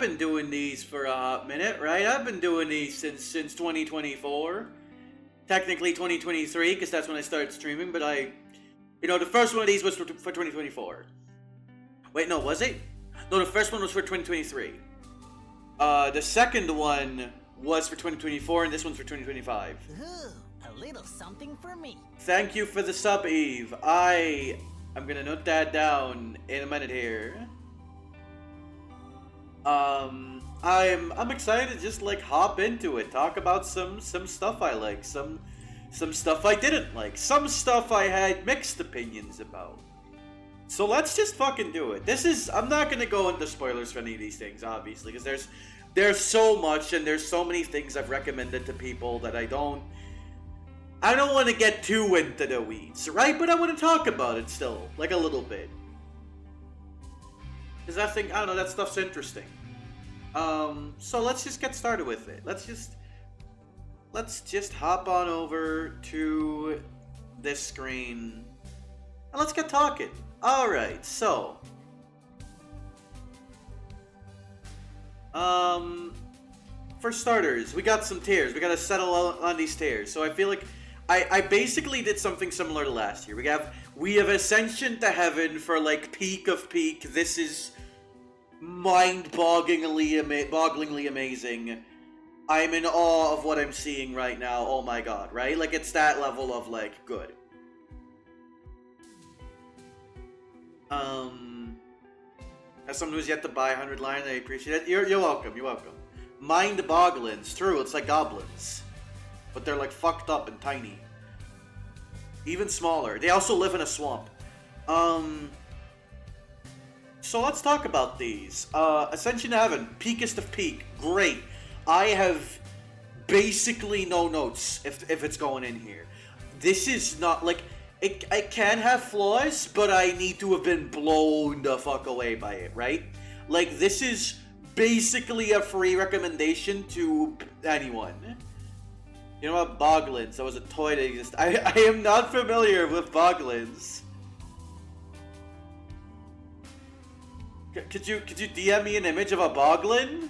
been doing these for a hot minute, right? I've been doing these since 2024. Technically 2023, because that's when I started streaming, but the first one of these was for 2024. Wait, no, was it? No, the first one was for 2023. The second one was for 2024, and this one's for 2025. Ooh, a little something for me. Thank you for the sub, Eve. I'm gonna note that down in a minute here. I'm excited to just like hop into it, talk about some stuff I like, some stuff I didn't like, some stuff I had mixed opinions about. So let's just fucking do it. I'm not gonna go into spoilers for any of these things, obviously, because there's so much and there's so many things I've recommended to people that I don't want to get too into the weeds, right? But I want to talk about it still, like a little bit. Because I don't know, that stuff's interesting. So let's just get started with it. Let's just hop on over to this screen and let's get talking. Alright, so for starters, we got some tiers. We gotta settle on these tiers. So I feel like I basically did something similar to last year. We have Ascension to Heaven for like peak of peak. This is mind-bogglingly amazing. I'm in awe of what I'm seeing right now. Oh my god, right? Like it's that level of like good. As someone who's yet to buy 100 Lion, I appreciate it. You're welcome. You're welcome. Mind-boggling. It's true. It's like goblins, but they're like fucked up and tiny. Even smaller. They also live in a swamp. So let's talk about these. Ascension to Heaven, peakest of peak, great. I have basically no notes if it's going in here. This is not like it can have flaws, but I need to have been blown the fuck away by it, right? Like this is basically a free recommendation to anyone. You know what, Boglins? That was a toy that exists. I am not familiar with Boglins. Could you DM me an image of a Boglin?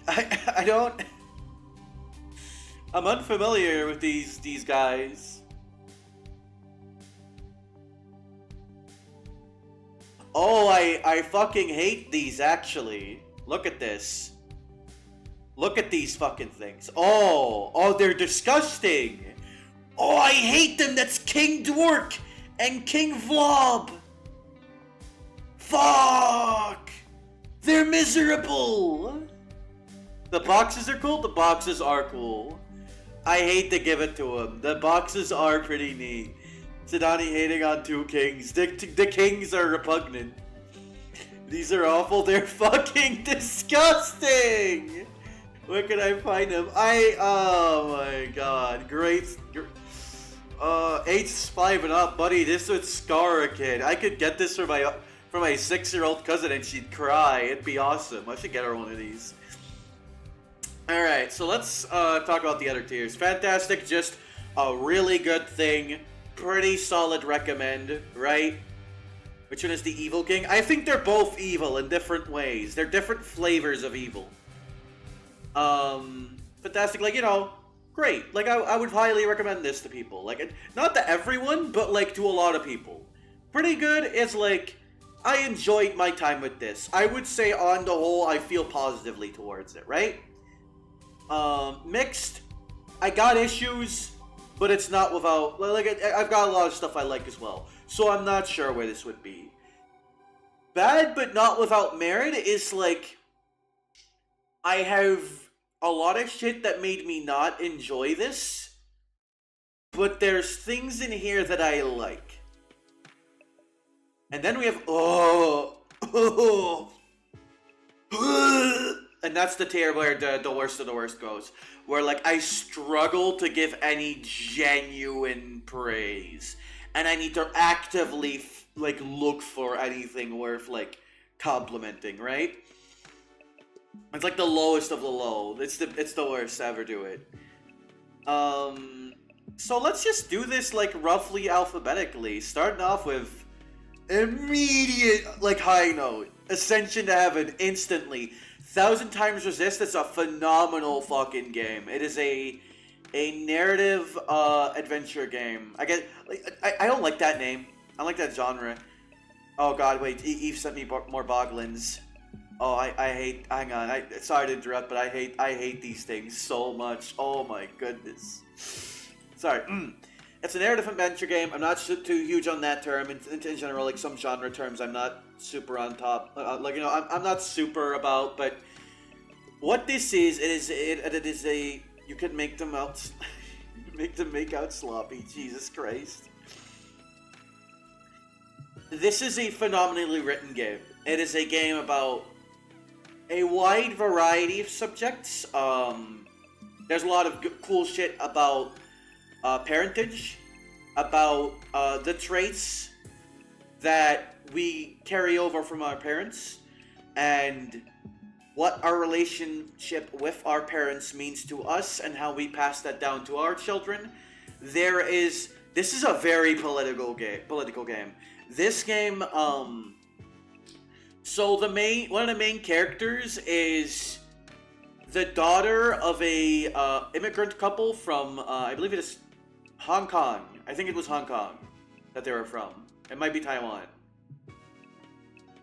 I don't. I'm unfamiliar with these guys. Oh, I fucking hate these actually. Look at this. Look at these fucking things. Oh, they're disgusting. Oh, I hate them. That's King Dwark and King Vlob. Fuck! They're miserable! The boxes are cool? The boxes are cool. I hate to give it to him. The boxes are pretty neat. Sidani hating on two kings. The kings are repugnant. These are awful. They're fucking disgusting! Where can I find them? Oh my god. Great. Age's 5 and up, buddy. This would scar a kid. I could get this for my 6-year-old cousin and she'd cry. It'd be awesome. I should get her one of these. Alright, so let's talk about the other tiers. Fantastic, just a really good thing. Pretty solid recommend, right? Which one is the evil king? I think they're both evil in different ways. They're different flavors of evil. Fantastic, like, great. Like, I would highly recommend this to people. Like, not to everyone, but like to a lot of people. Pretty good. It's like, I enjoyed my time with this. I would say on the whole, I feel positively towards it, right? Mixed. I got issues, but it's not without, like, I've got a lot of stuff I like as well. So I'm not sure where this would be. Bad, but not without merit is like, I have a lot of shit that made me not enjoy this, but there's things in here that I like. And then we have, and that's the tier where the worst of the worst goes. Where, like, I struggle to give any genuine praise. And I need to actively, like, look for anything worth, like, complimenting, right? It's like the lowest of the low. It's the worst to ever do it. So let's just do this, like, roughly alphabetically. Starting off with immediate, like, high note. Ascension to Heaven, instantly. 1,000 Times Resist is a phenomenal fucking game. It is a narrative adventure game. I don't like that name. I don't like that genre. Oh god, wait, Eve sent me more Boglins. Oh, I hate, hang on, sorry to interrupt, but I hate these things so much. Oh my goodness. Sorry. It's a narrative adventure game. I'm not too huge on that term. In general, like some genre terms, I'm not super on top. I'm not super about. But what this is, it is a. You can make them out, make out sloppy. Jesus Christ. This is a phenomenally written game. It is a game about a wide variety of subjects. There's a lot of cool shit about parentage, about the traits that we carry over from our parents, and what our relationship with our parents means to us, and how we pass that down to our children. This is a very political game. This game, so one of the main characters is the daughter of a immigrant couple from, I believe it is Hong Kong. I think it was Hong Kong that they were from. It might be Taiwan.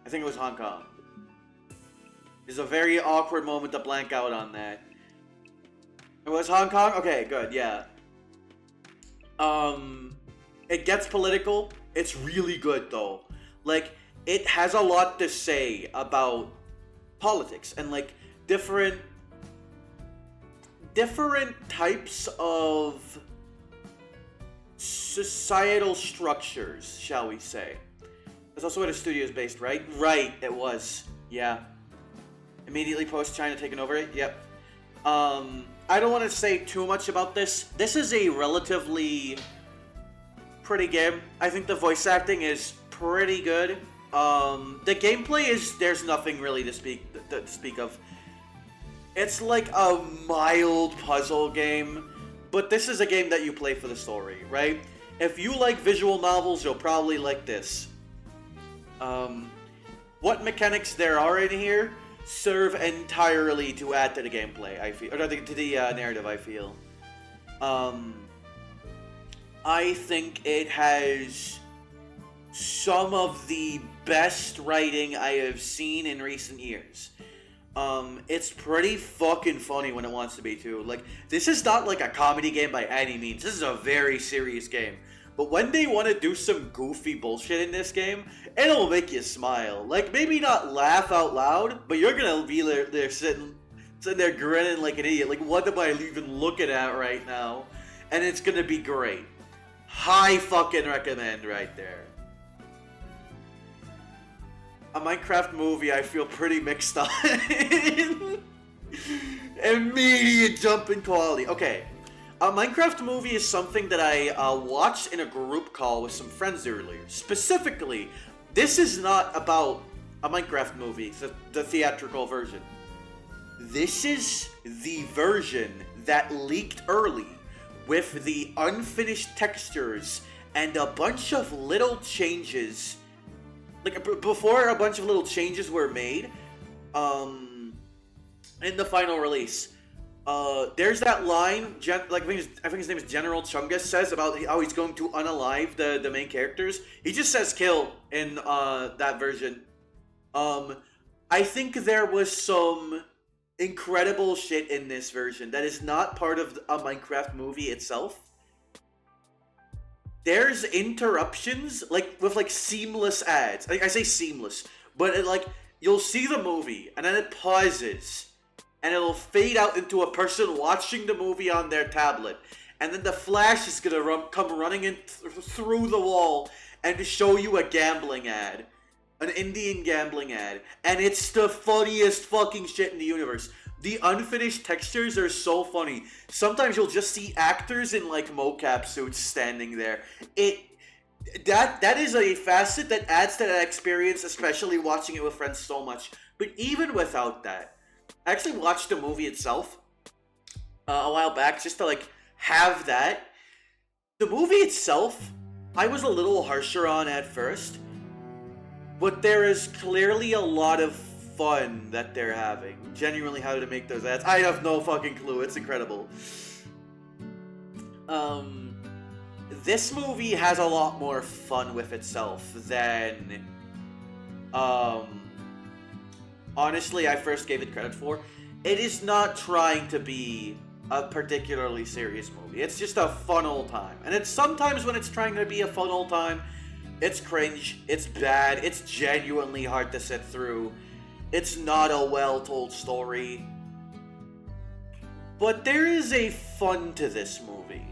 I think it was Hong Kong. It's a very awkward moment to blank out on that. It was Hong Kong? Okay, good, yeah. It gets political. It's really good, though. Like, it has a lot to say about politics and, like, different types of societal structures, shall we say. That's also where the studio is based, right? Right, it was. Yeah. Immediately post China taking over it? Yep. I don't want to say too much about this. This is a relatively pretty game. I think the voice acting is pretty good. The gameplay is, there's nothing really to speak of. It's like a mild puzzle game, but this is a game that you play for the story, right? If you like visual novels, you'll probably like this. What mechanics there are in here serve entirely to add to the gameplay, I feel, or to the narrative, I feel. I think it has some of the best writing I have seen in recent years. It's pretty fucking funny when it wants to be, too. Like, this is not like a comedy game by any means. This is a very serious game. But when they want to do some goofy bullshit in this game, it'll make you smile. Like, maybe not laugh out loud, but you're gonna be there sitting there grinning like an idiot. Like, what am I even looking at right now? And it's gonna be great. High fucking recommend right there. A Minecraft movie I feel pretty mixed on. Immediate jump in quality. Okay. A Minecraft movie is something that I watched in a group call with some friends earlier. Specifically, this is not about a Minecraft movie, the theatrical version. This is the version that leaked early with the unfinished textures and a bunch of little changes. Like, before a bunch of little changes were made, in the final release. There's that line, I think his name is General Chungus, says about how he's going to unalive the main characters. He just says kill in that version. I think there was some incredible shit in this version that is not part of a Minecraft movie itself. There's interruptions, with seamless ads. I say seamless, but you'll see the movie, and then it pauses, and it'll fade out into a person watching the movie on their tablet. And then the flash is gonna come running in through the wall and show you a gambling ad. An Indian gambling ad. And it's the funniest fucking shit in the universe. The unfinished textures are so funny. Sometimes you'll just see actors in mocap suits standing there. That is a facet that adds to that experience, especially watching it with friends so much. But even without that, I actually watched the movie itself a while back just to have that. The movie itself, I was a little harsher on at first. but there is clearly a lot of fun that they're having. Genuinely, how to make those ads, I have no fucking clue. It's incredible. This movie has a lot more fun with itself than, honestly, I first gave it credit for. It is not trying to be a particularly serious movie. It's just a fun old time. And it's sometimes when it's trying to be a fun old time, it's cringe, it's bad, it's genuinely hard to sit through. It's not a well-told story. But there is a fun to this movie.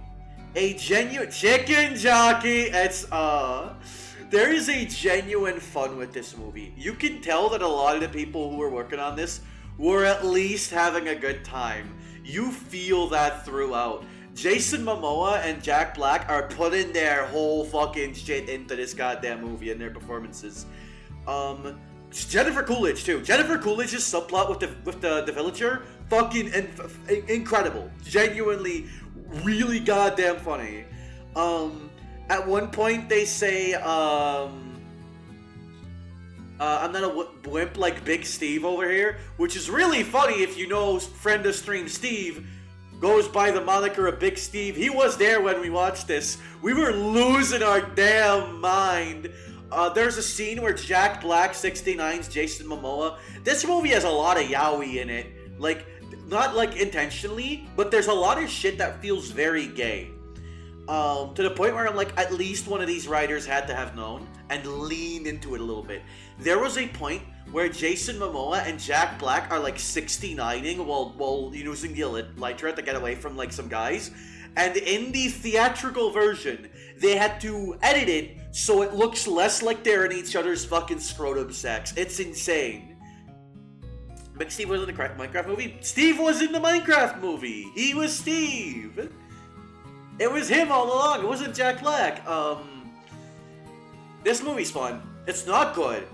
A genuine chicken jockey. There is a genuine fun with this movie. You can tell that a lot of the people who were working on this were at least having a good time. You feel that throughout. Jason Momoa and Jack Black are putting their whole fucking shit into this goddamn movie and their performances. Jennifer Coolidge too. Jennifer Coolidge's subplot with the villager, fucking incredible. Genuinely, really goddamn funny. At one point they say, I'm not a wimp like Big Steve over here, which is really funny if you know friend of stream Steve goes by the moniker of Big Steve. He was there when we watched this. We were losing our damn mind. There's a scene where Jack Black 69's Jason Momoa. This movie has a lot of yaoi in it. Like, not like intentionally, but there's a lot of shit that feels very gay. To the point where I'm like, at least one of these writers had to have known and leaned into it a little bit. There was a point where Jason Momoa and Jack Black are like 69ing while using the elytra to get away from like some guys. And in the theatrical version, they had to edit it so it looks less like they're in each other's fucking scrotum sex. It's insane. But Steve was in the Minecraft movie? Steve was in the Minecraft movie! He was Steve! It was him all along, it wasn't Jack Black. This movie's fun. It's not good.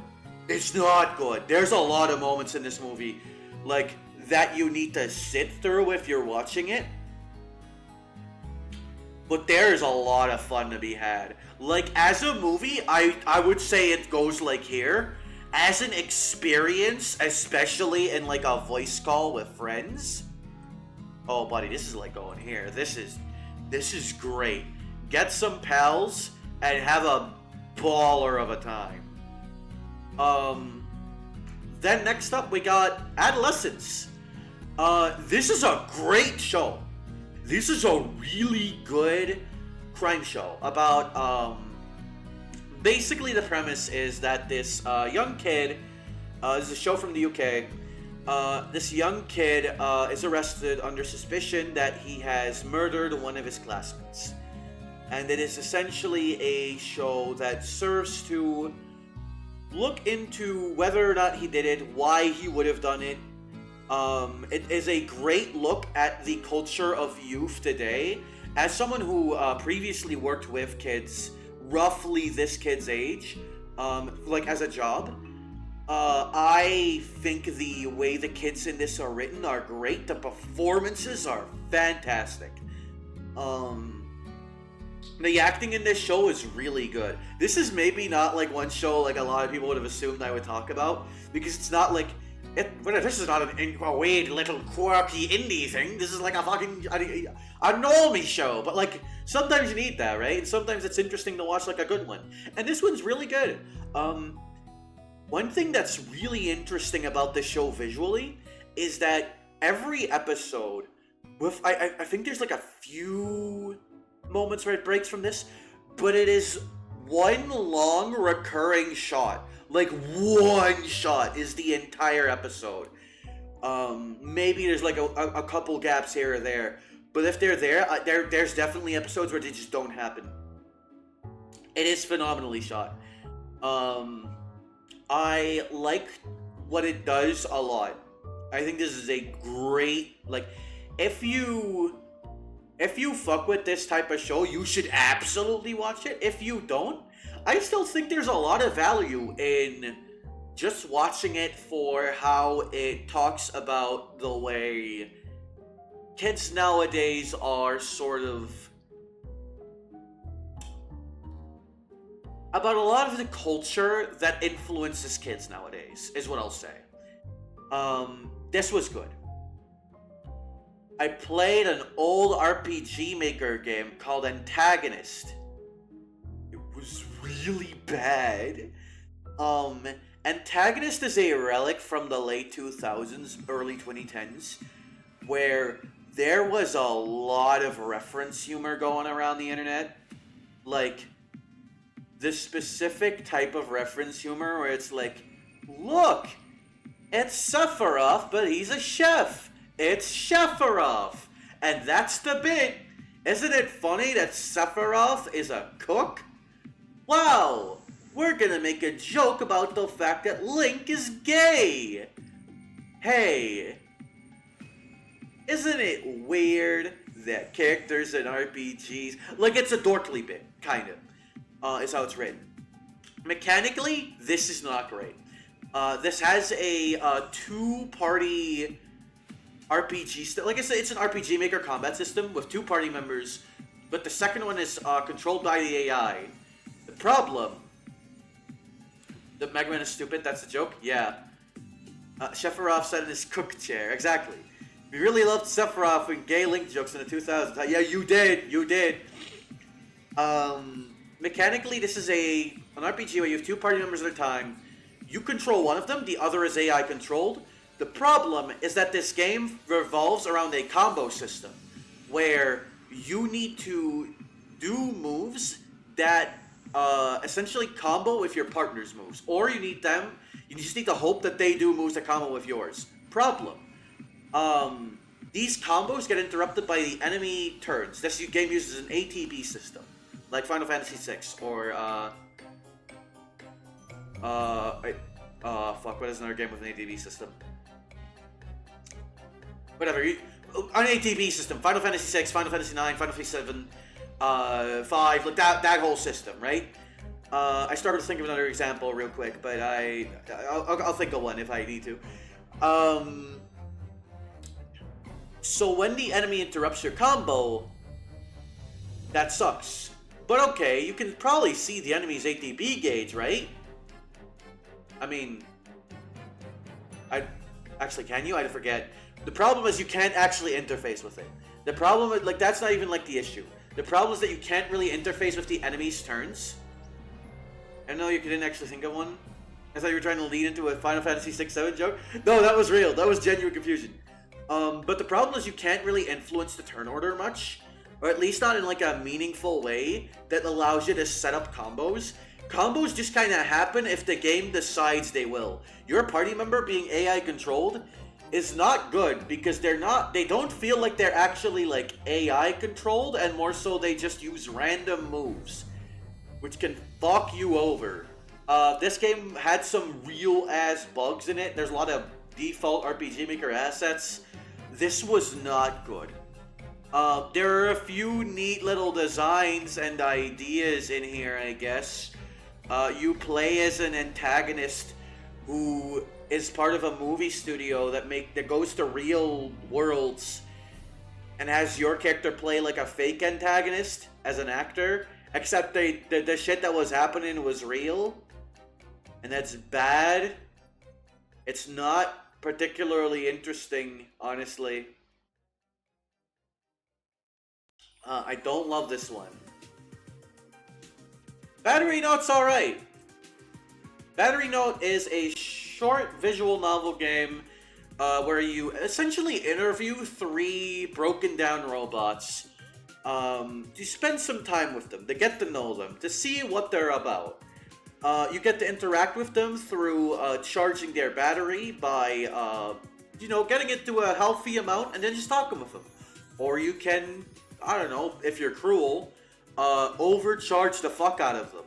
It's not good. There's a lot of moments in this movie, like, that you need to sit through if you're watching it. But there's a lot of fun to be had. Like, as a movie, I would say it goes like here. As an experience, especially in like a voice call with friends. Oh, buddy, this is like going here. This is great. Get some pals and have a baller of a time. Then next up we got Adolescence. This is a great show. This is a really good crime show about, basically the premise is that this young kid, this is a show from the UK, this young kid is arrested under suspicion that he has murdered one of his classmates. And it is essentially a show that serves to look into whether or not he did it, why he would have done it. It is a great look at the culture of youth today. As someone who previously worked with kids roughly this kid's age, like as a job, I think the way the kids in this are written are great. The performances are fantastic. The acting in this show is really good. This is maybe not like one show like a lot of people would have assumed I would talk about, because it's not like this is not a weird little quirky indie thing. This is like a fucking a normie show. But like sometimes you need that, right? And sometimes it's interesting to watch like a good one. And this one's really good. One thing that's really interesting about this show visually is that every episode, with I think there's like a few moments where it breaks from this, but it is one long recurring shot. Like, one shot is the entire episode. Maybe there's like a couple gaps here or there, but if they're there, there's definitely episodes where they just don't happen. It is phenomenally shot. I like what it does a lot. I think this is a great, like, if you fuck with this type of show, you should absolutely watch it. If you don't, I still think there's a lot of value in just watching it for how it talks about the way kids nowadays are sort of about a lot of the culture that influences kids nowadays, is what I'll say. This was good. I played an old RPG Maker game called Antagonist. It was really bad. Antagonist is a relic from the late 2000s, early 2010s, where there was a lot of reference humor going around the internet. Like, this specific type of reference humor where it's like, look, it's Sephiroth, but he's a chef. It's Sephiroth. And that's the bit. Isn't it funny that Sephiroth is a cook? Wow, we're gonna make a joke about the fact that Link is gay. Hey, isn't it weird that characters in RPGs, like it's a dorkly bit, kind of, is how it's written. Mechanically, this is not great. This has a two-party RPG, like I said, it's an RPG Maker combat system with two party members, but the second one is controlled by the AI. The problem, the Mega Man is stupid, that's the joke? Yeah. Sephiroth sat in his cook chair, exactly. We really loved Sephiroth and gay Link jokes in the 2000s. Yeah, you did. Mechanically, this is an RPG where you have two party members at a time. You control one of them, the other is AI controlled. The problem is that this game revolves around a combo system, where you need to do moves that essentially combo with your partner's moves. Or you just need to hope that they do moves that combo with yours. Problem. These combos get interrupted by the enemy turns. This game uses an ATB system, like Final Fantasy VI, or what is another game with an ATB system? Whatever, an ATB system, Final Fantasy VI, Final Fantasy IX, Final Fantasy VII, 5, like that whole system, right? I started to think of another example real quick, but I'll think of one if I need to. So when the enemy interrupts your combo, that sucks. But okay, you can probably see the enemy's ATB gauge, right? I mean, actually, can you? I forget. The problem is you can't actually interface with it. The problem is, like, that's not even, like, the issue. The problem is that you can't really interface with the enemy's turns. I know you didn't actually think of one. I thought you were trying to lead into a Final Fantasy VI, 7 joke. No, that was real. That was genuine confusion. But the problem is you can't really influence the turn order much. Or at least not in, like, a meaningful way that allows you to set up combos. Combos just kind of happen if the game decides they will. Your party member being AI controlled is not good because they don't feel like they're actually like AI controlled, and more so they just use random moves, which can fuck you over. This game had some real ass bugs in it. There's a lot of default RPG Maker assets. This was not good. There are a few neat little designs and ideas in here, I guess. You play as an antagonist who is part of a movie studio that goes to real worlds and has your character play like a fake antagonist as an actor, except the shit that was happening was real, and that's bad. It's not particularly interesting, honestly. I don't love this one. Battery Note's alright. Battery Note is a short visual novel game where you essentially interview 3 broken down robots. You spend some time with them to get to know them, to see what they're about. You get to interact with them through charging their battery by, getting it to a healthy amount and then just talking with them. Or you can, I don't know, if you're cruel, overcharge the fuck out of them.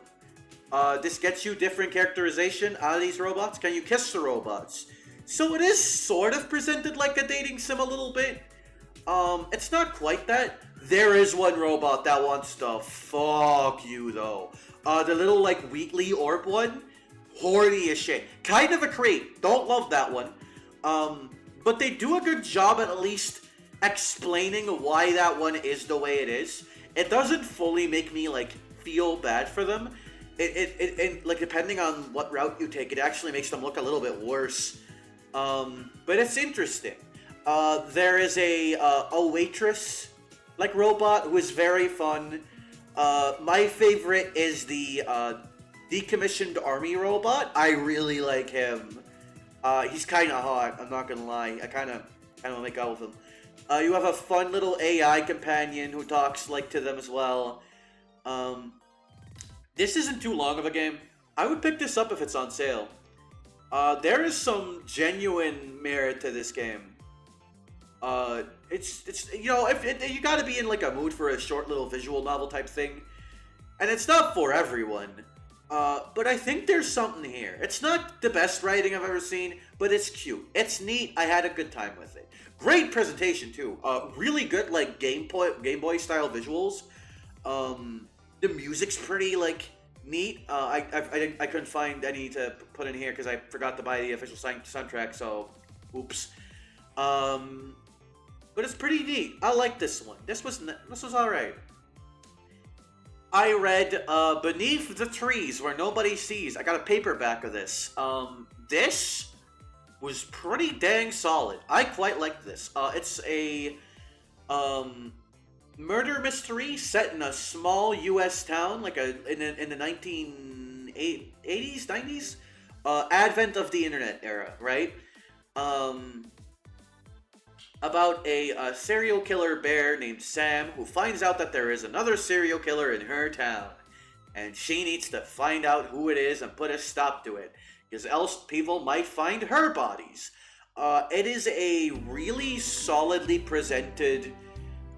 This gets you different characterization out of these robots. Can you kiss the robots? So it is sort of presented like a dating sim a little bit. It's not quite that. There is one robot that wants to fuck you, though. The little, like, Wheatley orb one. Horny as shit. Kind of a creep. Don't love that one. But they do a good job at least explaining why that one is the way it is. It doesn't fully make me, like, feel bad for them. like depending on what route you take, it actually makes them look a little bit worse. But it's interesting. There is a waitress like robot who is very fun. My favorite is the decommissioned army robot. I really like him. He's kind of hot. I'm not gonna lie. I kind of want to make out with him. You have a fun little AI companion who talks like to them as well. This isn't too long of a game. I would pick this up if it's on sale. There is some genuine merit to this game. It's you know, you gotta be in like a mood for a short little visual novel type thing, and it's not for everyone. But I think there's something here. It's not the best writing I've ever seen, but it's cute. It's neat. I had a good time with it. Great presentation too. Really good like Game Boy style visuals. The music's pretty like neat. I couldn't find any to put in here because I forgot to buy the official soundtrack. So, oops. But it's pretty neat. I like this one. This was all right. I read Beneath the Trees Where Nobody Sees. I got a paperback of this. This was pretty dang solid. I quite liked this. It's a murder mystery set in a small U.S. town, like in the 1980s, 90s, advent of the internet era, right? About a serial killer bear named Sam who finds out that there is another serial killer in her town. And she needs to find out who it is and put a stop to it, because else people might find her bodies. It is a really solidly presented,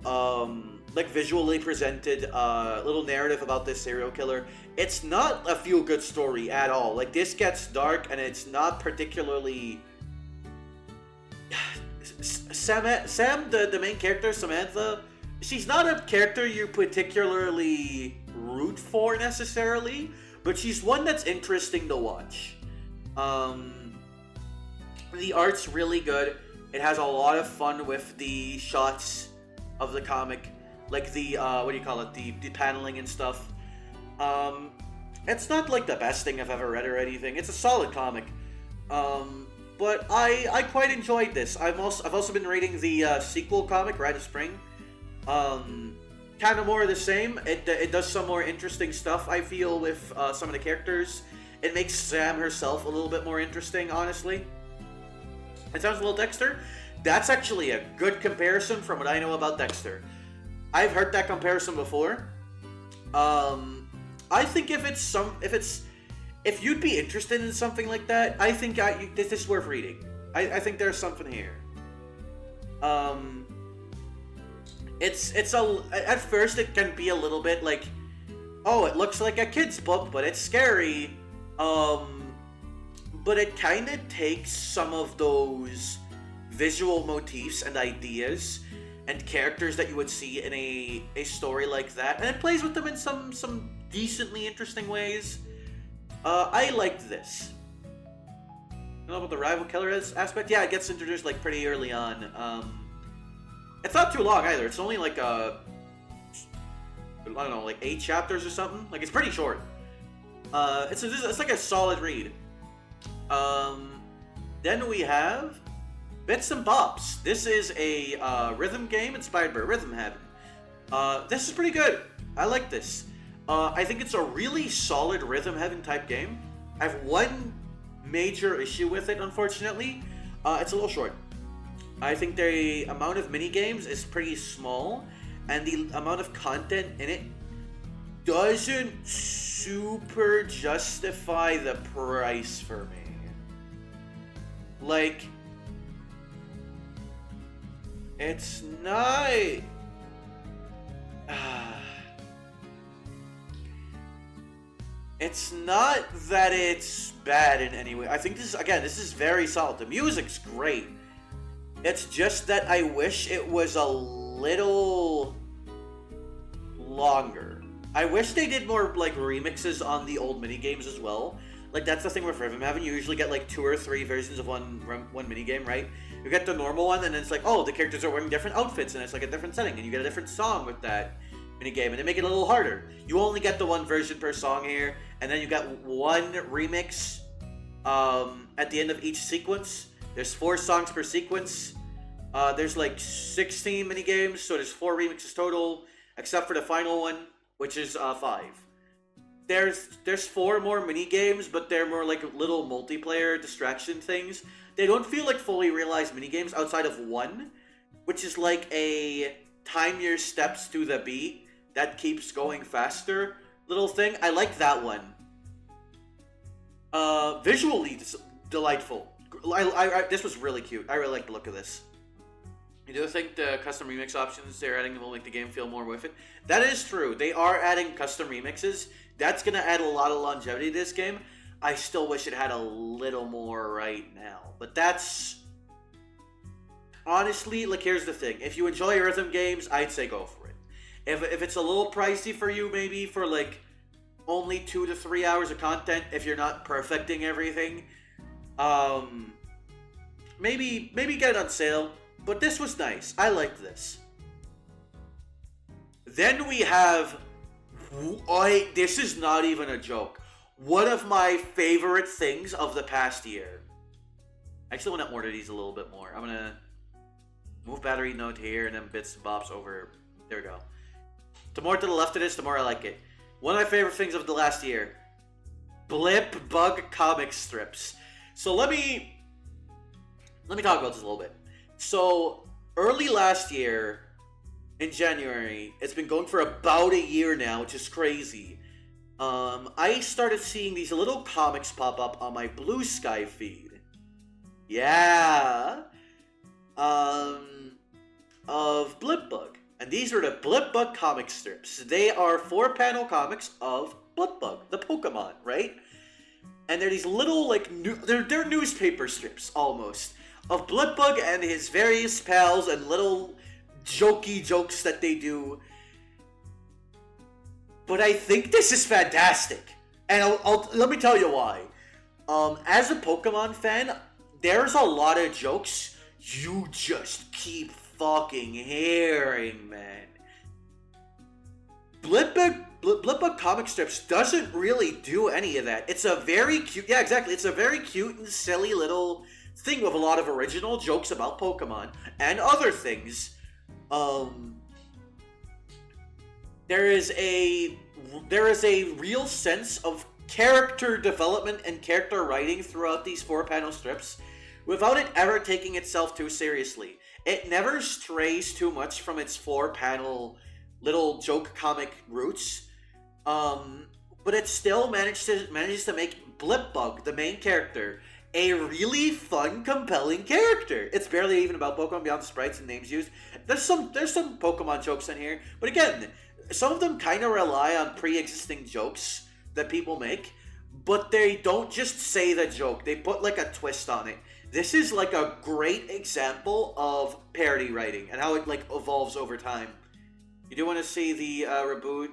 like visually presented little narrative about this serial killer. It's not a feel-good story at all. Like, this gets dark and it's not particularly... Sam, the main character, Samantha, she's not a character you particularly root for necessarily, but she's one that's interesting to watch. The art's really good. It has a lot of fun with the shots of the comic, like the what do you call it, the paneling and stuff. It's not like the best thing I've ever read or anything. It's a solid comic. But I quite enjoyed this. I've also been reading the sequel comic, Rite of Spring. Kind of more of the same. It does some more interesting stuff, I feel, with some of the characters. It makes Sam herself a little bit more interesting, honestly. It sounds a little Dexter. That's actually a good comparison from what I know about Dexter. I've heard that comparison before. I think if you'd be interested in something like that, I think this is worth reading. I think there's something here. At first it can be a little bit like, oh, it looks like a kid's book, but it's scary. But it kind of takes some of those visual motifs and ideas and characters that you would see in a story like that, and it plays with them in some decently interesting ways. I liked this. You know about the rival killer aspect? Yeah, it gets introduced like pretty early on. It's not too long either. It's only like I don't know, like 8 chapters or something. Like, it's pretty short. It's like a solid read. Then we have Bits and Bops. This is a rhythm game inspired by Rhythm Heaven. This is pretty good. I like this. I think it's a really solid Rhythm Heaven type game. I have one major issue with it, unfortunately. It's a little short. I think the amount of mini games is pretty small, and the amount of content in it doesn't super justify the price for me. Like, it's not... It's not that it's bad in any way. I think this is very solid. The music's great. It's just that I wish it was a little longer. I wish they did more like remixes on the old minigames as well. Like, that's the thing with Rhythm Heaven. You usually get like 2 or 3 versions of one minigame, right? You get the normal one, and then it's like, oh, the characters are wearing different outfits, and it's like a different setting, and you get a different song with that minigame, and they make it a little harder. You only get the one version per song here, and then you got one remix at the end of each sequence. There's 4 songs per sequence. There's like 16 mini games, so there's 4 remixes total, except for the final one, which is 5. There's 4 more mini games, but they're more like little multiplayer distraction things. They don't feel like fully realized mini games outside of one, which is like a time your steps to the beat that keeps going faster little thing. I like that one. Visually delightful. This was really cute. I really like the look of this. You do think the custom remix options they're adding will make the game feel more with it? That is true. They are adding custom remixes. That's going to add a lot of longevity to this game. I still wish it had a little more right now. But that's... Honestly, like, here's the thing. If you enjoy rhythm games, I'd say go for it. If it's a little pricey for you, maybe for, like, only 2 to 3 hours of content, if you're not perfecting everything, maybe get it on sale. But this was nice. I liked this. Then we have... this is not even a joke. One of my favorite things of the past year. I actually want to order these a little bit more. I'm going to move battery node here and then bits and bops over. There we go. The more to the left of this, the more I like it. One of my favorite things of the last year. Blip Bug comic strips. So let me talk about this a little bit. So early last year, in January, it's been going for about a year now, which is crazy. I started seeing these little comics pop up on my Blue Sky feed. Yeah. Of Blipbug. And these are the Blipbug comic strips. They are 4-panel comics of Blipbug, the Pokemon, right? And they're these little, like, they're newspaper strips, almost, of Blipbug and his various pals and little jokey jokes that they do. But I think this is fantastic. And let me tell you why. As a Pokemon fan, there's a lot of jokes you just keep fucking hearing, man. Blipbug comic strips doesn't really do any of that. It's a very cute... Yeah, exactly. It's a very cute and silly little thing with a lot of original jokes about Pokemon and other things. There is a real sense of character development and character writing throughout these 4-panel strips without it ever taking itself too seriously. It never strays too much from its 4-panel little joke comic roots, but it still manages to make Blipbug, the main character, a really fun, compelling character. It's barely even about Pokemon beyond the sprites and names used. There's some Pokemon jokes in here, but again, some of them kind of rely on pre-existing jokes that people make, but they don't just say the joke. They put like a twist on it. This is like a great example of parody writing and how it like evolves over time. You do want to see the reboot,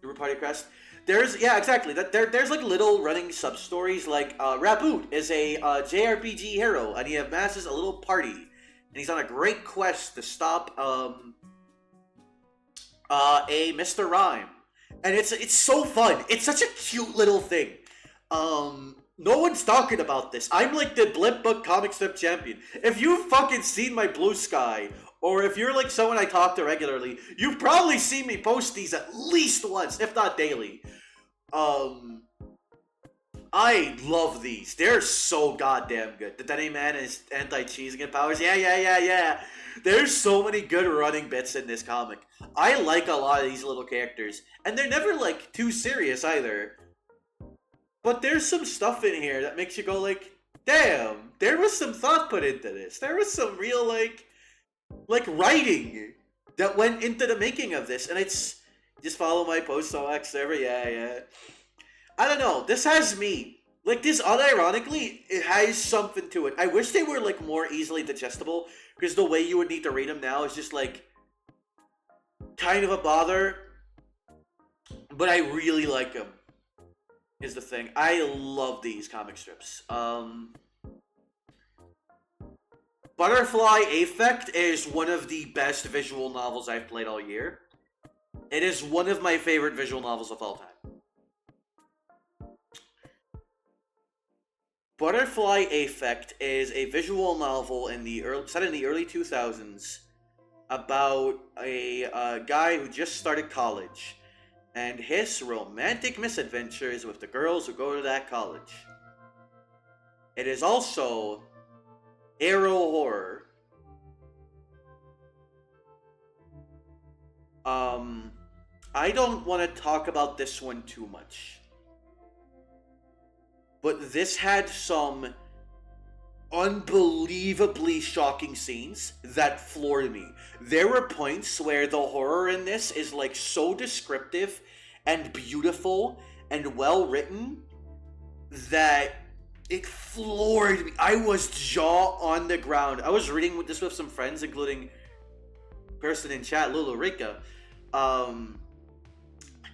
the Party Crest? Yeah, exactly. There's like little running sub-stories, like Raboot is a JRPG hero, and he amasses a little party, and he's on a great quest to stop a Mr. Rhyme, and it's so fun. It's such a cute little thing. No one's talking about this. I'm like the Blipbug comic strip champion. If you've fucking seen my Blue Sky, or if you're like someone I talk to regularly, you've probably seen me post these at least once, if not daily. I love these. They're so goddamn good. The Denny Man and his anti-cheesing powers. Yeah. There's so many good running bits in this comic. I like a lot of these little characters. And they're never, like, too serious either. But there's some stuff in here that makes you go, like, damn, there was some thought put into this. There was some real, like writing that went into the making of this. And it's, just follow my posts on X server, yeah. I don't know, this has me. Like, this, unironically, it has something to it. I wish they were, like, more easily digestible, because the way you would need to read them now is just, like, kind of a bother. But I really like them, is the thing. I love these comic strips. Butterfly Affect is one of the best visual novels I've played all year. It is one of my favorite visual novels of all time. Butterfly Affect is a visual novel set in the early 2000s about a guy who just started college and his romantic misadventures with the girls who go to that college. It is also ero horror. I don't want to talk about this one too much, but this had some unbelievably shocking scenes that floored me. There were points where the horror in this is like so descriptive and beautiful and well written that it floored me. I was jaw on the ground. I was reading this with some friends, including person in chat, Lulu Rika,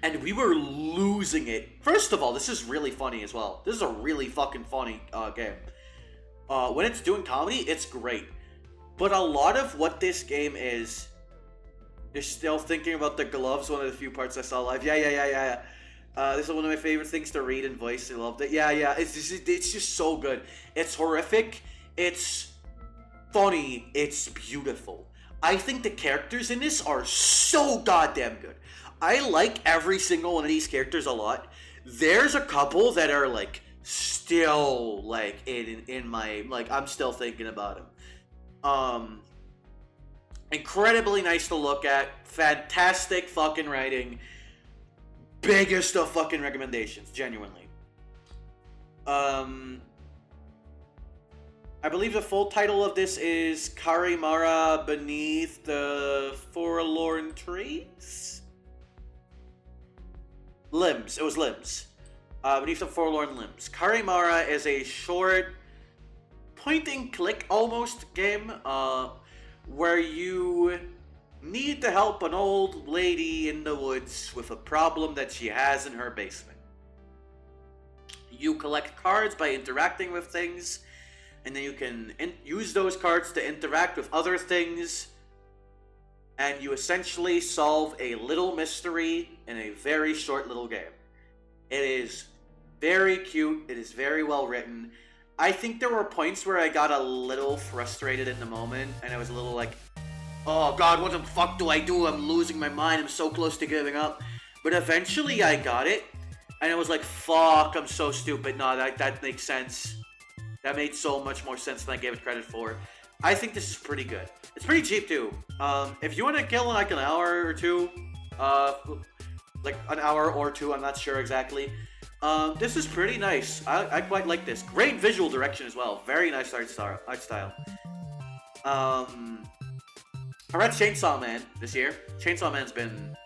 and we were losing it. First of all, this is really funny as well. This is a really fucking funny game. When it's doing comedy, it's great. But a lot of what this game is, you're still thinking about the gloves, one of the few parts I saw live. Yeah. This is one of my favorite things to read in voice. I loved it. Yeah. It's just so good. It's horrific. It's funny. It's beautiful. I think the characters in this are so goddamn good. I like every single one of these characters a lot. There's a couple that are like still like in my like I'm still thinking about them. Incredibly nice to look at. Fantastic fucking writing. Biggest of fucking recommendations, genuinely. I believe the full title of this is Karimara Beneath the Forlorn Trees? Limbs. It was Limbs. Beneath the Forlorn Limbs. Karimara is a short point-and-click almost game where you need to help an old lady in the woods with a problem that she has in her basement. You collect cards by interacting with things, and then you can use those cards to interact with other things, and you essentially solve a little mystery in a very short little game. It is very cute. It is very well written. I think there were points where I got a little frustrated in the moment, and I was a little like, oh god, what the fuck do I do? I'm losing my mind. I'm so close to giving up. But eventually I got it, and I was like, fuck, I'm so stupid. No, that makes sense. That made so much more sense than I gave it credit for. I think this is pretty good. It's pretty cheap too. If you want to kill in like an hour or two, like an hour or two, I'm not sure exactly. This is pretty nice. I quite like this. Great visual direction as well. Very nice art style. I read Chainsaw Man this year. Chainsaw Man's been,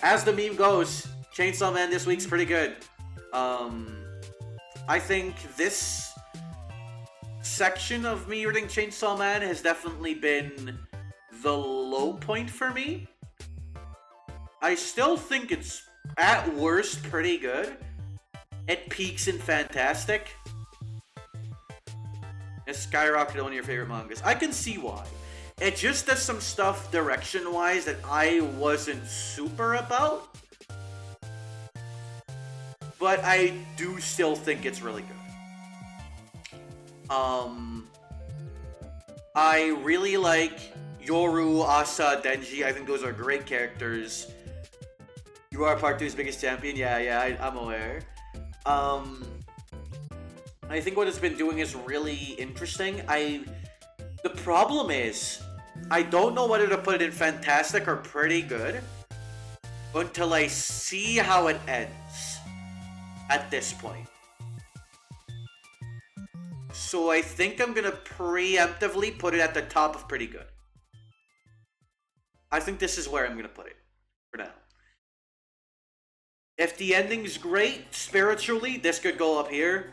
as the meme goes, Chainsaw Man this week's pretty good. I think this section of me reading Chainsaw Man has definitely been the low point for me. I still think it's, at worst, pretty good. It peaks in fantastic. It's skyrocketed one of your favorite mangas. I can see why. It just does some stuff direction-wise that I wasn't super about. But I do still think it's really good. I really like Yoru, Asa, Denji. I think those are great characters. You are Part 2's biggest champion. Yeah, I'm aware. I think what it's been doing is really interesting. The problem is, I don't know whether to put it in fantastic or pretty good until I see how it ends at this point. So I think I'm gonna preemptively put it at the top of pretty good. I think this is where I'm gonna put it for now. If the ending's great spiritually, this could go up here.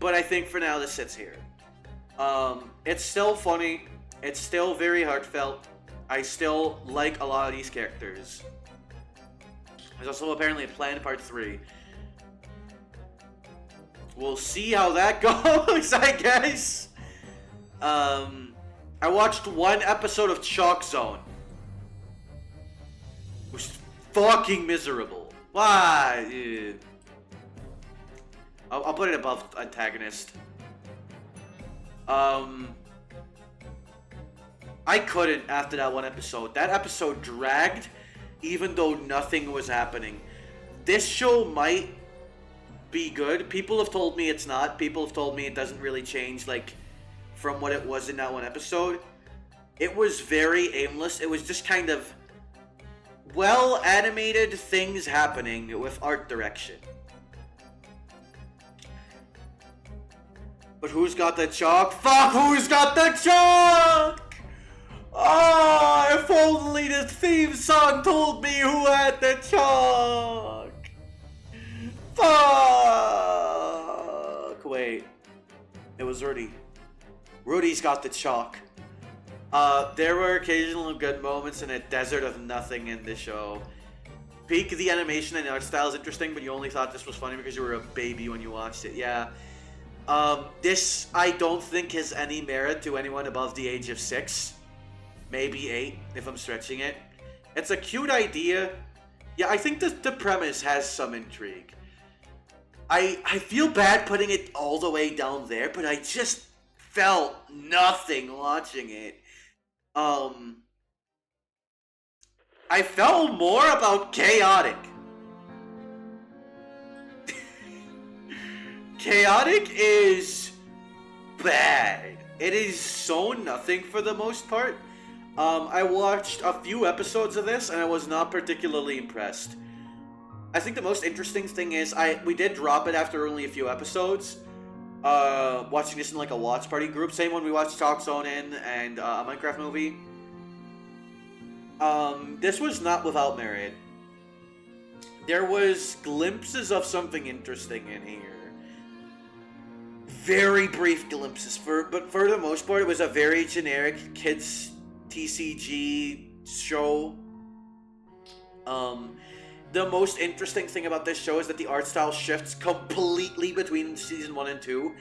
But I think for now this sits here. It's still funny. It's still very heartfelt. I still like a lot of these characters. There's also apparently a planned part 3. We'll see how that goes, I guess. I watched one episode of Chalk Zone. It was fucking miserable. Why? I'll put it above antagonist. I couldn't after that one episode. That episode dragged, even though nothing was happening. This show might be good. People have told me it's not. People have told me it doesn't really change, like, from what it was in that one episode. It was very aimless. It was just kind of well-animated things happening with art direction. But who's got the chalk? Fuck, who's got the chalk? Oh, if only the theme song told me who had the chalk. Fuck. Wait. It was Rudy. Rudy's got the chalk. There were occasional good moments in a desert of nothing in the show. Peak the animation and art style is interesting, but you only thought this was funny because you were a baby when you watched it. Yeah. This, I don't think, has any merit to anyone above the age of 6. Maybe 8, if I'm stretching it. It's a cute idea. Yeah, I think the premise has some intrigue. I feel bad putting it all the way down there, but I just felt nothing watching it. I felt more about chaotic. Chaotic is bad. It is so nothing for the most part. I watched a few episodes of this and I was not particularly impressed. I think the most interesting thing is we did drop it after only a few episodes. Watching this in like a watch party group. Same when we watched Talk Zone In and a Minecraft movie. This was not without merit. There was glimpses of something interesting in here. Very brief glimpses, but for the most part, it was a very generic kids TCG show. The most interesting thing about this show is that the art style shifts completely between season 1 and 2.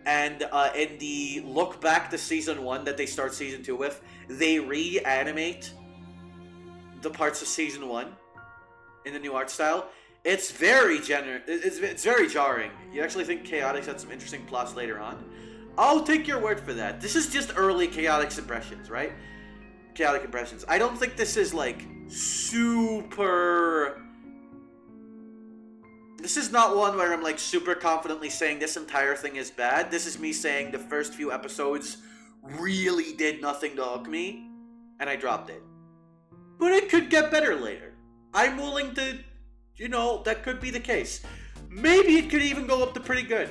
And in the look back to season 1 that they start season 2 with, they reanimate the parts of season 1 in the new art style. It's very it's very jarring. You actually think Chaotix had some interesting plots later on. I'll take your word for that. This is just early Chaotix impressions, right? Chaotic impressions. I don't think this is like super... This is not one where I'm like super confidently saying this entire thing is bad. This is me saying the first few episodes really did nothing to hook me, and I dropped it. But it could get better later. I'm willing to, that could be the case. Maybe it could even go up to pretty good.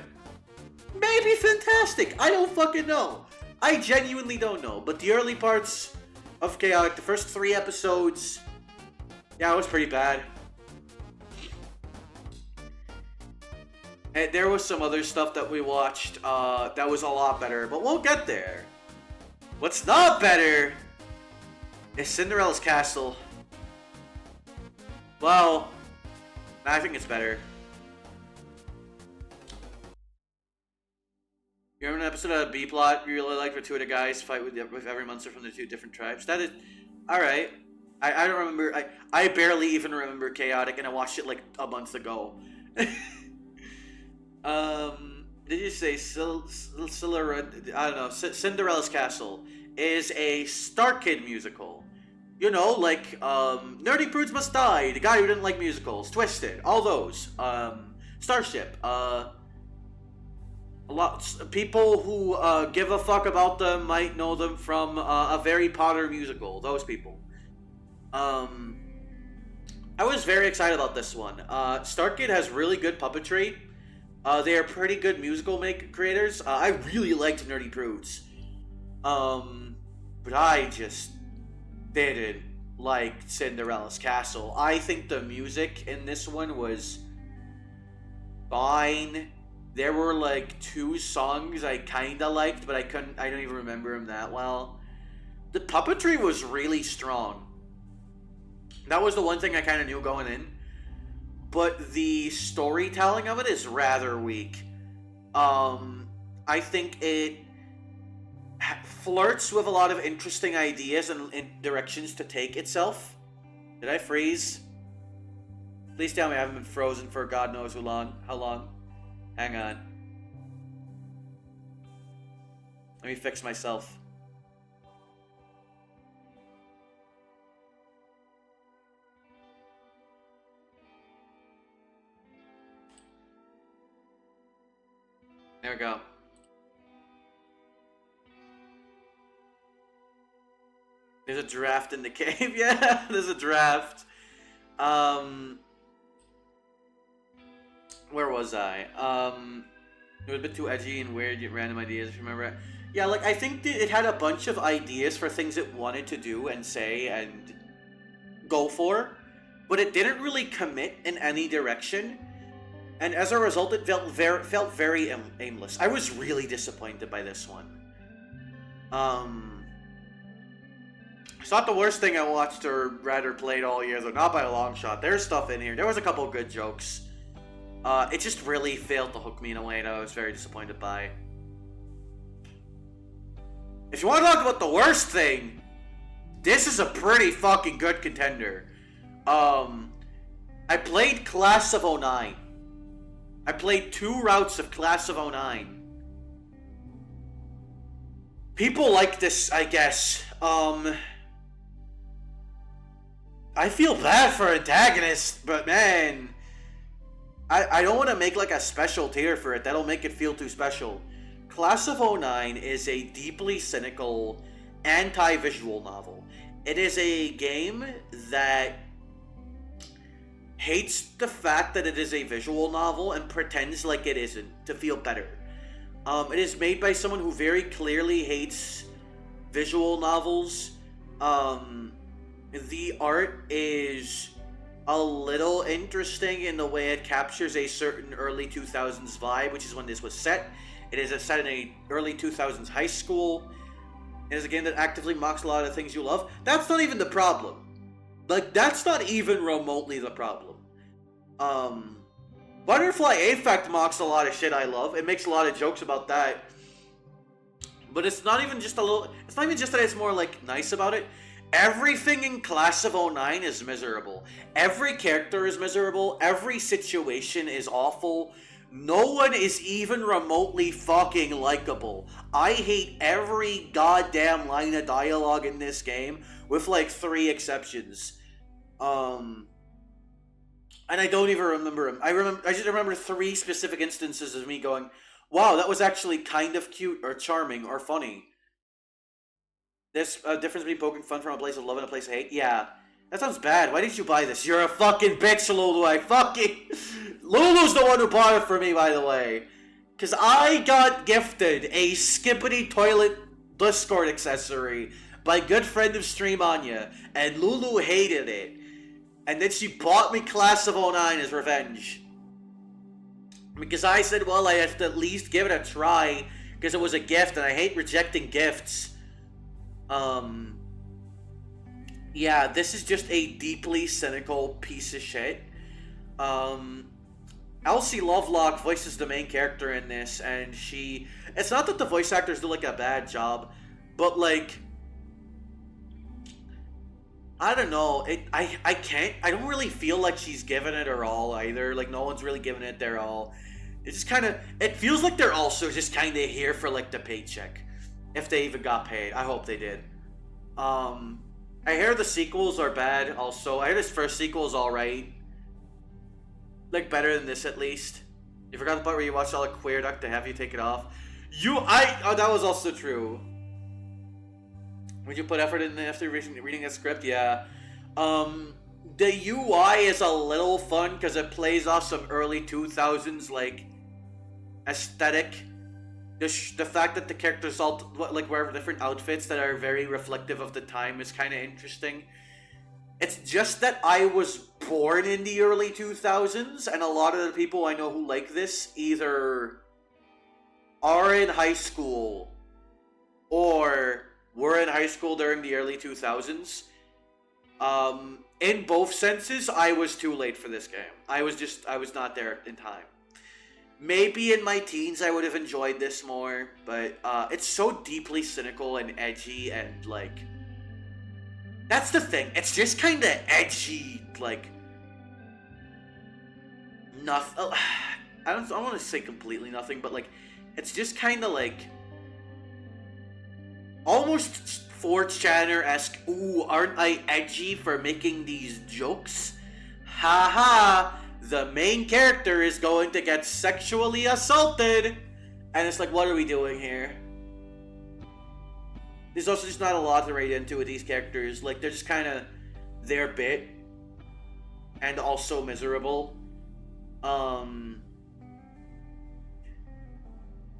Maybe fantastic. I don't fucking know. I genuinely don't know. But the early parts of Chaotic, the first 3 episodes, yeah, it was pretty bad. And there was some other stuff that we watched that was a lot better, but we'll get there. What's not better is Cinderella's Castle. Well, I think it's better. You remember an episode of B-Plot you really liked where 2 of the guys fight with every monster from the 2 different tribes? That is... Alright. I don't remember... I barely even remember Chaotic, and I watched it like a month ago. Did you say Cinderella's Castle is a Star Kid musical. Like Nerdy Prudes Must Die, the guy who didn't like musicals, Twisted, all those. Starship, a lot people who give a fuck about them might know them from a Harry Potter musical, those people. I was very excited about this one. Star Kid has really good puppetry. They are pretty good musical creators. I really liked Nerdy Prudes. But I just didn't like Cinderella's Castle. I think the music in this one was fine. There were like 2 songs I kinda liked, but I don't even remember them that well. The puppetry was really strong. That was the one thing I kinda knew going in. But the storytelling of it is rather weak. I think it flirts with a lot of interesting ideas and directions to take itself. Did I freeze? Please tell me I haven't been frozen for God knows how long. Hang on. Let me fix myself. There we go. There's a draft in the cave. Yeah, there's a draft. Where was I? It was a bit too edgy and weird, random ideas, if you remember. Yeah, like, I think it had a bunch of ideas for things it wanted to do and say and go for, but it didn't really commit in any direction, and as a result, it felt very aimless. I was really disappointed by this one. It's not the worst thing I watched or read or played all year, though, not by a long shot. There's stuff in here. There was a couple good jokes. It just really failed to hook me in a way that I was very disappointed by. If you want to talk about the worst thing, this is a pretty fucking good contender. I played Class of 09. I played 2 routes of Class of 09. People like this, I guess. I feel bad for antagonists, but man, I don't want to make like a special tier for it. That'll make it feel too special. Class of 09 is a deeply cynical, anti-visual novel. It is a game that hates the fact that it is a visual novel and pretends like it isn't to feel better. It is made by someone who very clearly hates visual novels. The art is a little interesting in the way it captures a certain early 2000s vibe, which is when this was set. It is set in a early 2000s high school. It is a game that actively mocks a lot of things you love. That's not even the problem. Like, that's not even remotely the problem. Butterfly Effect mocks a lot of shit I love. It makes a lot of jokes about that. But it's not even just it's not even just that it's more, like, nice about it. Everything in Class of 09 is miserable. Every character is miserable. Every situation is awful. No one is even remotely fucking likable. I hate every goddamn line of dialogue in this game, with like 3 exceptions. And I don't even remember them. I just remember 3 specific instances of me going, wow, that was actually kind of cute or charming or funny. There's a difference between poking fun from a place of love and a place of hate. Yeah. That sounds bad. Why didn't you buy this? You're a fucking bitch, Lulu. Lulu's the one who bought it for me, by the way. Because I got gifted a Skippity Toilet Discord accessory by good friend of Stream Anya. And Lulu hated it. And then she bought me Class of 09 as revenge. Because I said, well, I have to at least give it a try. Because it was a gift, and I hate rejecting gifts. Yeah, this is just a deeply cynical piece of shit. Elsie Lovelock voices the main character in this, and it's not that the voice actors do, like, a bad job, but, like, I don't know, I don't really feel like she's given it her all, either. Like, no one's really giving it their all. It just kind of, it feels like they're also just kind of here for, like, the paycheck. If they even got paid. I hope they did. I hear the sequels are bad also. I hear this first sequel is alright. Like, better than this at least. You forgot the part where you watched all the Queer Duck to have you take it off? Oh, that was also true. Would you put effort in after reading a script? Yeah. The UI is a little fun because it plays off some early 2000s, like, aesthetic. The fact that the characters all, like, wear different outfits that are very reflective of the time is kind of interesting. It's just that I was born in the early 2000s, and a lot of the people I know who like this either are in high school or were in high school during the early 2000s. In both senses, I was too late for this game. I was not there in time. Maybe in my teens I would have enjoyed this more, but it's so deeply cynical and edgy and, like, that's the thing. It's just kind of edgy, like, nothing. I don't want to say completely nothing, but like, it's just kind of like almost 4th Channer-esque. Ooh, aren't I edgy for making these jokes? Haha, the main character is going to get sexually assaulted. And it's like, what are we doing here? There's also just not a lot to read into with these characters. Like, they're just kind of their bit. And also miserable.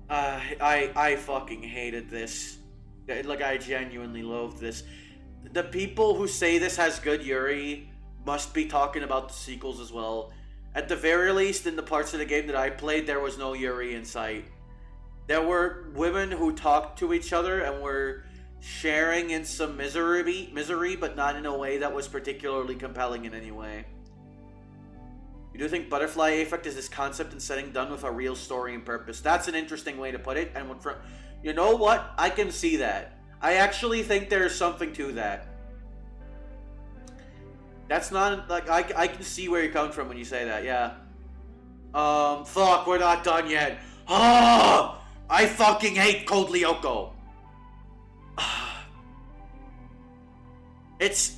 I fucking hated this. Like, I genuinely loathed this. The people who say this has good Yuri must be talking about the sequels as well. At the very least, in the parts of the game that I played, there was no Yuri in sight. There were women who talked to each other and were sharing in some misery, but not in a way that was particularly compelling in any way. You do think Butterfly Effect is this concept and setting done with a real story and purpose? That's an interesting way to put it, and you know what? I can see that. I actually think there's something to that. That's not, like, I can see where you're coming from when you say that, yeah. Fuck, we're not done yet. Ah! I fucking hate Code Lyoko. It's,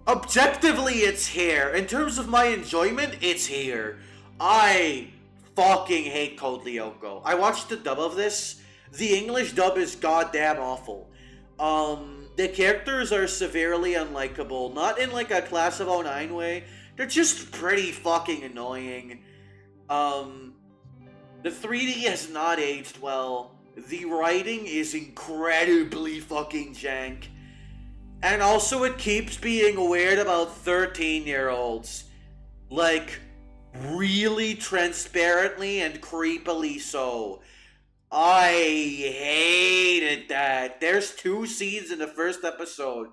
objectively, it's here. In terms of my enjoyment, it's here. I fucking hate Code Lyoko. I watched the dub of this. The English dub is goddamn awful. The characters are severely unlikable. Not in like a Class of 09 way. They're just pretty fucking annoying. The 3D has not aged well. The writing is incredibly fucking jank. And also it keeps being weird about 13-year-olds. Like, really transparently and creepily so. I hated that. There's 2 scenes in the first episode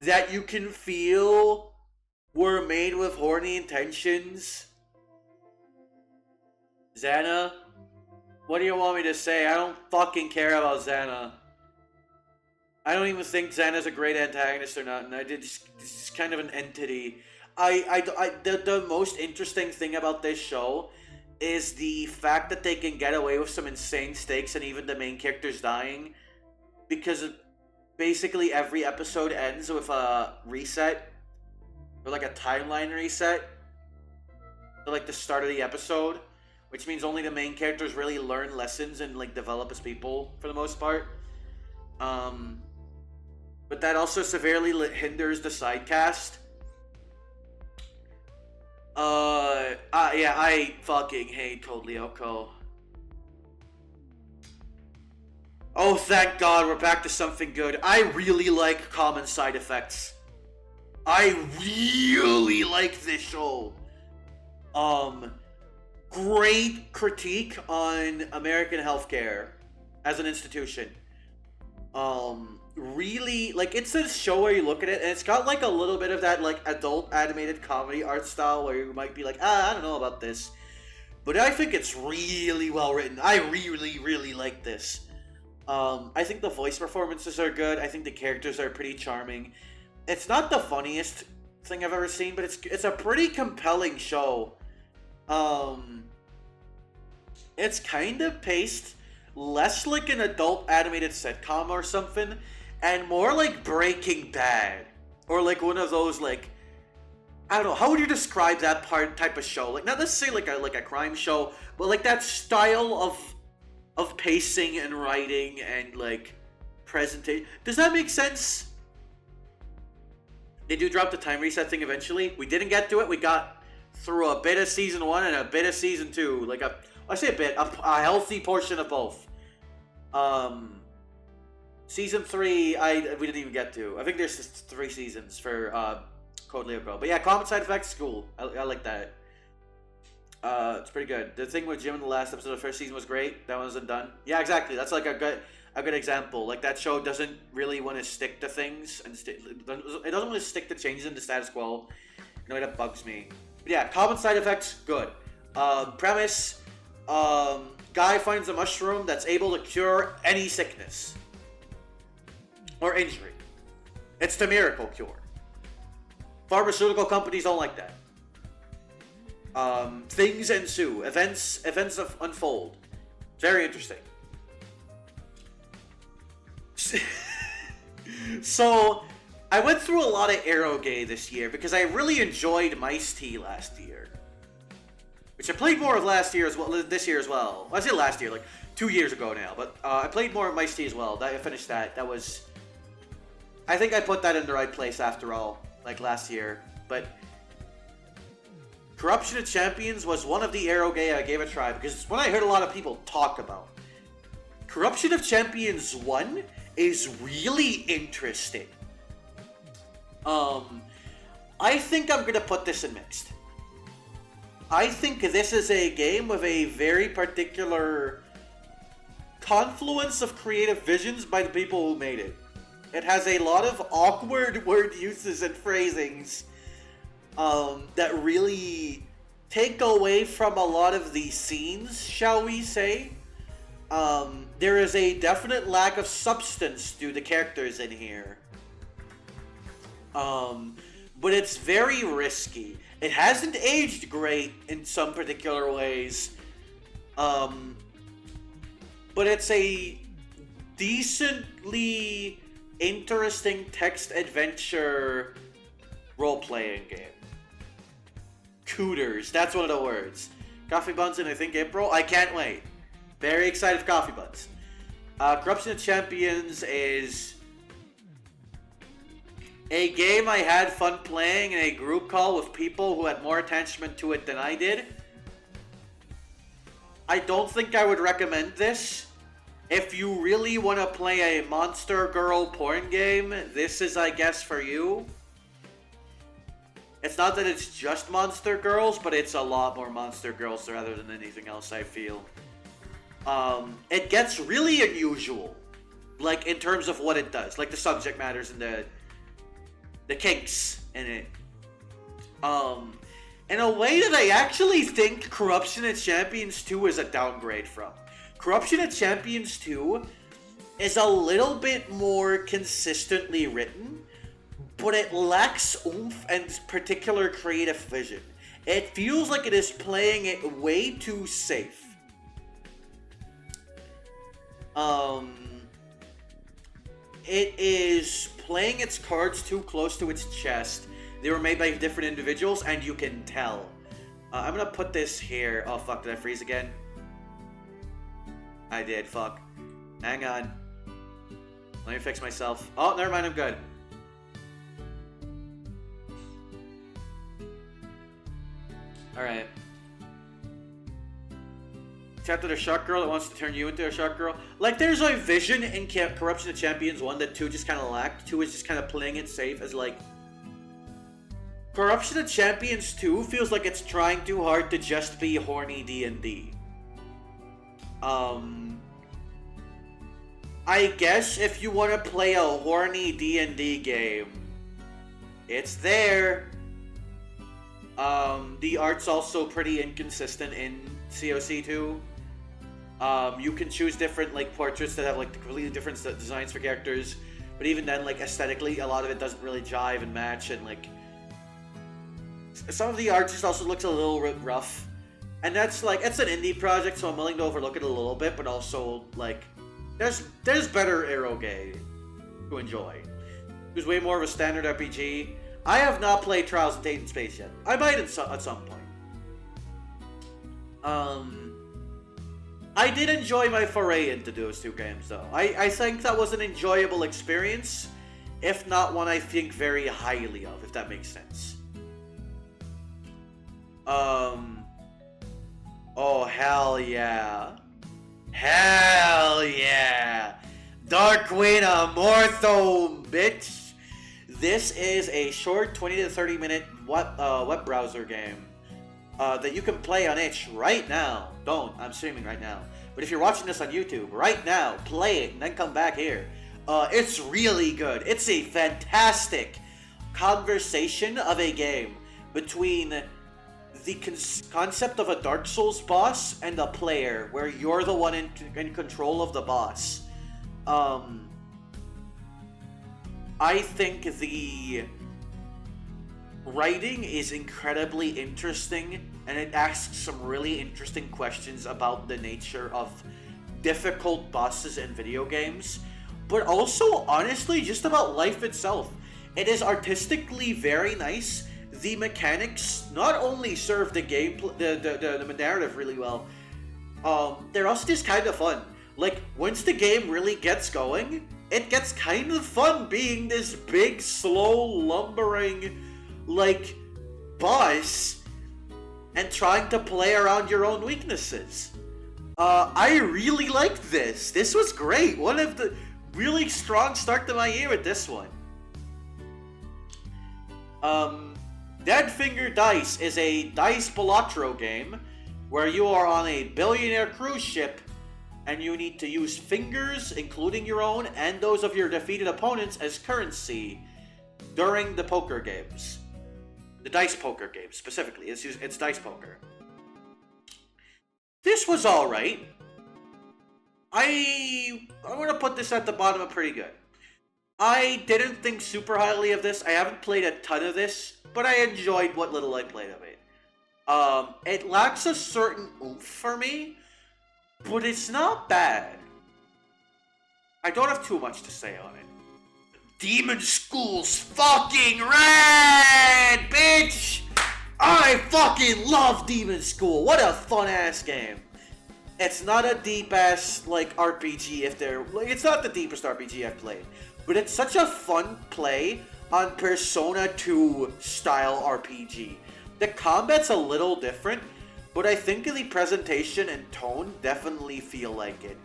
that you can feel were made with horny intentions. Xana? What do you want me to say? I don't fucking care about Xana. I don't even think Xana's a great antagonist or not, and it's kind of an entity. The most interesting thing about this show is the fact that they can get away with some insane stakes and even the main characters dying, because basically every episode ends with a reset, or like a timeline reset, to like the start of the episode, which means only the main characters really learn lessons and like develop as people for the most part. But that also severely hinders the side cast. Yeah, I fucking hate Code Lyoko. Oh, thank God, we're back to something good. I really like common side effects. I really like this show. Great critique on American healthcare as an institution. Really, like, it's a show where you look at it and it's got like a little bit of that like adult animated comedy art style where you might be like, I don't know about this, but I think it's really well written. I really like this. I think the voice performances are good. I think the characters are pretty charming. It's not the funniest thing I've ever seen, but it's a pretty compelling show. It's kind of paced less like an adult animated sitcom or something, and more like Breaking Bad, or like one of those, like, I don't know, how would you describe that type of show? Like, not necessarily like a crime show, but like that style of pacing and writing and like presentation. Does that make sense? They do drop the time reset thing eventually. We didn't get to it. We got through a bit of season 1 and a bit of season 2. Like I say a bit, a healthy portion of both. Season 3, we didn't even get to. I think there's just 3 seasons for Code Lyoko. But yeah, common side effects, cool. I like that. It's pretty good. The thing with Jim in the last episode of the first season was great. That one wasn't done. Yeah, exactly. That's like a good example. Like, that show doesn't really want to stick to things, and it doesn't want to stick to changes in the status quo. In a way that bugs me. But yeah, common side effects, good. Premise, guy finds a mushroom that's able to cure any sickness or injury. It's the miracle cure. Pharmaceutical companies don't like that. Things ensue. Events unfold. Very interesting. So, I went through a lot of Eroge this year because I really enjoyed Mice T last year. Which I played more of last year as well, this year as well. I say last year, like 2 years ago now, but I played more of Mice T as well. I finished that. That was... I think I put that in the right place after all, like last year. But Corruption of Champions was one of the Eroge I gave a try because it's one I heard a lot of people talk about. Corruption of Champions 1 is really interesting. I think I'm gonna put this in mixed. I think this is a game with a very particular confluence of creative visions by the people who made it. It has a lot of awkward word uses and phrasings that really take away from a lot of the scenes, shall we say. There is a definite lack of substance to the characters in here. But it's very risky. It hasn't aged great in some particular ways. But it's a decently interesting text adventure role-playing game. Cooters, that's one of the words. Coffee Buns in, I think, April. I can't wait. Very excited for Coffee Buns. Corruption of Champions is a game I had fun playing in a group call with people who had more attachment to it than I did. I don't think I would recommend this. If you really want to play a Monster Girl porn game, this is, I guess, for you. It's not that it's just Monster Girls, but it's a lot more Monster Girls rather than anything else, I feel. It gets really unusual, like, in terms of what it does. Like, the subject matters and the kinks in it. In a way that I actually think Corruption of Champions 2 is a downgrade from. Corruption of Champions 2 is a little bit more consistently written, but it lacks oomph and particular creative vision. It feels like it is playing it way too safe. It is playing its cards too close to its chest. They were made by different individuals, and you can tell. I'm gonna put this here. Oh, fuck, did I freeze again? I did, fuck. Hang on. Let me fix myself. Oh, never mind, I'm good. Alright. Chapter the Shark Girl that wants to turn you into a Shark Girl. Like, there's a vision in Corruption of Champions 1 that 2 just kind of lacked. 2 is just kind of playing it safe as, like... Corruption of Champions 2 feels like it's trying too hard to just be horny D&D. I guess if you want to play a horny D&D game, it's there. The art's also pretty inconsistent in COC 2. You can choose different, like, portraits that have, like, completely different designs for characters, but even then, like, aesthetically, a lot of it doesn't really jive and match, and, like, some of the art just also looks a little rough. And that's, like, it's an indie project, so I'm willing to overlook it a little bit, but also, like, there's better Eroge to enjoy. There's way more of a standard RPG. I have not played Trials of Tate in Space yet. I might at some point. I did enjoy my foray into those two games, though. I think that was an enjoyable experience, if not one I think very highly of, if that makes sense. Oh, hell yeah. Hell yeah. Dark Queen of Morthome, bitch. This is a short 20 to 30 minute web browser game that you can play on itch right now. I'm streaming right now. But if you're watching this on YouTube, right now, play it and then come back here. It's really good. It's a fantastic conversation of a game between the concept of a Dark Souls boss and the player, where you're the one in control of the boss. I think the writing is incredibly interesting, and it asks some really interesting questions about the nature of difficult bosses in video games, but also, honestly, just about life itself. It is artistically very nice. The mechanics not only serve the game, the narrative really well, they're also just kind of fun. Like, once the game really gets going, it gets kind of fun being this big, slow, lumbering, like, boss and trying to play around your own weaknesses. I really liked this. This was great. One of the really strong start to my year with this one. Dead Finger Dice is a dice Balatro game where you are on a billionaire cruise ship and you need to use fingers, including your own and those of your defeated opponents, as currency during the poker games. The dice poker games, specifically. It's dice poker. This was alright. I'm gonna put this at the bottom of pretty good. I didn't think super highly of this. I haven't played a ton of this, but I enjoyed what little I played of it. It lacks a certain oomph for me, but it's not bad. I don't have too much to say on it. Demon School's fucking rad, bitch! I fucking love Demon School. What a fun-ass game. It's not a deep-ass, like, RPG if they're... Like, it's not the deepest RPG I've played. But it's such a fun play on Persona 2 style RPG. The combat's a little different, but I think the presentation and tone definitely feel like it.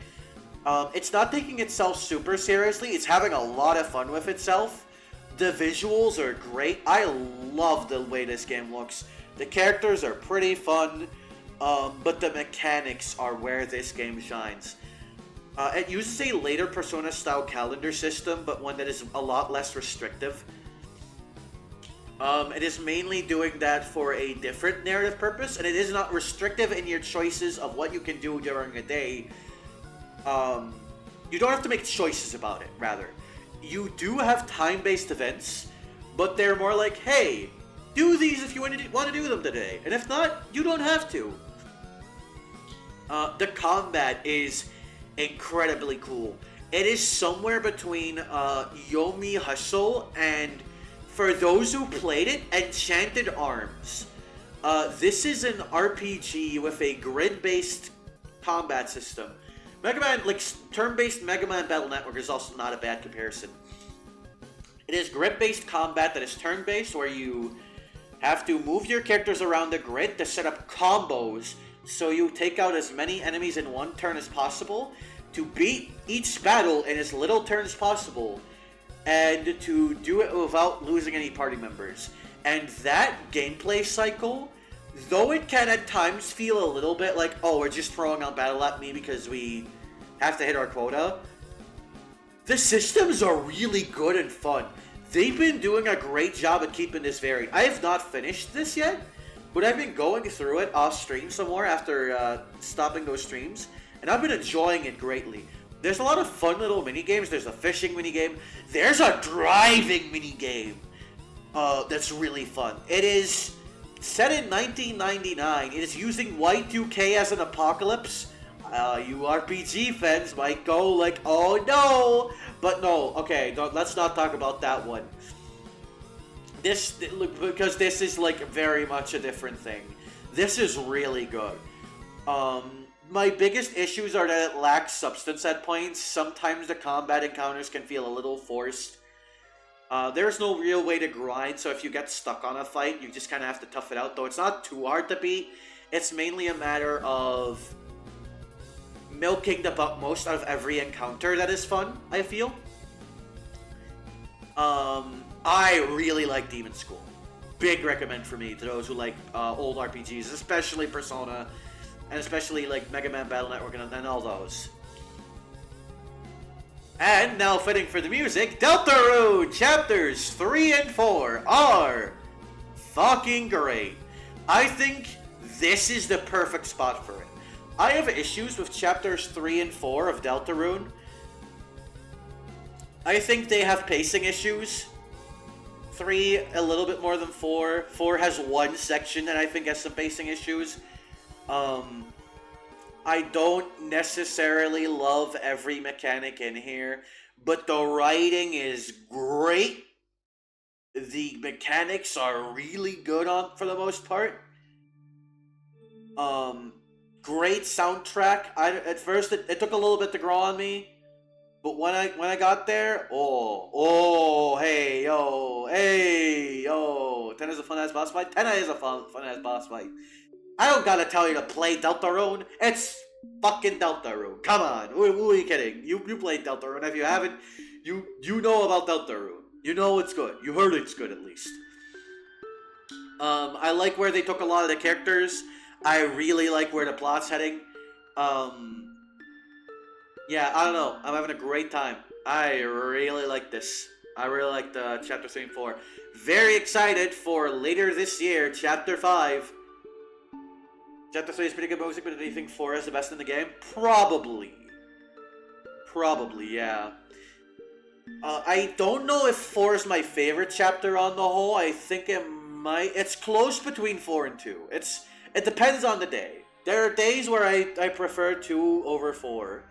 It's not taking itself super seriously. It's having a lot of fun with itself. The visuals are great. I love the way this game looks. The characters are pretty fun, but the mechanics are where this game shines. It uses a later Persona-style calendar system, but one that is a lot less restrictive. It is mainly doing that for a different narrative purpose, and it is not restrictive in your choices of what you can do during a day. You don't have to make choices about it, rather. You do have time-based events, but they're more like, hey, do these if you want to do them today, and if not, you don't have to. The combat is incredibly cool. It is somewhere between Yomi Hustle and, for those who played it, Enchanted Arms. This is an RPG with a grid-based combat system. Mega Man, like, turn-based Mega Man Battle Network is also not a bad comparison. It is grid-based combat that is turn-based, where you have to move your characters around the grid to set up combos, so you take out as many enemies in one turn as possible, to beat each battle in as little turns as possible, and to do it without losing any party members. And that gameplay cycle, though it can at times feel a little bit like, oh, we're just throwing out battle at me because we have to hit our quota, the systems are really good and fun. They've been doing a great job at keeping this varied. I have not finished this yet, but I've been going through it off stream some more after stopping those streams, and I've been enjoying it greatly. There's a lot of fun little mini-games. There's a fishing mini-game. There's a driving mini-game that's really fun. It is set in 1999. It is using Y2K as an apocalypse. You RPG fans might go like, oh no! But no, okay, let's not talk about that one. Because this is like very much a different thing. This is really good. My biggest issues are that it lacks substance at points. Sometimes the combat encounters can feel a little forced. There's no real way to grind, so if you get stuck on a fight, you just kind of have to tough it out. Though it's not too hard to beat. It's mainly a matter of milking the most out of every encounter that is fun, I feel. I really like Demon School. Big recommend for me to those who like old RPGs, especially Persona, and especially like Mega Man Battle Network and all those. And now fitting for the music, Deltarune Chapters 3 and 4 are fucking great. I think this is the perfect spot for it. I have issues with Chapters 3 and 4 of Deltarune. I think they have pacing issues. 3 a little bit more than 4. 4 has one section that I think has some pacing issues. I don't necessarily love every mechanic in here, but the writing is great. The mechanics are really good on for the most part. Great soundtrack. At first it took a little bit to grow on me, but when I got there, hey yo, Tenna is a fun ass boss fight. Tenna is a fun ass boss fight. I don't gotta tell you to play Deltarune. It's fucking Deltarune. Come on, who are you kidding? You played Deltarune. If you haven't, you know about Deltarune. You know it's good. You heard it's good at least. I like where they took a lot of the characters. I really like where the plot's heading. Yeah, I don't know. I'm having a great time. I really like this. I really like the Chapter 3 and 4. Very excited for later this year, Chapter 5. Chapter 3 is pretty good music, but do you think 4 is the best in the game? Probably. Probably, yeah. I don't know if 4 is my favorite chapter on the whole. I think it might... It's close between 4 and 2. It depends on the day. There are days where I prefer 2 over 4.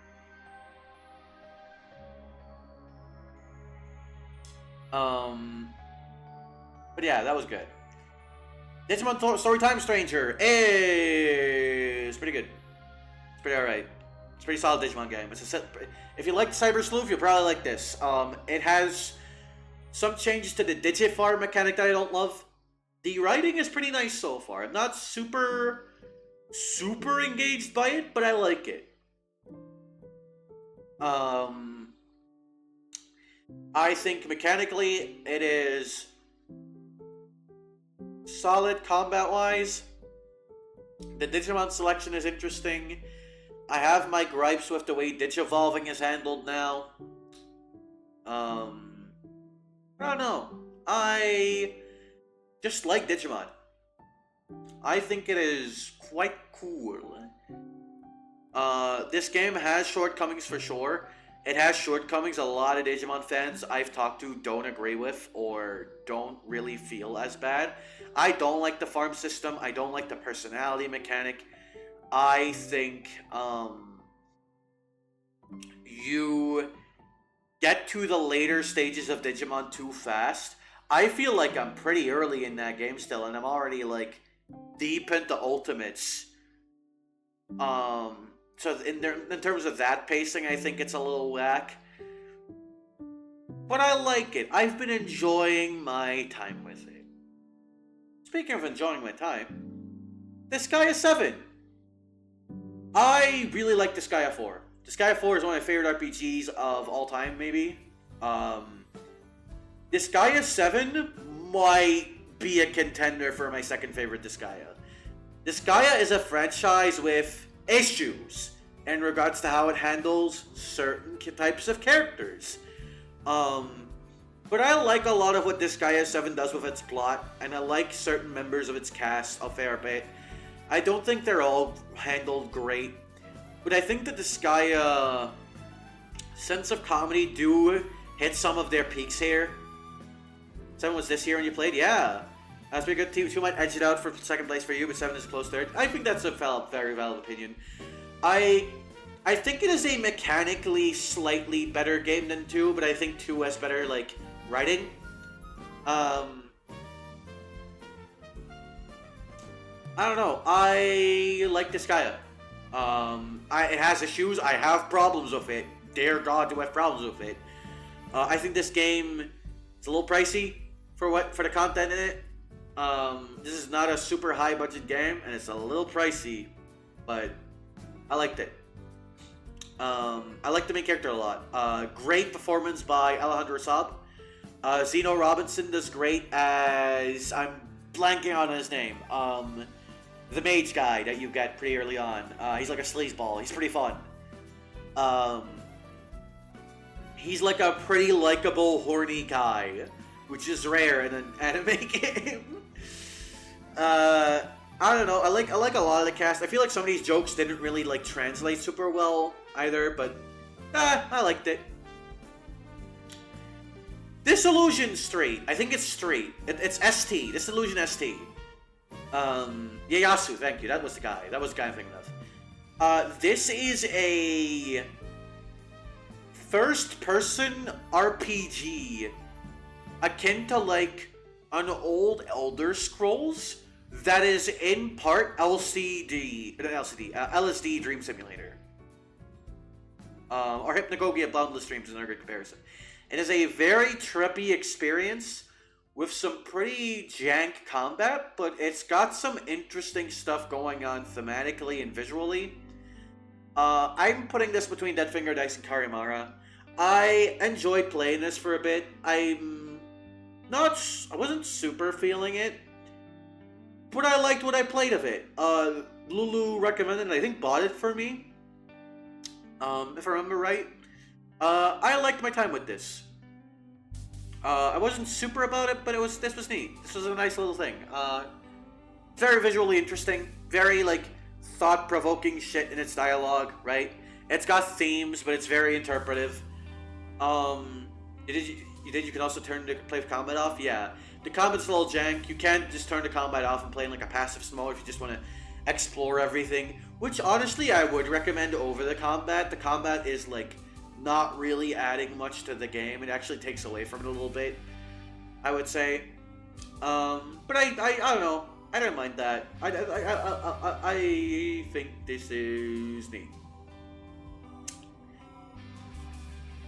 But yeah, that was good. Digimon Storytime Stranger is pretty good. It's pretty alright. It's a pretty solid Digimon game. If you like Cyber Sleuth, you'll probably like this. It has some changes to the Digifarm mechanic that I don't love. The writing is pretty nice so far. I'm not super engaged by it, but I like it. I think mechanically it is solid combat-wise. The Digimon selection is interesting. I have my gripes with the way Digivolving is handled now. I don't know. I just like Digimon. I think it is quite cool. This game has shortcomings for sure. It has shortcomings a lot of Digimon fans I've talked to don't agree with or don't really feel as bad. I don't like the farm system. I don't like the personality mechanic. I think you get to the later stages of Digimon too fast. I feel like I'm pretty early in that game still, and I'm already like deep into Ultimates. So in terms of that pacing, I think it's a little whack. But I like it. I've been enjoying my time with it. Speaking of enjoying my time, Disgaea 7. I really like Disgaea 4. Disgaea 4 is one of my favorite RPGs of all time, maybe. Disgaea 7 might be a contender for my second favorite Disgaea. Disgaea is a franchise with issues in regards to how it handles certain types of characters. But I like a lot of what Disgaea 7 does with its plot, and I like certain members of its cast a fair bit. I don't think they're all handled great, but I think that Disgaea sense of comedy do hit some of their peaks here. 7 was this year when you played? Yeah. That's pretty good. 2 might edge it out for second place for you, but 7 is a close third. I think that's a very valid opinion. I think it is a mechanically slightly better game than 2, but I think 2 has better, like, writing. I don't know. I like Disgaea. It has issues. I have problems with it. Dare God to have problems with it. I think this game is a little pricey for the content in it. This is not a super high budget game, and it's a little pricey, but I liked it. I like the main character a lot. Great performance by Alejandro Saab. Zeno Robinson does great as... I'm blanking on his name. The mage guy that you get pretty early on. He's like a sleazeball. He's pretty fun. He's like a pretty likable, horny guy, which is rare in an anime game. I don't know. I like a lot of the cast. I feel like some of these jokes didn't really like translate super well either, but I liked it. Disillusion Street. I think it's Street. It's ST. Disillusion ST. Ieyasu, thank you. That was the guy. That was the guy I'm thinking of. This is a first-person RPG akin to like an old Elder Scrolls that is in part LSD Dream Simulator. Or Hypnagogia Boundless Dreams is another good comparison. It is a very trippy experience with some pretty jank combat, but it's got some interesting stuff going on thematically and visually. I'm putting this between Dead Finger Dice and Karimara. I enjoyed playing this for a bit. I wasn't super feeling it, but I liked what I played of it. Lulu recommended it, I think bought it for me. If I remember right. I liked my time with this. I wasn't super about it, but this was neat. This was a nice little thing. Very visually interesting, very like thought-provoking shit in its dialogue, right? It's got themes, but it's very interpretive. You can also turn the play combat off? Yeah. The combat's a little jank. You can't just turn the combat off and play in like a passive mode if you just want to explore everything. Which honestly I would recommend over the combat. The combat is like not really adding much to the game. It actually takes away from it a little bit, I would say. But I don't know. I don't mind that. I think this is neat.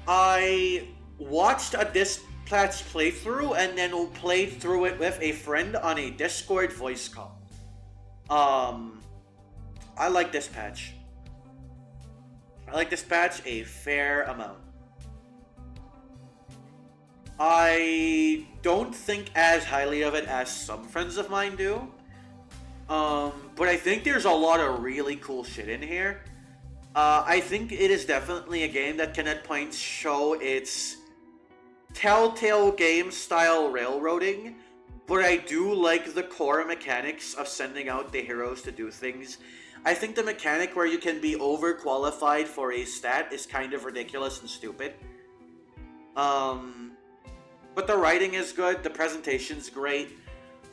I watched a Dispatch playthrough and then played through it with a friend on a Discord voice call. I like Dispatch. I like Dispatch a fair amount. I don't think as highly of it as some friends of mine do. But I think there's a lot of really cool shit in here. I think it is definitely a game that can at points show its Telltale game style railroading, but I do like the core mechanics of sending out the heroes to do things. I think the mechanic where you can be overqualified for a stat is kind of ridiculous and stupid. But the writing is good, the presentation's great.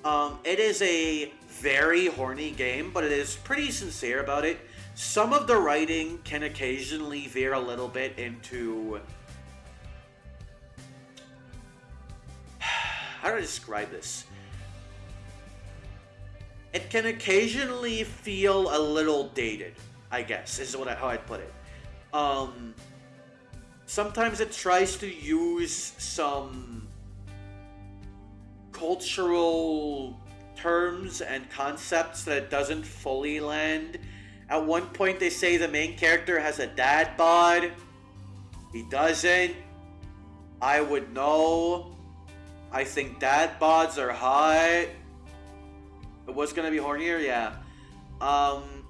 It is a very horny game, but it is pretty sincere about it. Some of the writing can occasionally veer a little bit into... How do I describe this? It can occasionally feel a little dated, I guess, is how I'd put it. Sometimes it tries to use some cultural terms and concepts that it doesn't fully land. At one point they say the main character has a dad bod. He doesn't. I would know. I think dad bods are hot. It was gonna be hornier, yeah.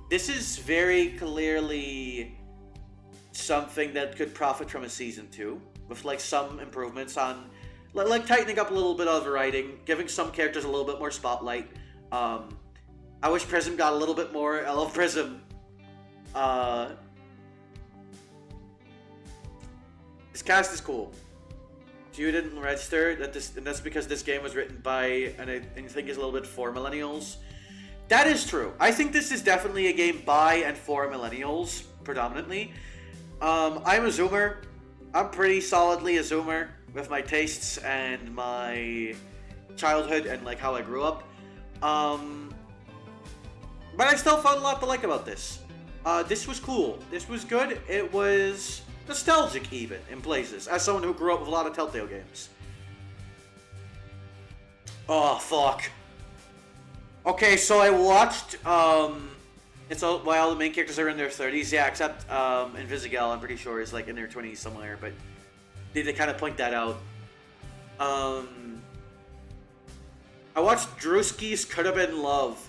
This is very clearly something that could profit from a season 2, with like some improvements on, like tightening up a little bit of the writing, giving some characters a little bit more spotlight. I wish Prism got a little bit more. I love Prism. This cast is cool. You didn't register and that's because this game was written by, and I think is a little bit for millennials. That is true. I think this is definitely a game by and for millennials, predominantly. I'm a Zoomer. I'm pretty solidly a Zoomer with my tastes and my childhood and like how I grew up. But I still found a lot to like about this. This was cool. This was good. It was nostalgic even in places, as someone who grew up with a lot of Telltale games. Oh fuck. Okay, so I watched it's all, while the main characters are in their 30s, yeah, except Invisigal, I'm pretty sure is like in their 20s somewhere, but they kind of point that out. I watched Drewski's Could Have Been Love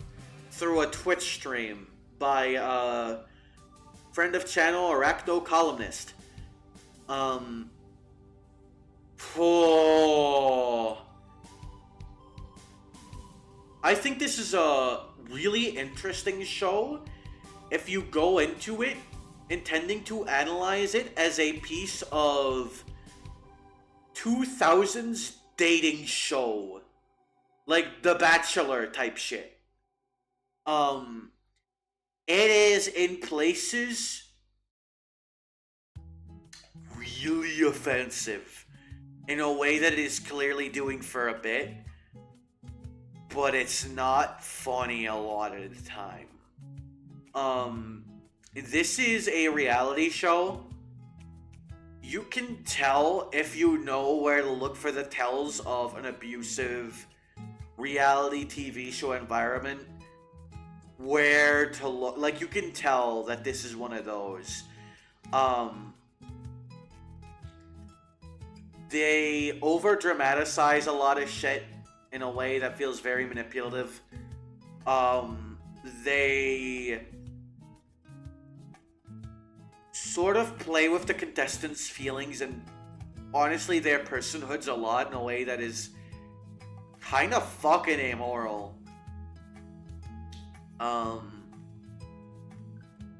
through a Twitch stream by friend of channel Arachno Columnist. I think this is a really interesting show if you go into it intending to analyze it as a piece of 2000s dating show. Like The Bachelor type shit. It is in places really offensive in a way that it is clearly doing for a bit, but it's not funny a lot of the time. This is a reality show. You can tell if you know where to look for the tells of an abusive reality TV show environment, where to look. Like, you can tell that this is one of those. They over dramatize a lot of shit in a way that feels very manipulative. They sort of play with the contestants' feelings and honestly their personhoods a lot in a way that is kind of fucking amoral.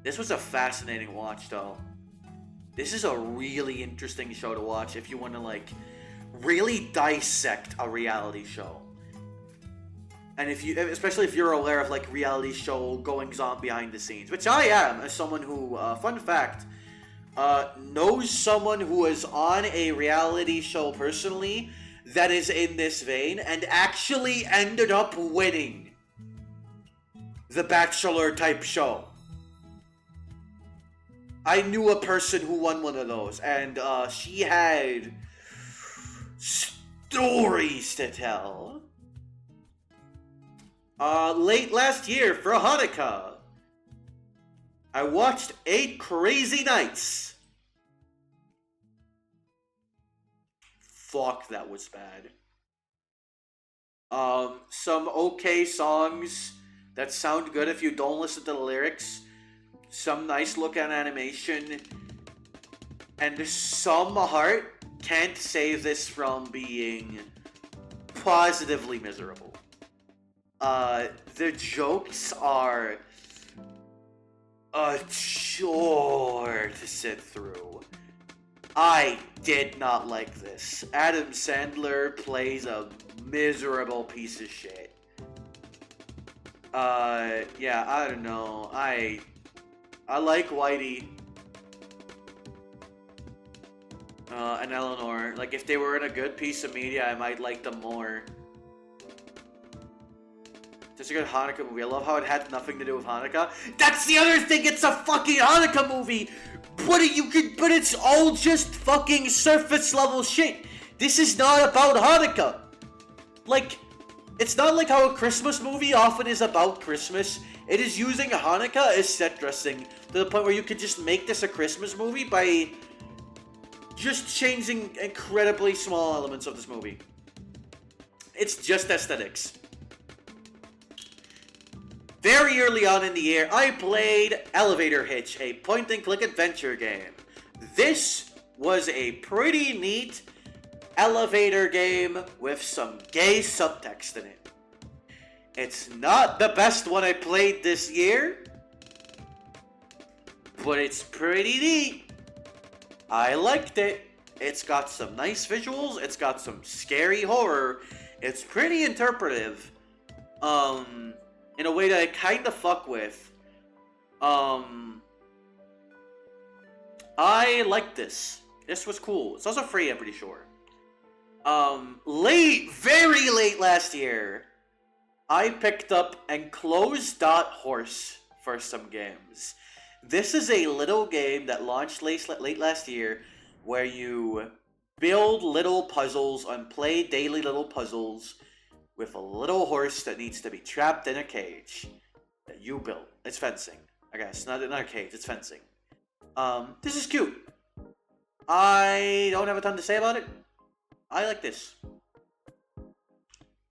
This was a fascinating watch, though. This is a really interesting show to watch if you want to, like, really dissect a reality show. And especially if you're aware of, like, reality show goings on behind the scenes, which I am, as someone who, fun fact, knows someone who is on a reality show personally that is in this vein and actually ended up winning the Bachelor type show. I knew a person who won one of those, and she had stories to tell. Late last year for Hanukkah, I watched 8 Crazy Nights. Fuck, that was bad. Some okay songs that sound good if you don't listen to the lyrics. Some nice look at animation. And some heart can't save this from being positively miserable. The jokes are a chore to sit through. I did not like this. Adam Sandler plays a miserable piece of shit. Yeah, I don't know. I like Whitey. And Eleanor. Like, if they were in a good piece of media, I might like them more. It's a good Hanukkah movie. I love how it had nothing to do with Hanukkah. That's the other thing! It's a fucking Hanukkah movie! But it's all just fucking surface level shit. This is not about Hanukkah. Like, it's not like how a Christmas movie often is about Christmas. It is using Hanukkah as set dressing to the point where you could just make this a Christmas movie by just changing incredibly small elements of this movie. It's just aesthetics. Very early on in the year, I played Elevator Hitch, a point-and-click adventure game. This was a pretty neat elevator game with some gay subtext in it. It's not the best one I played this year, but it's pretty neat. I liked it. It's got some nice visuals. It's got some scary horror. It's pretty interpretive. In a way that I kind of fuck with. I like this. This was cool. It's also free, I'm pretty sure. Very late last year, I picked up Enclosed Horse for some games. This is a little game that launched late last year where you build little puzzles and play daily little puzzles with a little horse that needs to be trapped in a cage that you built. It's fencing, I guess. Not a cage, it's fencing. This is cute. I don't have a ton to say about it. I like this.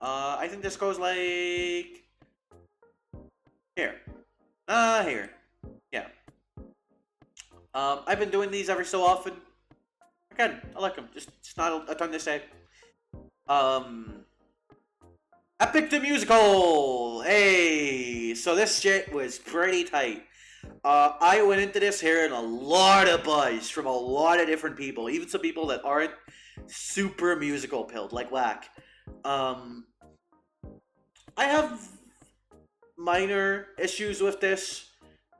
I think this goes like... Here. Here. Yeah. I've been doing these every so often. Again, I like them. Just not a ton to say. Epic the Musical! Hey! So this shit was pretty tight. I went into this hearing a lot of buzz from a lot of different people. Even some people that aren't super musical pilled, like whack. Um, I have minor issues with this.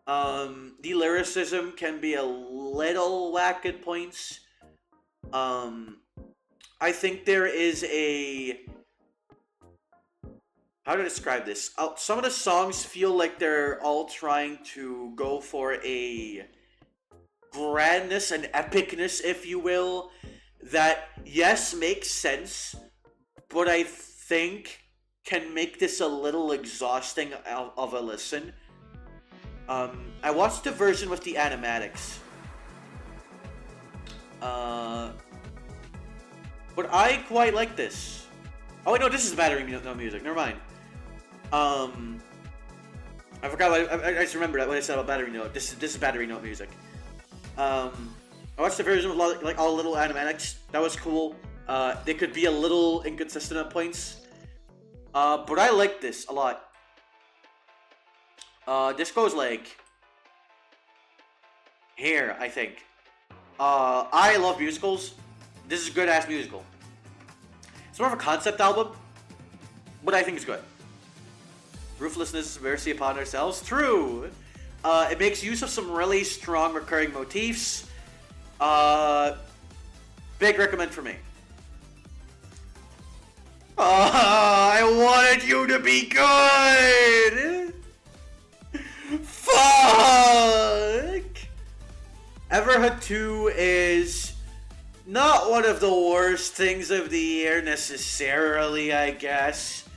The lyricism can be a little whack at points. Um, I think there is a how to describe this. Some of the songs feel like they're all trying to go for a grandness and epicness, if you will, that yes makes sense, but I think can make this a little exhausting of a listen. I watched the version with the animatics. But I quite like this. Oh wait, no, this is battery no music. Never mind. I forgot. I just remembered what I said about battery note. This is battery note music. I watched the version with like all little animatics. That was cool. They could be a little inconsistent at points. But I like this a lot. This goes like here, I think. I love musicals. This is a good ass musical. It's more of a concept album, but I think it's good. Ruthlessness, mercy upon ourselves. True. It makes use of some really strong recurring motifs. Big recommend for me. I wanted you to be good! Fuck! Everhood 2 is not one of the worst things of the year necessarily, I guess.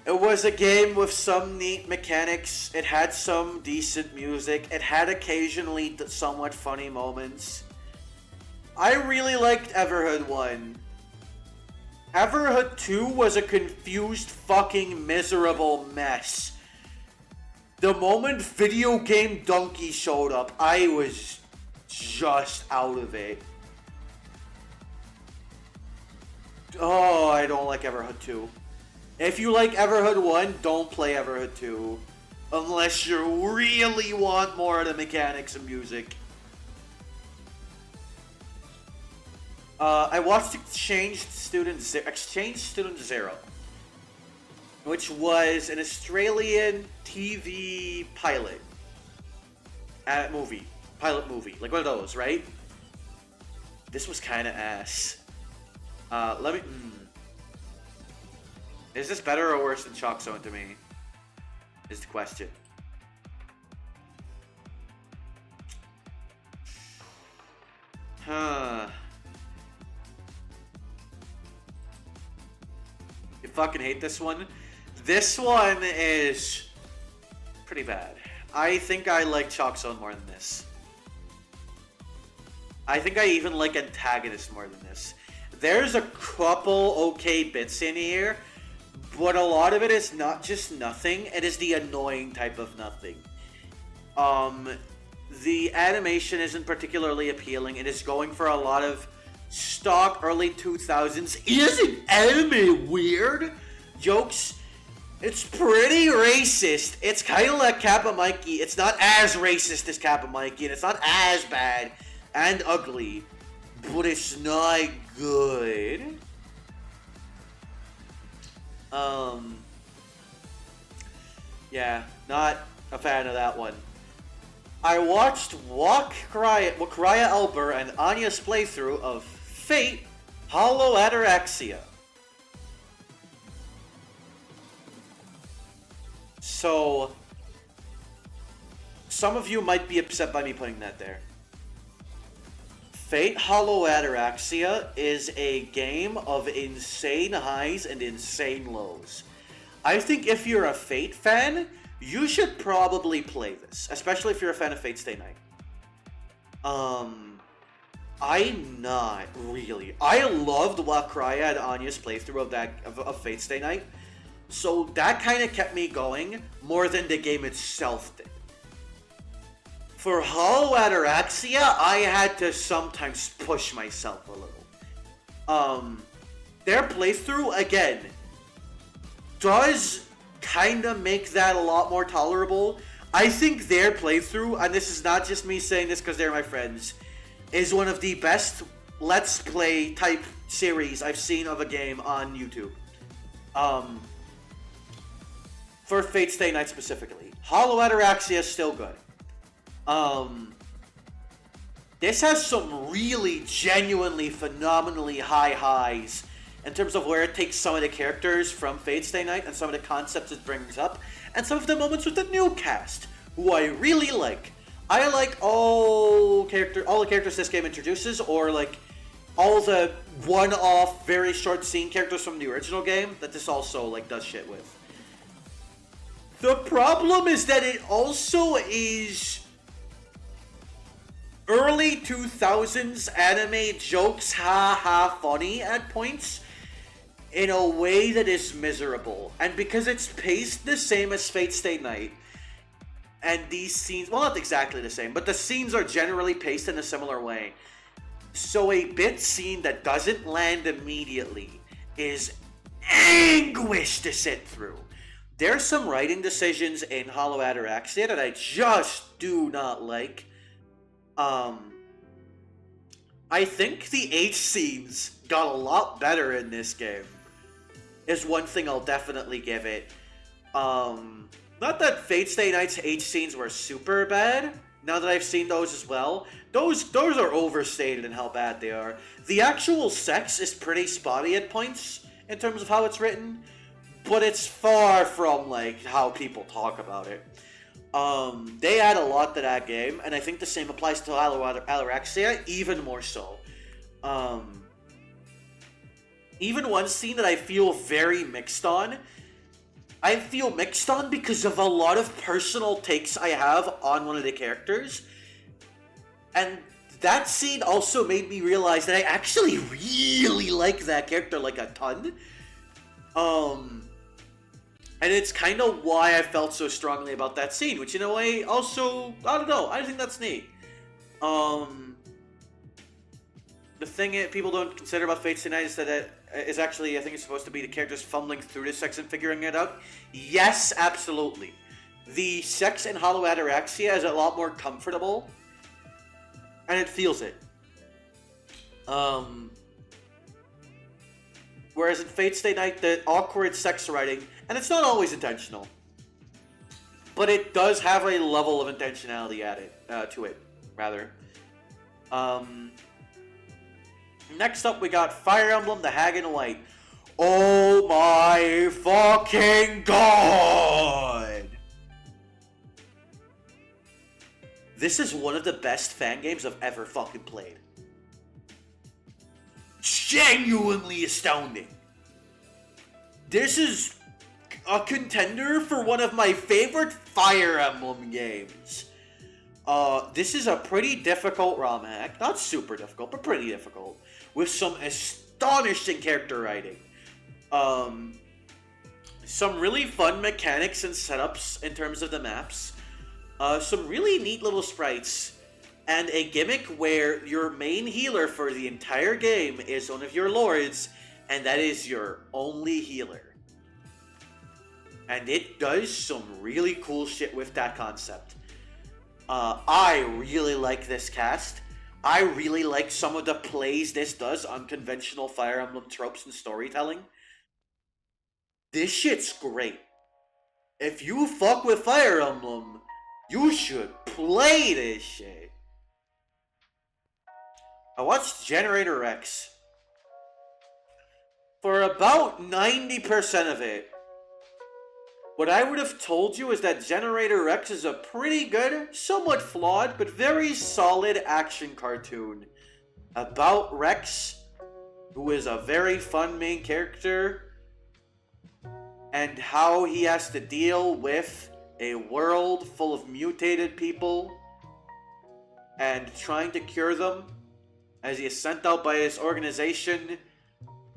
It was a game with some neat mechanics. It had some decent music. It had occasionally somewhat funny moments. I really liked Everhood 1. Everhood 2 was a confused fucking miserable mess. The moment Video Game Donkey showed up, I was just out of it. Oh, I don't like Everhood 2. If you like Everhood 1, don't play Everhood 2. Unless you really want more of the mechanics and music. I watched Exchange Student Zero, which was an Australian TV pilot movie, like one of those, right? This was kind of ass. Let me. Is this better or worse than Chalk Zone to me? Is the question. Huh. You fucking hate this one? This one is pretty bad. I think I like Chalk Zone more than this. I think I even like Antagonist more than this. There's a couple okay bits in here, but a lot of it is not just nothing, it is the annoying type of nothing. The animation isn't particularly appealing. It is going for a lot of stock early 2000s. Isn't anime weird? Jokes. It's pretty racist. It's kind of like Kappa Mikey. It's not as racist as Kappa Mikey, and it's not as bad and ugly, but it's not good. Yeah, not a fan of that one. I watched Wakraya Elber and Anya's playthrough of Fate Hollow Ataraxia. So, some of you might be upset by me putting that there. Fate Hollow Ataraxia is a game of insane highs and insane lows. I think if you're a Fate fan, you should probably play this, especially if you're a fan of Fate Stay Night. I'm not really. I loved Wakraya and Anya's playthrough of Fate Stay Night, so that kind of kept me going more than the game itself did. For Hollow Ataraxia, I had to sometimes push myself a little. Their playthrough, again, does kind of make that a lot more tolerable. I think their playthrough, and this is not just me saying this because they're my friends, is one of the best let's play type series I've seen of a game on YouTube. For Fate Stay Night specifically. Hollow Ataraxia is still good. This has some really genuinely phenomenally high highs in terms of where it takes some of the characters from Fate Stay Night and some of the concepts it brings up, and some of the moments with the new cast, who I really like. I like all the characters this game introduces, or like all the one-off, very short scene characters from the original game that this also like does shit with. The problem is that it also is early 2000s anime jokes, ha funny at points, in a way that is miserable. And because it's paced the same as Fate Stay Night, and these scenes, well, not exactly the same, but the scenes are generally paced in a similar way. So a bit scene that doesn't land immediately is anguish to sit through. There's some writing decisions in Hollow Ataraxia that I just do not like. I think the H scenes got a lot better in this game, is one thing I'll definitely give it. Not that Fate Stay Night's H scenes were super bad, now that I've seen those as well. Those are overstated in how bad they are. The actual sex is pretty spotty at points, in terms of how it's written, but it's far from, like, how people talk about it. They add a lot to that game, and I think the same applies to Ataraxia, even more so. Even one scene that I feel very mixed on, I feel mixed on because of a lot of personal takes I have on one of the characters. And that scene also made me realize that I actually really like that character, like, a ton. And it's kind of why I felt so strongly about that scene, which in a way also, I don't know, I think that's neat. The thing people don't consider about Fate Stay Night is that it is actually, I think it's supposed to be the characters fumbling through the sex and figuring it out. Yes, absolutely. The sex in Hollow Ataraxia is a lot more comfortable, and it feels it. Whereas in Fate Stay Night, the awkward sex writing, and it's not always intentional, but it does have a level of intentionality to it, rather. Next up, we got Fire Emblem: The Hag in White. Oh my fucking god! This is one of the best fan games I've ever fucking played. Genuinely astounding. This is a contender for one of my favorite Fire Emblem games. This is a pretty difficult ROM hack. Not super difficult, but pretty difficult. With some astonishing character writing. Some really fun mechanics and setups in terms of the maps. Some really neat little sprites. And a gimmick where your main healer for the entire game is one of your lords, and that is your only healer. And it does some really cool shit with that concept. I really like this cast. I really like some of the plays this does on conventional Fire Emblem tropes and storytelling. This shit's great. If you fuck with Fire Emblem, you should play this shit. I watched Generator Rex. For about 90% of it, what I would have told you is that Generator Rex is a pretty good, somewhat flawed, but very solid action cartoon about Rex, who is a very fun main character, and how he has to deal with a world full of mutated people and trying to cure them as he is sent out by this organization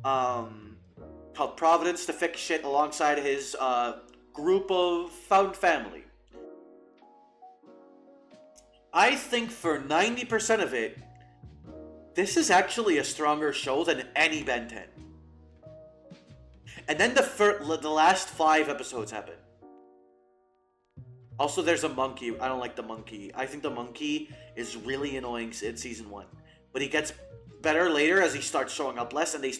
called Providence to fix shit alongside his group of found family. I think for 90% of it, this is actually a stronger show than any Ben 10. And then the last 5 episodes happen. Also, there's a monkey. I don't like the monkey. I think the monkey is really annoying in season 1. But he gets better later as he starts showing up less and they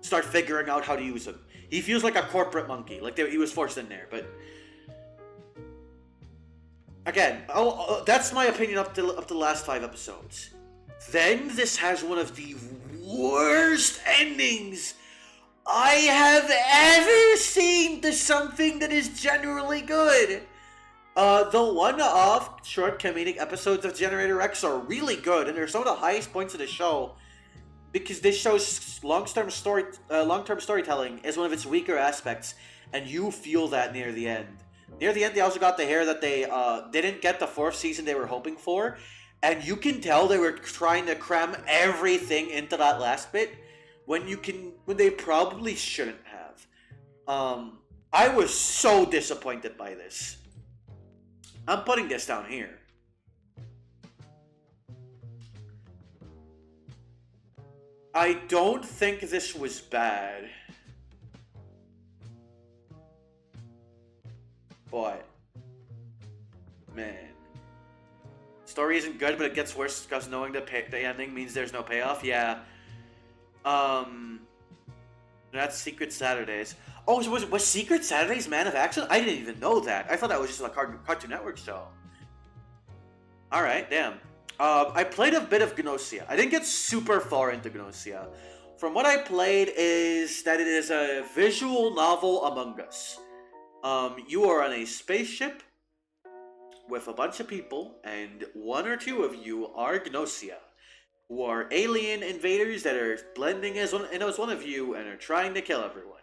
start figuring out how to use him. He feels like a corporate monkey, like he was forced in there. But again, that's my opinion up to the last 5 episodes. Then this has one of the worst endings I have ever seen to something that is generally good. The one-off short comedic episodes of Generator X are really good, and they're some of the highest points of the show because this show's long-term storytelling is one of its weaker aspects, and you feel that near the end. Near the end, they also got the hair that they didn't get the 4th season they were hoping for, and you can tell they were trying to cram everything into that last bit when they probably shouldn't have. I was so disappointed by this. I'm putting this down here. I don't think this was bad. But, man. Story isn't good, but it gets worse because knowing the ending means there's no payoff. Yeah. That's Secret Saturdays. Oh, so was Secret Saturdays Man of Action? I didn't even know that. I thought that was just a Cartoon Network show. Alright, damn. I played a bit of Gnosia. I didn't get super far into Gnosia. From what I played is that it is a visual novel Among Us. You are on a spaceship with a bunch of people, and 1 or 2 of you are Gnosia, who are alien invaders that are blending as one of you and are trying to kill everyone.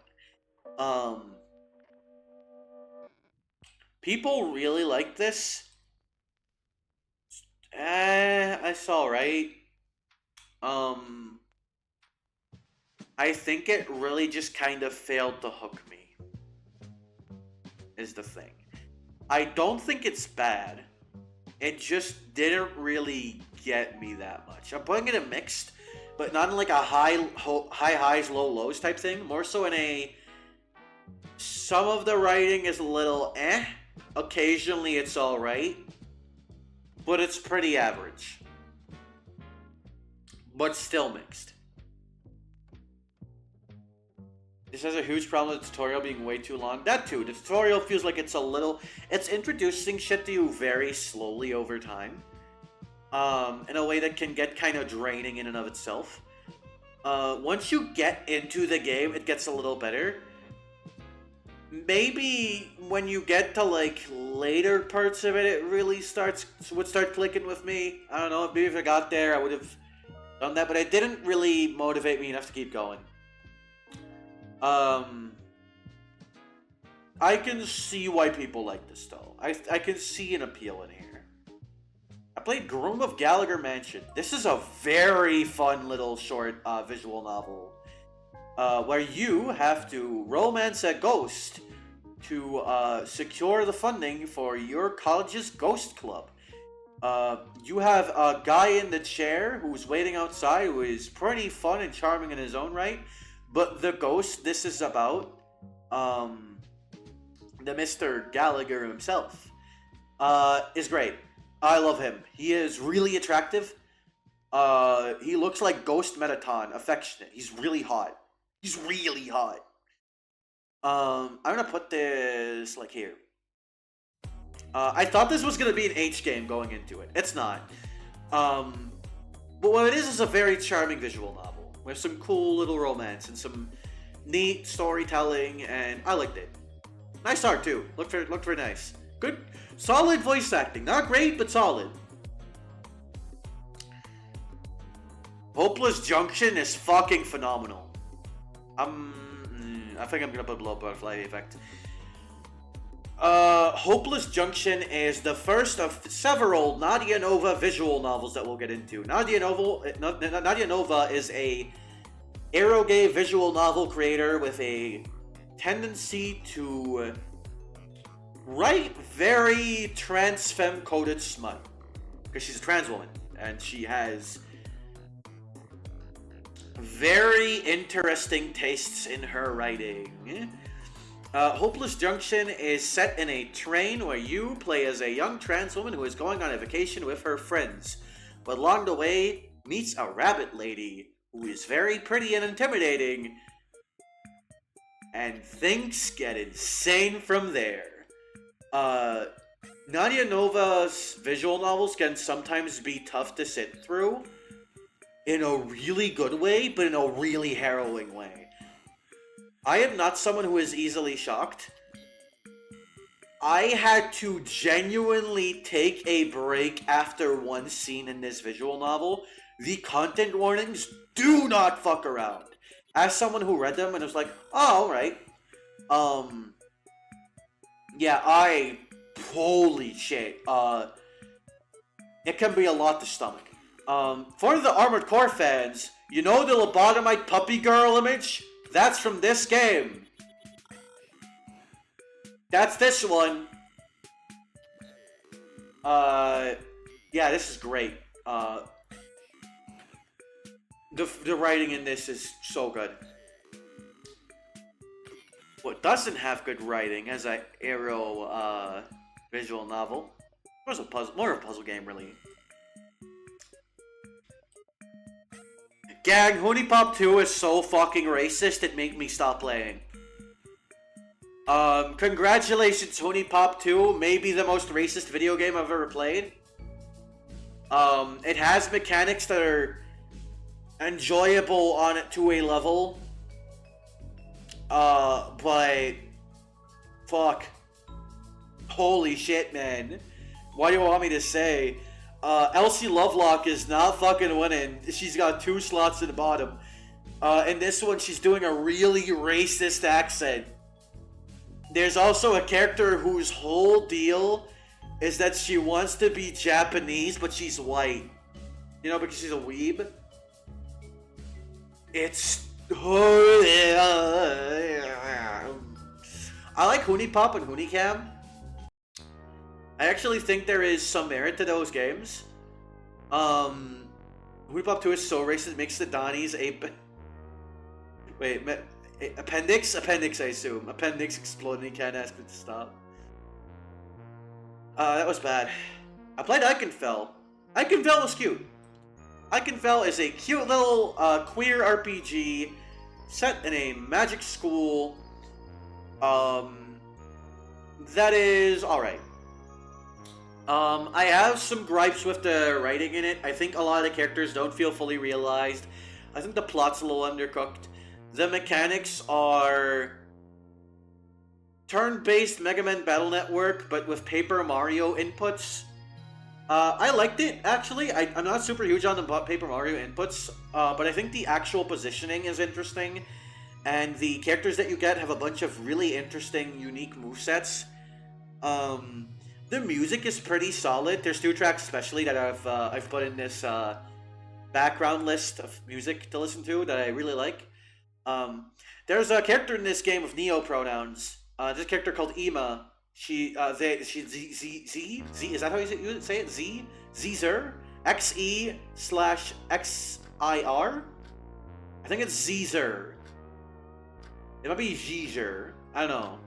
People really like this. I saw right. I think it really just kind of failed to hook me, is the thing. I don't think it's bad. It just didn't really get me that much. I'm putting it in mixed, but not in like a high highs, low lows type thing. More so in a some of the writing is a little eh. Occasionally it's alright, but it's pretty average. But still mixed. This has a huge problem with the tutorial being way too long. That too. The tutorial feels like it's it's introducing shit to you very slowly over time. In a way that can get kind of draining in and of itself. Once you get into the game, it gets a little better. Maybe when you get to like later parts of it, it really would start clicking with me. I don't know, maybe if I got there, I would have done that, but it didn't really motivate me enough to keep going. I can see why people like this though. I can see an appeal in here. I played Groom of Gallagher Mansion. This is a very fun little short visual novel where you have to romance a ghost to secure the funding for your college's ghost club. You have a guy in the chair who's waiting outside who is pretty fun and charming in his own right. But the ghost this is about, the Mr. Gallagher himself, is great. I love him. He is really attractive. He looks like Ghost Metaton, affectionate. He's really hot. He's really hot. I'm gonna put this like here. I thought this was gonna be an H game going into it. It's not. But what it is a very charming visual novel with some cool little romance and some neat storytelling, and I liked it. Nice art too. Looked very nice. Good, solid voice acting. Not great, but solid. Hopeless Junction is fucking phenomenal. I think I'm gonna put below butterfly effect. Hopeless Junction is the first of several Nadia Nova visual novels that we'll get into. Nadia Nova is a eroge visual novel creator with a tendency to write very trans femme coded smut because she's a trans woman and she has very interesting tastes in her writing. Hopeless Junction is set in a train where you play as a young trans woman who is going on a vacation with her friends, but along the way meets a rabbit lady who is very pretty and intimidating, and things get insane from there. Nadia Nova's visual novels can sometimes be tough to sit through in a really good way, but in a really harrowing way. I am not someone who is easily shocked. I had to genuinely take a break after one scene in this visual novel. The content warnings do not fuck around. As someone who read them and was like, oh, alright. Yeah, holy shit. It can be a lot to stomach. For the Armored Core fans, you know the lobotomite puppy girl image? That's from this game. That's this one. Yeah, this is great. The writing in this is so good. What doesn't have good writing as a Arrow visual novel? More of a puzzle game, really. Gang, Honeypop 2 is so fucking racist it made me stop playing. Congratulations, Honeypop 2, maybe the most racist video game I've ever played. It has mechanics that are enjoyable on it to a level. But fuck. Holy shit, man. What do you want me to say? Elsie Lovelock is not fucking winning. She's got 2 slots in the bottom. In this one, she's doing a really racist accent. There's also a character whose whole deal is that she wants to be Japanese, but she's white. You know, because she's a weeb. It's... I like Honeypop and Honeycam. I actually think there is some merit to those games. Honeypop 2 is so racist, it makes the Donnies a... Wait, Appendix? Appendix, I assume. Appendix exploding, you can't ask it to stop. That was bad. I played Eichenfell. Eichenfell was cute. Eichenfell is a cute little queer RPG set in a magic school. That is alright. I have some gripes with the writing in it. I think a lot of the characters don't feel fully realized. I think the plot's a little undercooked. The mechanics are turn-based Mega Man Battle Network, but with Paper Mario inputs. I liked it, actually. I'm not super huge on the Paper Mario inputs, but I think the actual positioning is interesting. And the characters that you get have a bunch of really interesting, unique movesets. The music is pretty solid. There's 2 tracks especially that I've put in this background list of music to listen to that I really like. There's a character in this game with Neo pronouns. This character called Ima. She is that how you say it? Zezer? Xe/XIR? I think it's Zezer. It might be Zezer. I don't know.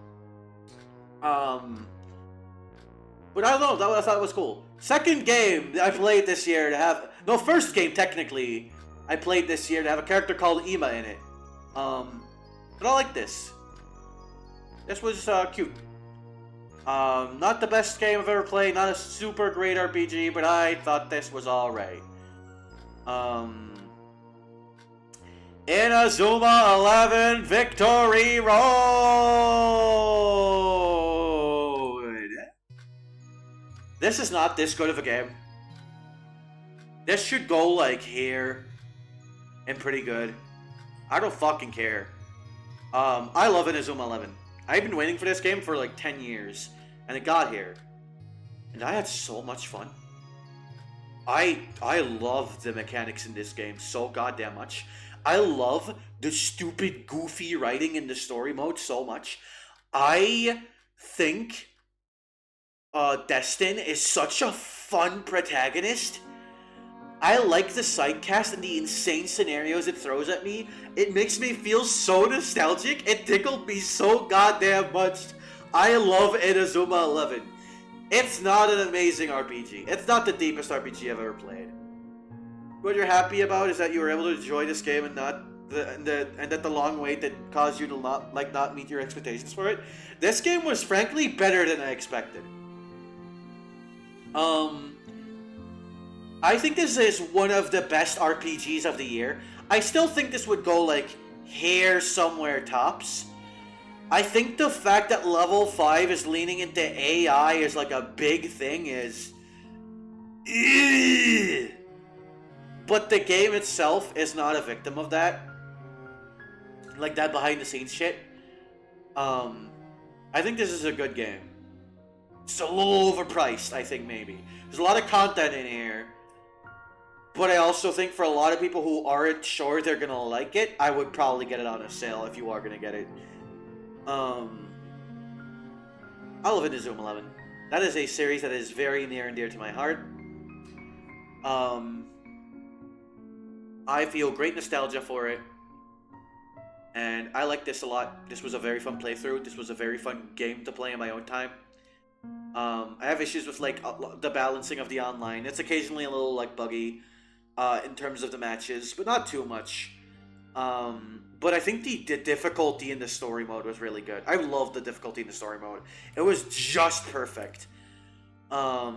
But I don't know, I thought it was cool. Second game that I played this year to have... No, first game, technically, I played this year to have a character called Ima in it. But I like this. This was cute. Not the best game I've ever played, not a super great RPG, but I thought this was alright. Inazuma 11 Victory Road! This is not this good of a game. This should go like here and pretty good. I don't fucking care. I love Inazuma 11. I've been waiting for this game for like 10 years, and it got here. And I had so much fun. I love the mechanics in this game so goddamn much. I love the stupid, goofy writing in the story mode so much. I think Destin is such a fun protagonist. I like the sidecast and the insane scenarios it throws at me. It makes me feel so nostalgic. It tickled me so goddamn much. I love Inazuma 11. It's not an amazing RPG. It's not the deepest RPG I've ever played. what you're happy about is that you were able to enjoy this game and not and that the long wait that caused you to not meet your expectations for it. This game was frankly better than I expected. I think this is one of the best RPGs of the year. I still think this would go like here somewhere tops. I think the fact that level 5 is leaning into AI is like a big thing is... But the game itself is not a victim of that. Like that behind the scenes shit. I think this is a good game. It's a little overpriced, I think, maybe. There's a lot of content in here. But I also think for a lot of people who aren't sure they're gonna like it, I would probably get it on a sale if you are gonna get it. I love Inazuma 11. That is a series that is very near and dear to my heart. I feel great nostalgia for it. And I like this a lot. This was a very fun playthrough. This was a very fun game to play in my own time. I have issues with like the balancing of the online. It's occasionally a little like buggy in terms of the matches, but not too much. But I think the difficulty in the story mode was really good. I loved the difficulty in the story mode. It was just perfect. Yeah,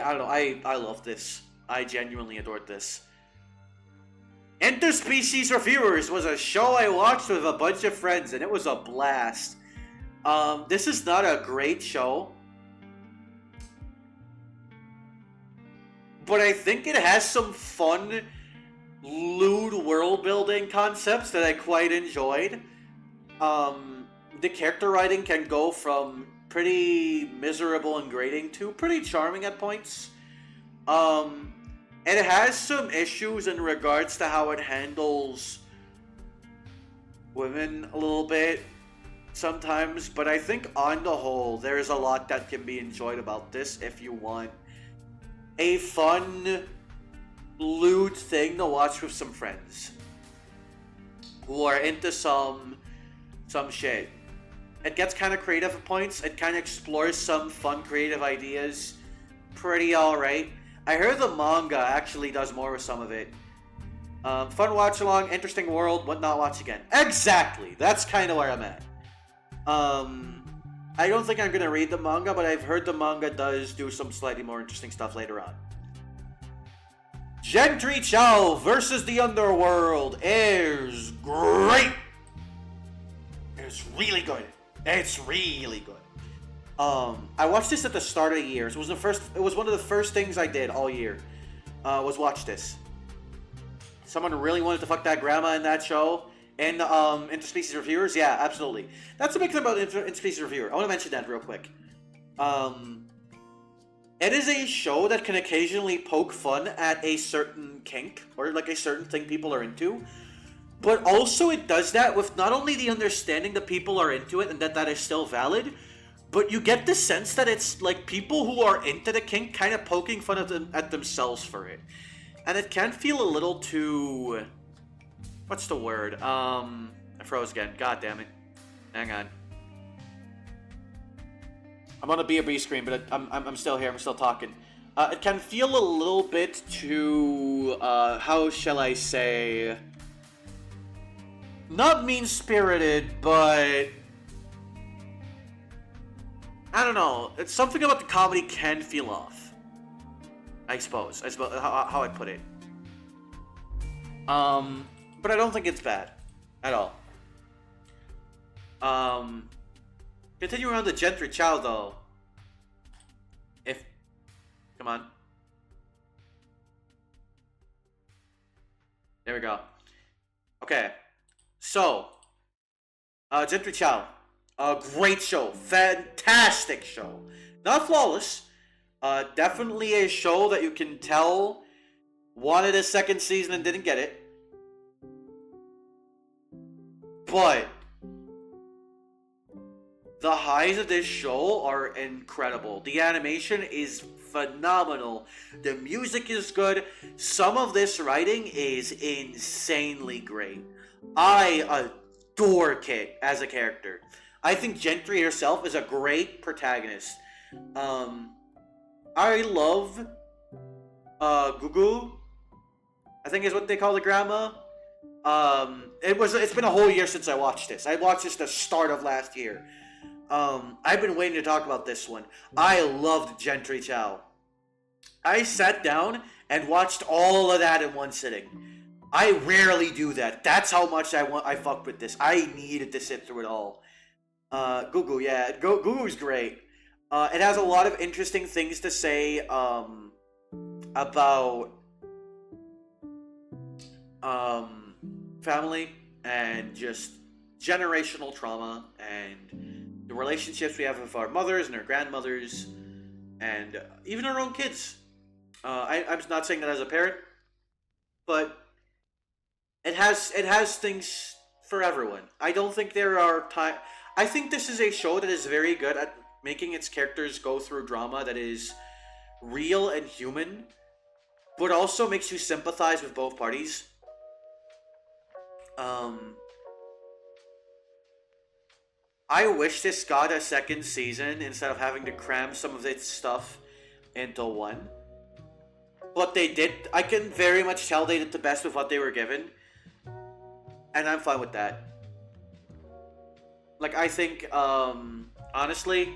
I don't know. I love this. I genuinely adored this. Interspecies Reviewers was a show I watched with a bunch of friends, and it was a blast. This is not a great show, but I think it has some fun, lewd world-building concepts that I quite enjoyed. The character writing can go from pretty miserable and grating to pretty charming at points. It has some issues in regards to how it handles women a little bit sometimes, but I think on the whole, there's a lot that can be enjoyed about this if you want a fun, lewd thing to watch with some friends who are into some shit. It gets kind of creative at points. It kind of explores some fun, creative ideas. Pretty alright. I heard the manga actually does more with some of it. Fun watch along, interesting world, but not watch again. Exactly! That's kind of where I'm at. I don't think I'm going to read the manga, but I've heard the manga does do some slightly more interesting stuff later on. Gentry Chow versus the Underworld is great! It's really good. It's really good. I watched this at the start of the year. It was one of the first things I did all year. Was watch this. Someone really wanted to fuck that grandma in that show. And Interspecies Reviewers, yeah, absolutely. That's the big thing about Interspecies Reviewer. I want to mention that real quick. It is a show that can occasionally poke fun at a certain kink or like a certain thing people are into. But also it does that with not only the understanding that people are into it and that is still valid, but you get the sense that it's like people who are into the kink kind of poking fun at themselves for it. And it can feel a little too... What's the word? I froze again. God damn it. Hang on. I'm on a B screen, but I'm still here. I'm still talking. It can feel a little bit too... how shall I say... Not mean-spirited, but... I don't know. It's something about the comedy can feel off. I suppose how I put it. But I don't think it's bad. At all. Continuing on the Gentry Chow, though. Come on. There we go. Okay. So. Gentry Chow. A great show. Fantastic show. Not flawless. Definitely a show that you can tell wanted a second season and didn't get it. But the highs of this show are incredible. The animation is phenomenal. The music is good. Some of this writing is insanely great. I adore Kit as a character. I think Gentry herself is a great protagonist. I love Gugu, I think is what they call the grandma. It's been a whole year since I watched this. I watched this the start of last year. I've been waiting to talk about this one. I loved Gentry Chow. I sat down and watched all of that in one sitting. I rarely do that. That's how much I fucked with this. I needed to sit through it all. Gugu, yeah, Gugu's great. It has a lot of interesting things to say about family and just generational trauma and the relationships we have with our mothers and our grandmothers and even our own kids. I'm not saying that as a parent, but it has things for everyone. I don't think there are I think this is a show that is very good at making its characters go through drama that is real and human, but also makes you sympathize with both parties. I wish this got a second season instead of having to cram some of its stuff into one. But they did. I can very much tell they did the best with what they were given. And I'm fine with that. Like, I think, honestly,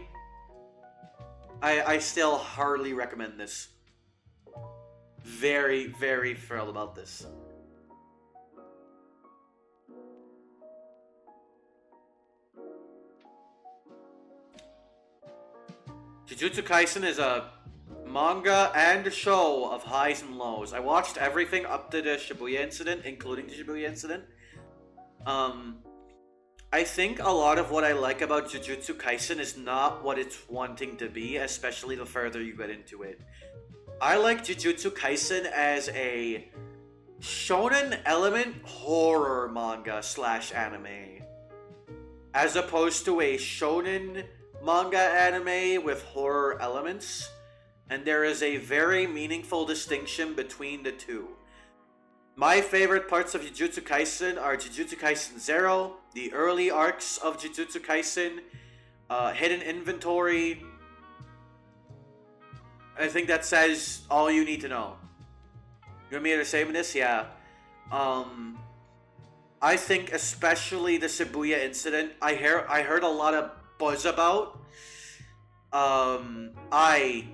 I still hardly recommend this. Very, very thrilled about this. Jujutsu Kaisen is a manga and a show of highs and lows. I watched everything up to the Shibuya incident, including the Shibuya incident. I think a lot of what I like about Jujutsu Kaisen is not what it's wanting to be, especially the further you get into it. I like Jujutsu Kaisen as a shonen element horror manga / anime, as opposed to a shonen manga anime with horror elements, and there is a very meaningful distinction between the two. My favorite parts of Jujutsu Kaisen are Jujutsu Kaisen 0, the early arcs of Jujutsu Kaisen, Hidden Inventory. I think that says all you need to know. You want me to say this? Yeah. I think especially the Shibuya incident, I heard a lot of buzz about. I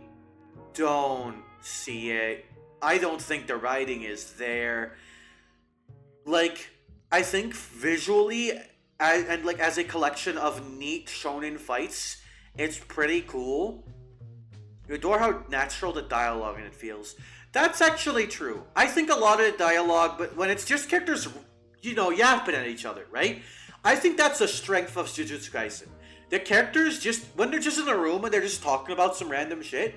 don't see it. I don't think the writing is there. Like, I think visually and like as a collection of neat shonen fights, it's pretty cool. You adore how natural the dialogue in it feels. That's actually true. I think a lot of the dialogue, but when it's just characters, yapping at each other, right? I think that's the strength of Jujutsu Kaisen. The characters just, when they're just in a room and they're just talking about some random shit,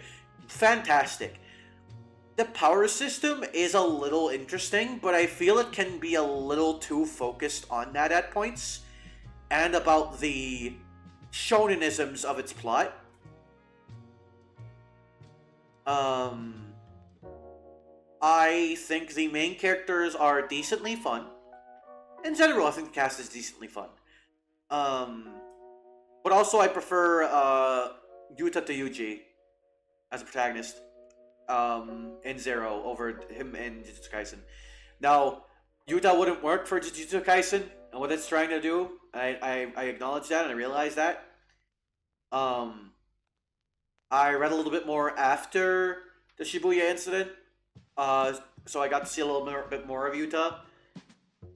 fantastic. The power system is a little interesting, but I feel it can be a little too focused on that at points, and about the shonenisms of its plot. I think the main characters are decently fun. In general, I think the cast is decently fun. But also I prefer Yuta to Yuji as a protagonist in Zero over him in Jujutsu Kaisen. Now, Yuta wouldn't work for Jujutsu Kaisen and what it's trying to do. I acknowledge that and I realize that. I read a little bit more after the Shibuya incident, so I got to see a little bit more of Yuta.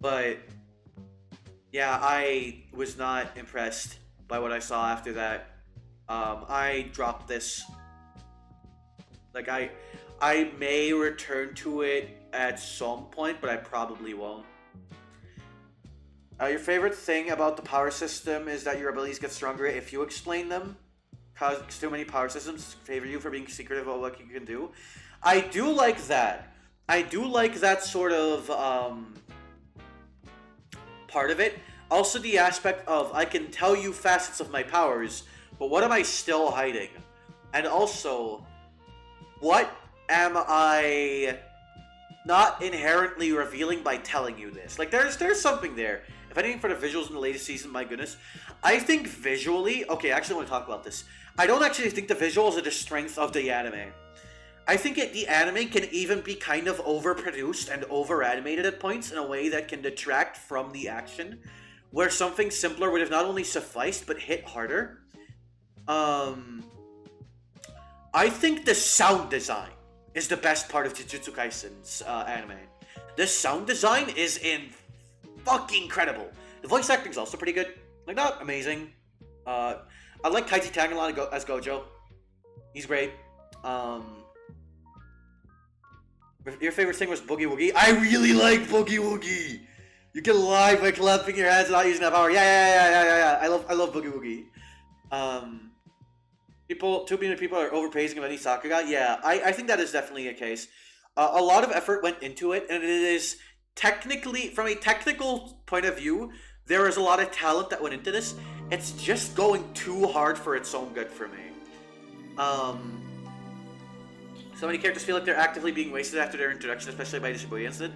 But yeah, I was not impressed by what I saw after that. I dropped this. Like, I may return to it at some point, but I probably won't. Your favorite thing about the power system is that your abilities get stronger if you explain them. Cause too many power systems favor you for being secretive about what you can do. I do like that. I do like that sort of part of it. Also the aspect of, I can tell you facets of my powers, but what am I still hiding? And also, what am I not inherently revealing by telling you this? Like, there's something there. If anything for the visuals in the latest season, my goodness. I think visually, okay, I actually want to talk about this. I don't actually think the visuals are the strength of the anime. I think the anime can even be kind of overproduced and over-animated at points in a way that can detract from the action, where something simpler would have not only sufficed, but hit harder. I think the sound design is the best part of Jujutsu Kaisen's anime. The sound design is fucking incredible. The voice acting is also pretty good. Like, not amazing. I like Kaiji Tangalon as Gojo. He's great. Your favorite thing was Boogie Woogie? I really like Boogie Woogie! You can lie by clapping your hands and not using that power. Yeah. I love Boogie Woogie. Too many people are overpraising of any Sakuga. Yeah, I think that is definitely a case. A lot of effort went into it, and it is technically, from a technical point of view, there is a lot of talent that went into this. It's just going too hard for its own good for me. So many characters feel like they're actively being wasted after their introduction, especially by the Shibuya incident.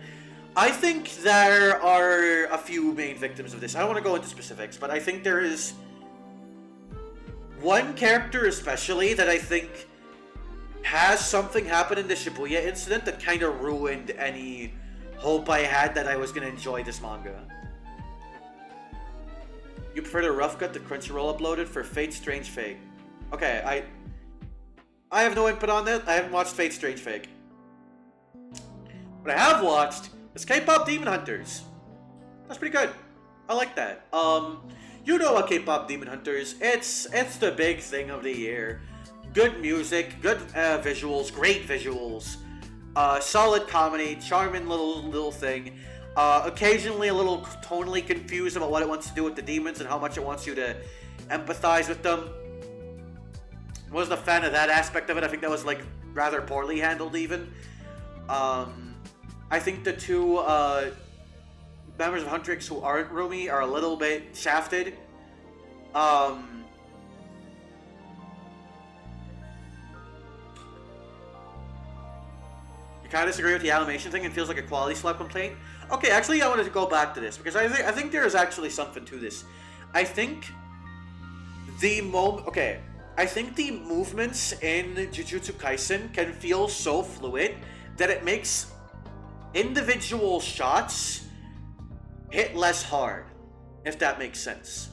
I think there are a few main victims of this. I don't want to go into specifics, but I think there is one character especially that I think has something happen in the Shibuya incident that kind of ruined any hope I had that I was going to enjoy this manga. You prefer the rough cut to Crunchyroll uploaded for Fate Strange Fake? Okay, I have no input on that. I haven't watched Fate Strange Fake. What I have watched is K-pop Demon Hunters. That's pretty good. I like that. You know what K-pop Demon Hunters? It's the big thing of the year. Good music, good visuals, great visuals, solid comedy, charming little thing. Occasionally a little tonally confused about what it wants to do with the demons and how much it wants you to empathize with them. Wasn't a fan of that aspect of it. I think that was like rather poorly handled even. I think the two members of Huntrix who aren't Rumi are a little bit shafted. You kind of disagree with the animation thing and feels like a quality slap complaint. Okay, actually I wanted to go back to this because I think there is actually something to this. I think the movements in Jujutsu Kaisen can feel so fluid that it makes individual shots hit less hard, if that makes sense.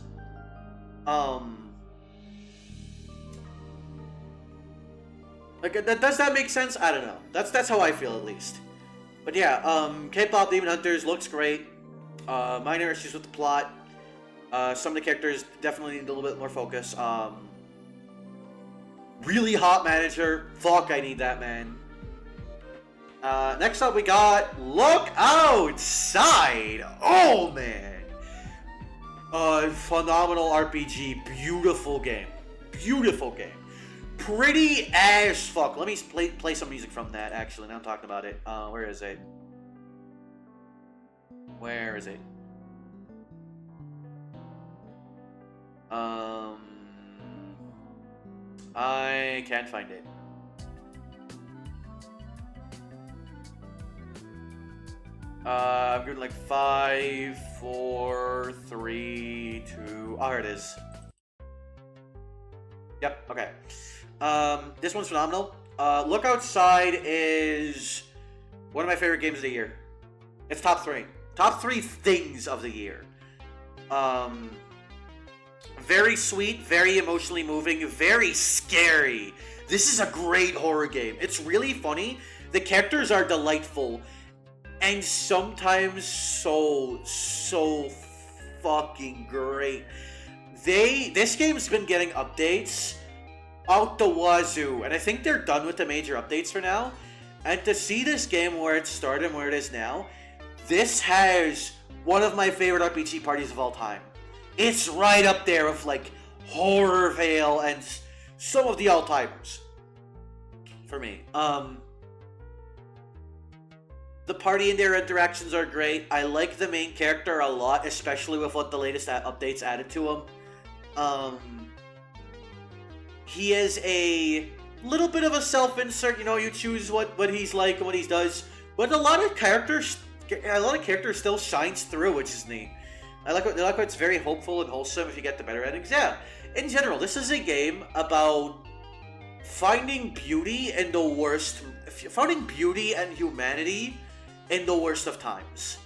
Does that make sense? I don't know. That's how I feel at least. But yeah, K-pop Demon Hunters looks great. Minor issues with the plot. Some of the characters definitely need a little bit more focus. Really hot manager. Fuck, I need that, man. Next up we got Look Outside. Oh man. Phenomenal RPG. Beautiful game. Beautiful game. Pretty as fuck. Let me play some music from that, actually. Now I'm talking about it. Where is it? Where is it? I can't find it. I'm doing like 5, 4, 3, 2. Oh, here it is. Yep, okay. This one's phenomenal. Look Outside is one of my favorite games of the year. It's top 3. Top 3 things of the year. Very sweet, very emotionally moving, very scary. This is a great horror game. It's really funny. The characters are delightful. And sometimes so fucking great. This game's been getting updates out the wazoo, and I think they're done with the major updates for now. And to see this game where it started and where it is now, this has one of my favorite RPG parties of all time. It's right up there with like Horror Veil and some of the all-timers for me. The party and their interactions are great. I like the main character a lot, especially with what the latest updates added to him. He is a little bit of a self-insert, you know, you choose what he's like and what he does. But a lot of characters still shines through, which is neat. I like how it's very hopeful and wholesome if you get the better endings. Yeah, in general, this is a game about finding beauty in the worst, finding beauty and humanity in the worst of times.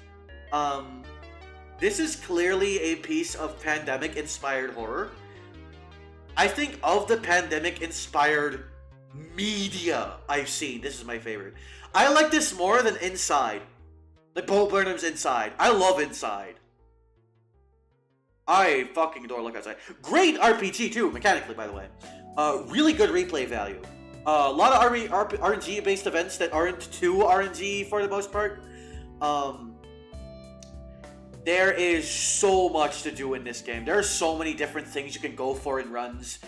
This is clearly a piece of pandemic-inspired horror. I think of the pandemic-inspired media I've seen, this is my favorite. I like this more than Inside. Like Bo Burnham's Inside. I love Inside. I fucking adore Look Outside. Great RPG too, mechanically, by the way. Really good replay value. A lot of RNG-based events that aren't too RNG for the most part. There is so much to do in this game. There are so many different things you can go for in runs.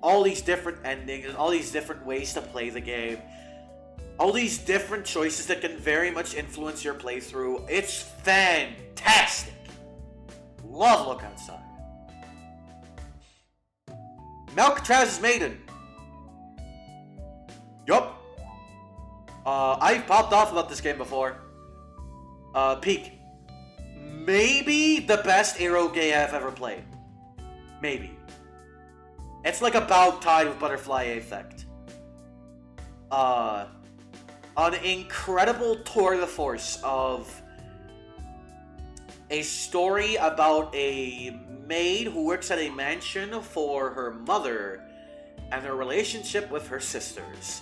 All these different endings and all these different ways to play the game. All these different choices that can very much influence your playthrough. It's fantastic. Love Look Outside. Malcatraz's Maiden. Yup. I've popped off about this game before. Peak. Maybe the best Aero game I've ever played. Maybe. It's like about tied with Butterfly Effect. An incredible tour de force of a story about a maid who works at a mansion for her mother and her relationship with her sisters.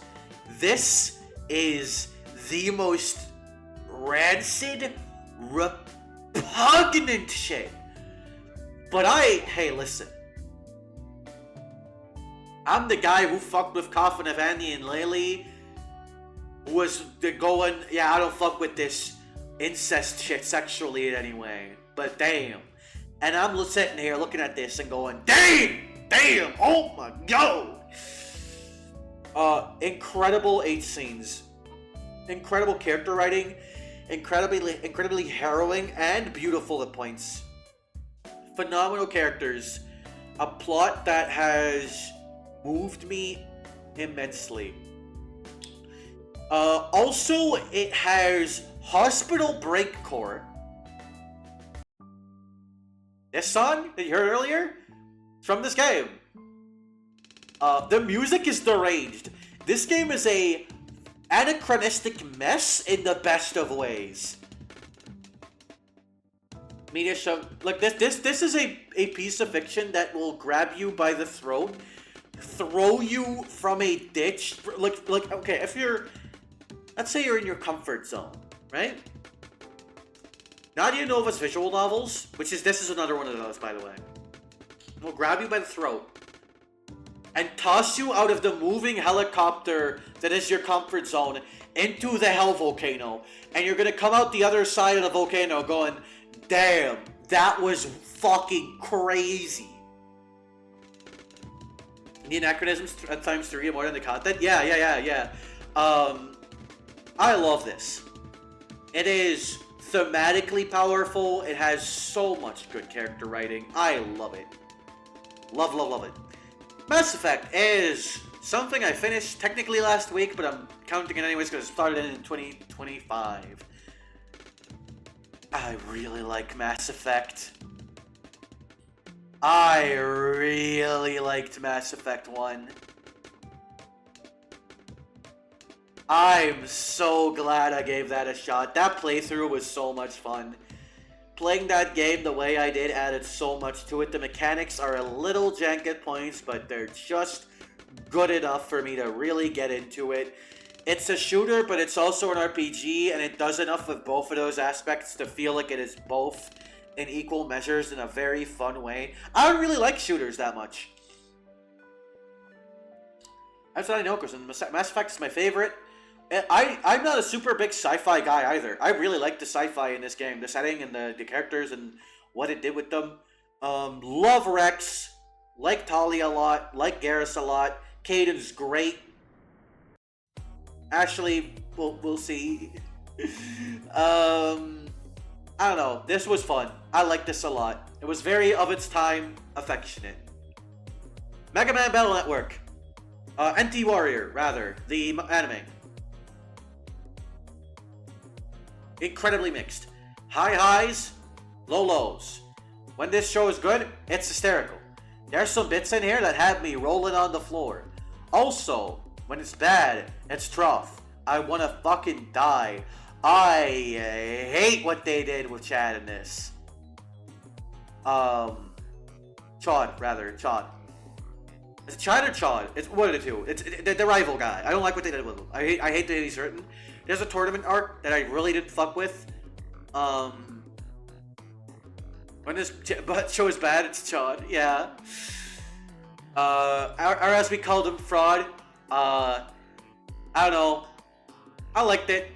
This is the most rancid, repugnant shit. But hey, listen. I'm the guy who fucked with Coffin of Annie and Laylee. Who was going, yeah, I don't fuck with this incest shit sexually anyway. But damn. And I'm sitting here looking at this and going, damn, oh my god. Incredible 8 scenes. Incredible character writing. Incredibly harrowing and beautiful at points. Phenomenal characters. A plot that has moved me immensely. Also, it has Hospital Breakcore. This song that you heard earlier is from this game. The music is deranged. This game is a anachronistic mess in the best of ways. Media show like this is a piece of fiction that will grab you by the throat, throw you from a ditch. Like okay, if you're, let's say you're in your comfort zone, right? Nadia Nova's visual novels, this is another one of those, by the way, will grab you by the throat and toss you out of the moving helicopter that is your comfort zone into the hell volcano, and you're gonna come out the other side of the volcano going, damn, that was fucking crazy. The anachronisms at times 3 more than the content. Yeah. I love this. It is thematically powerful. It has so much good character writing. I love it. Love it. Mass Effect is something I finished technically last week, but I'm counting it anyways because it started in 2025. I really like Mass Effect. I really liked Mass Effect 1. I'm so glad I gave that a shot. That playthrough was so much fun. Playing that game the way I did added so much to it. The mechanics are a little jank at points, but they're just good enough for me to really get into it. It's a shooter, but it's also an RPG, and it does enough of both of those aspects to feel like it is both in equal measures in a very fun way. I don't really like shooters that much. That's what I know, because Mass Effect is my favorite. I'm not a super big sci-fi guy either. I really like the sci-fi in this game. The setting and the characters and what it did with them. Love Rex. Like Talia a lot. Like Garrus a lot. Kaiden's great. Actually, we'll see. I don't know. This was fun. I like this a lot. It was very of its time, affectionate. Mega Man Battle Network. NT Warrior, rather. The anime. Incredibly mixed. High highs, low lows. When this show is good, it's hysterical. There's some bits in here that have me rolling on the floor. Also, when it's bad, it's tough. I wanna fucking die. I hate what they did with Chad in this. Chad, rather, Chad. Is it Chad or Chad? It's one of the two. It's the rival guy. I don't like what they did with him. I hate that he's hurting. There's a tournament arc that I really didn't fuck with. When this show is bad, it's Chad. Yeah. Or as we called him, Fraud. I don't know. I liked it.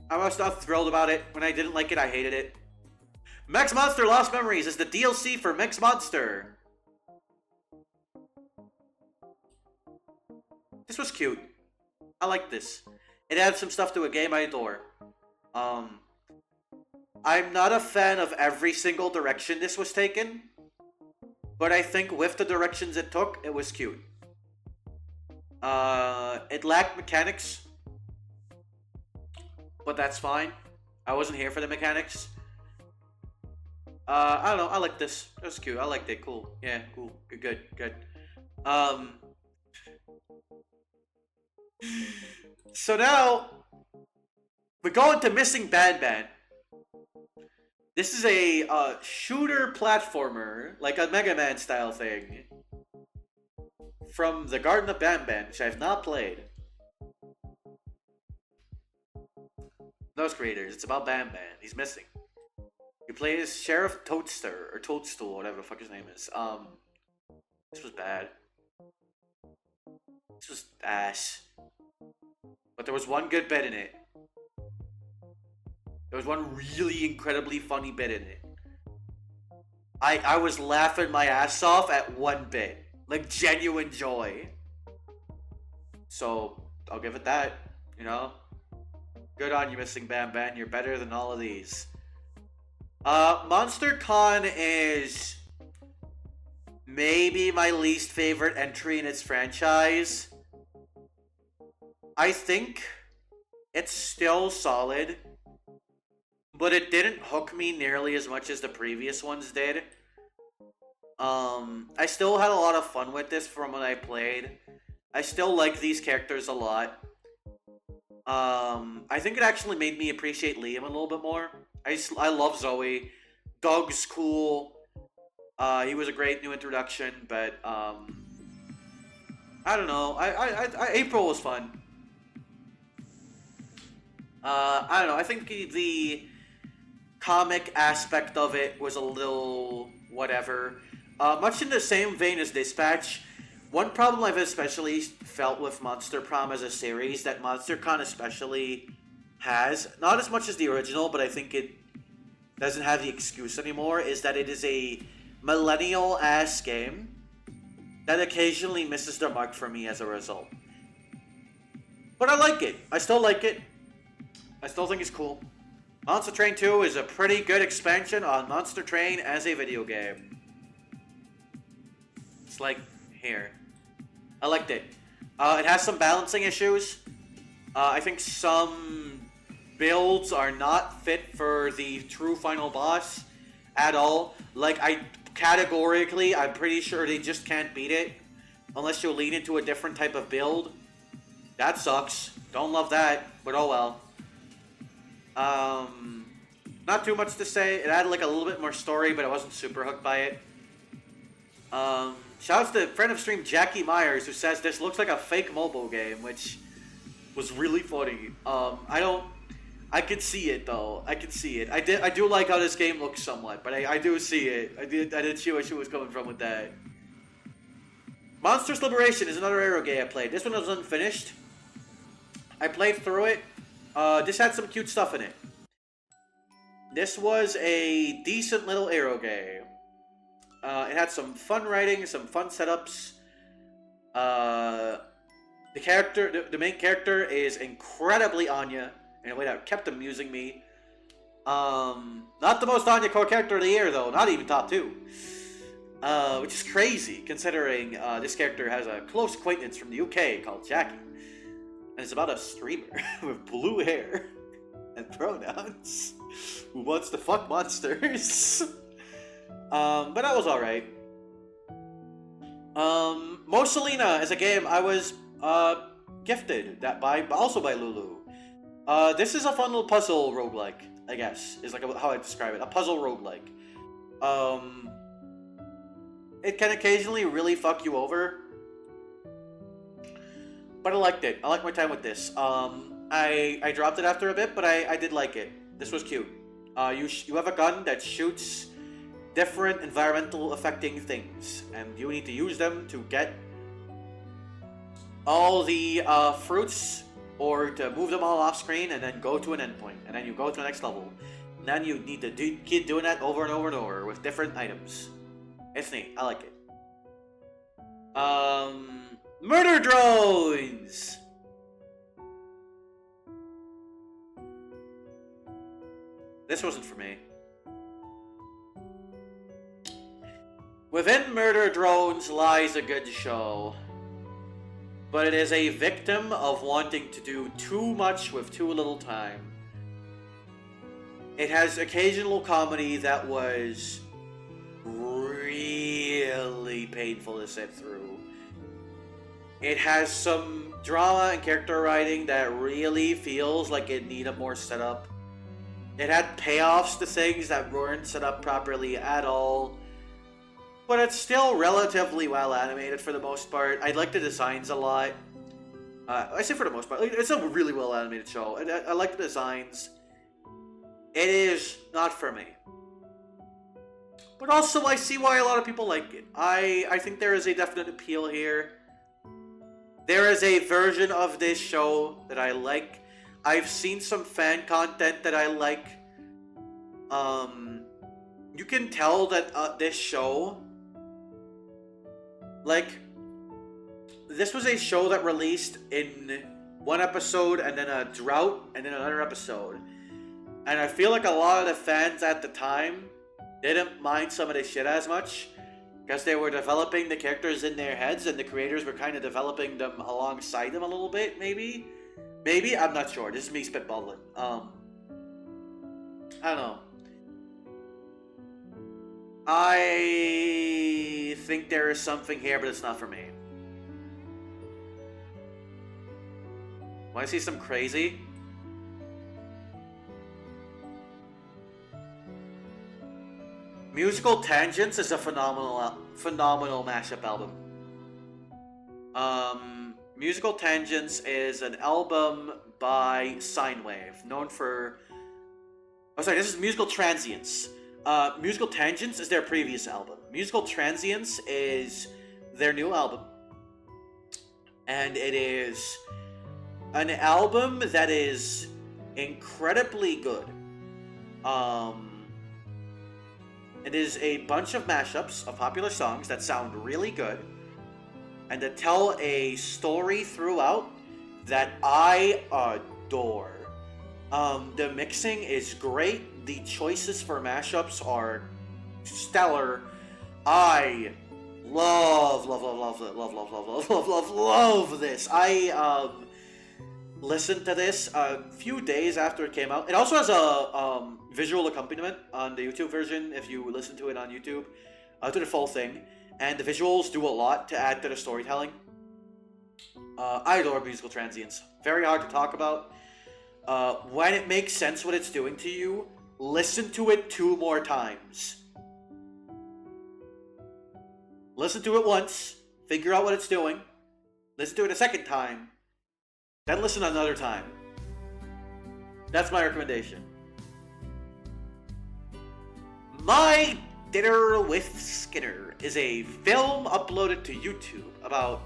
I was not thrilled about it. When I didn't like it, I hated it. Mechs Monster Lost Memories is the DLC for Mechs Monster. This was cute. I like this. It adds some stuff to a game I adore. I'm not a fan of every single direction this was taken, but I think with the directions it took, it was cute. It lacked mechanics, but that's fine. I wasn't here for the mechanics. I don't know. I like this. It was cute. I liked it. Cool. Yeah, cool. Good. So now we go into Missing Ban. This is a shooter platformer, like a Mega Man style thing, from the Garden of Ban, which I have not played. Those creators, it's about Ban. He's missing. You play as Sheriff Toadster, or Toadstool, whatever the fuck his name is. This was bad. This was ass. But there was one good bit in it. There was one really incredibly funny bit in it. I was laughing my ass off at one bit. Like, genuine joy. So, I'll give it that, you know? Good on you, Missing Ban. You're better than all of these. Monster Con is maybe my least favorite entry in its franchise. I think it's still solid, but it didn't hook me nearly as much as the previous ones did. I still had a lot of fun with this from when I played. I still like these characters a lot. I think it actually made me appreciate Liam a little bit more. I love Zoe. Doug's cool. He was a great new introduction, but I don't know. April was fun. I don't know. I think the comic aspect of it was a little whatever. Much in the same vein as Dispatch, one problem I've especially felt with Monster Prom as a series, that MonsterCon especially has, not as much as the original, but I think it doesn't have the excuse anymore, is that it is a millennial-ass game that occasionally misses the mark for me as a result. But I like it. I still like it. I still think it's cool. Monster Train 2 is a pretty good expansion on Monster Train as a video game. It's like here. I liked it. It has some balancing issues. I think some builds are not fit for the true final boss at all. Like, categorically, I'm pretty sure they just can't beat it unless you lean into a different type of build. That sucks. Don't love that, but oh well. Not too much to say. It added like a little bit more story, but I wasn't super hooked by it. Shouts to friend of stream Jackie Myers, who says this looks like a fake mobile game, which was really funny. I could see it though. I could see it. I do like how this game looks somewhat, but I do see it. I did see where she was coming from with that. Monsters Liberation is another Arrow game I played. This one was unfinished. I played through it. This had some cute stuff in it. This was a decent little Arrow game. It had some fun writing, some fun setups. The main character is incredibly Anya, in a way that kept amusing me. Not the most Anya core character of the year, though. Not even top 2. Which is crazy, considering this character has a close acquaintance from the UK called Jackie. And it's about a streamer with blue hair and pronouns who wants to fuck monsters. But that was alright. Moselina is a game I was gifted that by also by Lulu. This is a fun little puzzle roguelike, I guess, is like how I describe it. A puzzle roguelike. It can occasionally really fuck you over, but I liked it. I liked my time with this. I dropped it after a bit, but I did like it. This was cute. You have a gun that shoots different environmental affecting things, and you need to use them to get all the fruits, or to move them all off screen and then go to an endpoint, and then you go to the next level. And then you need to keep doing that over and over and over with different items. It's neat. I like it. Murder drones! This wasn't for me. Within Murder Drones lies a good show, but it is a victim of wanting to do too much with too little time. It has occasional comedy that was really painful to sit through. It has some drama and character writing that really feels like it needed more setup. It had payoffs to things that weren't set up properly at all. But it's still relatively well animated for the most part. I like the designs a lot. I say for the most part. It's a really well animated show. I like the designs. It is not for me. But also I see why a lot of people like it. I think there is a definite appeal here. There is a version of this show that I like. I've seen some fan content that I like. You can tell that this show, like, this was a show that released in one episode and then a drought and then another episode. And I feel like a lot of the fans at the time didn't mind some of this shit as much because they were developing the characters in their heads and the creators were kind of developing them alongside them a little bit, maybe? Maybe? I'm not sure. This is me spitballing. I don't know. I think there is something here, but it's not for me. Want to see some crazy? Musical Tangents is a phenomenal mashup album. Musical Tangents is an album by Sine Wave, known for... Oh, sorry, this is Musical Transients. Musical Tangents is their previous album. Musical Transients is their new album. And it is an album that is incredibly good. It is a bunch of mashups of popular songs that sound really good and that tell a story throughout that I adore. The mixing is great. The choices for mashups are stellar. I love this. I listened to this a few days after it came out. It also has a visual accompaniment on the YouTube version if you listen to it on YouTube, to the full thing. And the visuals do a lot to add to the storytelling. I adore Musical Transients. Very hard to talk about. When it makes sense what it's doing to you, listen to it 2 more times. Listen to it once, figure out what it's doing, listen to it a second time, then listen another time. That's my recommendation. My Dinner with Skinner is a film uploaded to YouTube about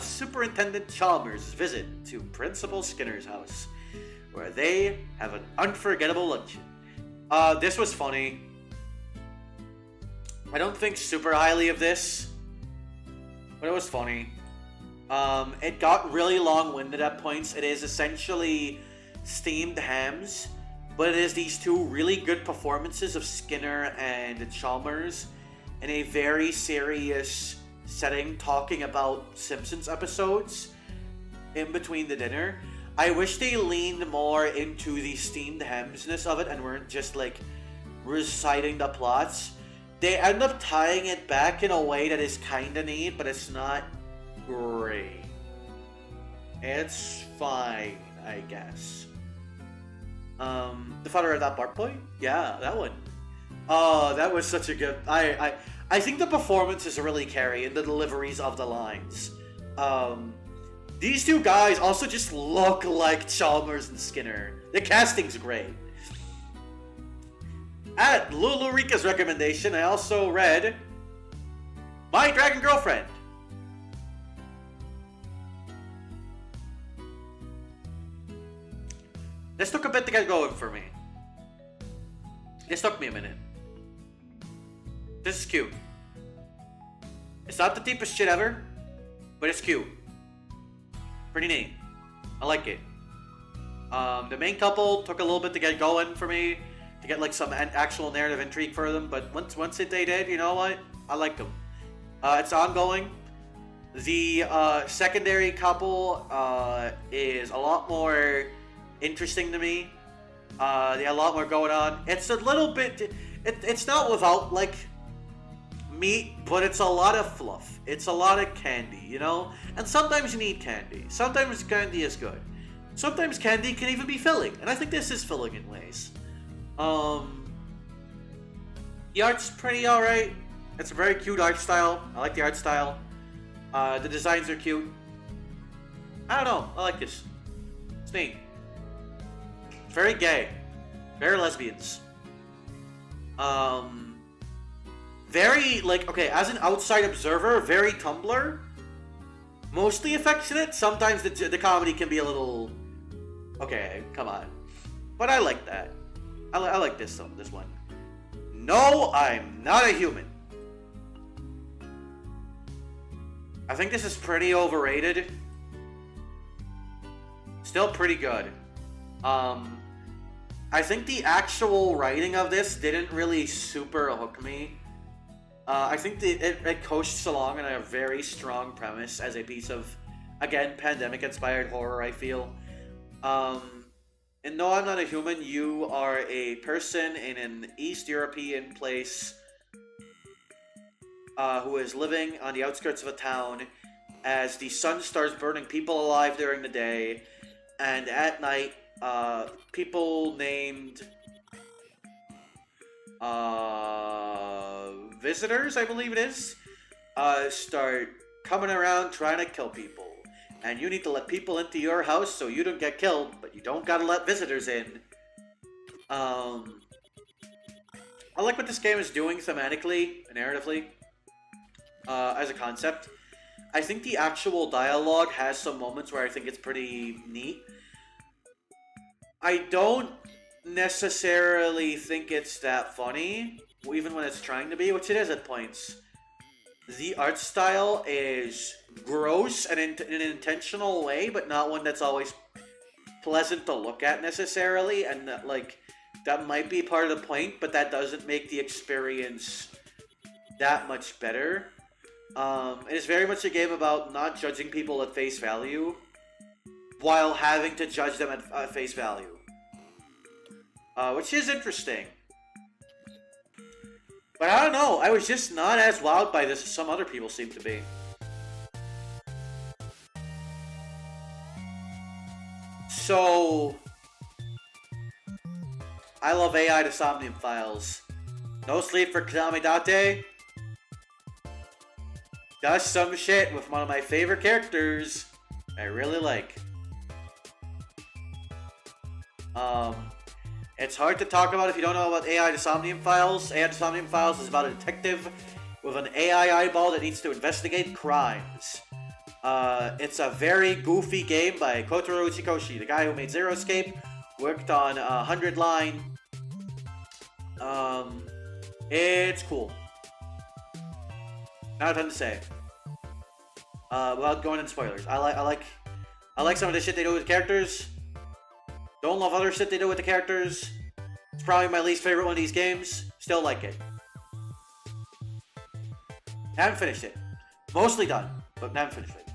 Superintendent Chalmers' visit to Principal Skinner's house, where they have an unforgettable luncheon. This was funny. I don't think super highly of this, but it was funny. It got really long-winded at points. It is essentially steamed hams, but it is these 2 really good performances of Skinner and Chalmers in a very serious setting, talking about Simpsons episodes in between the dinner. I wish they leaned more into the steamed hamsness of it and weren't just like reciting the plots, they end up tying it back in a way that is kinda neat, but it's not great. It's fine, I guess. The father of that Bart boy? Yeah, that one. Oh, that was such a good. I think the performances really carry and the deliveries of the lines. These two guys also just look like Chalmers and Skinner. The casting's great. At Lulu Rika's recommendation, I also read My Dragon Girlfriend. This took a bit to get going for me. This took me a minute. This is cute. It's not the deepest shit ever, but it's cute. Pretty neat. I like it. The main couple took a little bit to get going for me, to get like some actual narrative intrigue for them, but once they did, you know what? I like them. It's ongoing. The secondary couple is a lot more interesting to me. They have a lot more going on. It's a little bit. It's not without like meat, but it's a lot of fluff. It's a lot of candy, you know. And sometimes you need candy. Sometimes candy is good. Sometimes candy can even be filling, and I think this is filling in ways. The art's pretty alright. It's a very cute art style. I like the art style. The designs are cute. I don't know. I like this. It's neat. Very gay. Very lesbians. Very, like, okay, as an outside observer, very Tumblr. Mostly affectionate. Sometimes the comedy can be a little... Okay, come on. But I like that. I like this one. No, I'm not a human. I think this is pretty overrated. Still pretty good. I think the actual writing of this didn't really super hook me. I think it coasts along on a very strong premise as a piece of, again, pandemic-inspired horror, I feel. And no, I'm not a human. You are a person in an East European place who is living on the outskirts of a town as the sun starts burning people alive during the day, and at night, people named visitors, I believe it is, start coming around trying to kill people. And you need to let people into your house so you don't get killed, but you don't gotta let visitors in. I like what this game is doing thematically and narratively, as a concept. I think the actual dialogue has some moments where I think it's pretty neat. I don't necessarily think it's that funny, even when it's trying to be, which it is at points. The art style is gross and in an intentional way, but not one that's always pleasant to look at necessarily, and that, like, that might be part of the point, but that doesn't make the experience that much better. It is very much a game about not judging people at face value, while having to judge them at face value. Which is interesting. But I don't know, I was just not as wowed by this as some other people seem to be. So... I love AI to Somnium Files. No Sleep for Kamidate. Does some shit with one of my favorite characters I really like. It's hard to talk about if you don't know about AI to Somnium Files. AI to Somnium Files is about a detective with an AI eyeball that needs to investigate crimes. It's a very goofy game by Kotaro Uchikoshi, the guy who made Zero Escape, worked on 100 Line. It's cool. Not a ton to say. Without going into spoilers. I like some of the shit they do with the characters. Don't love other shit they do with the characters. It's probably my least favorite one of these games. Still like it. Haven't finished it. Mostly done, but haven't finished it.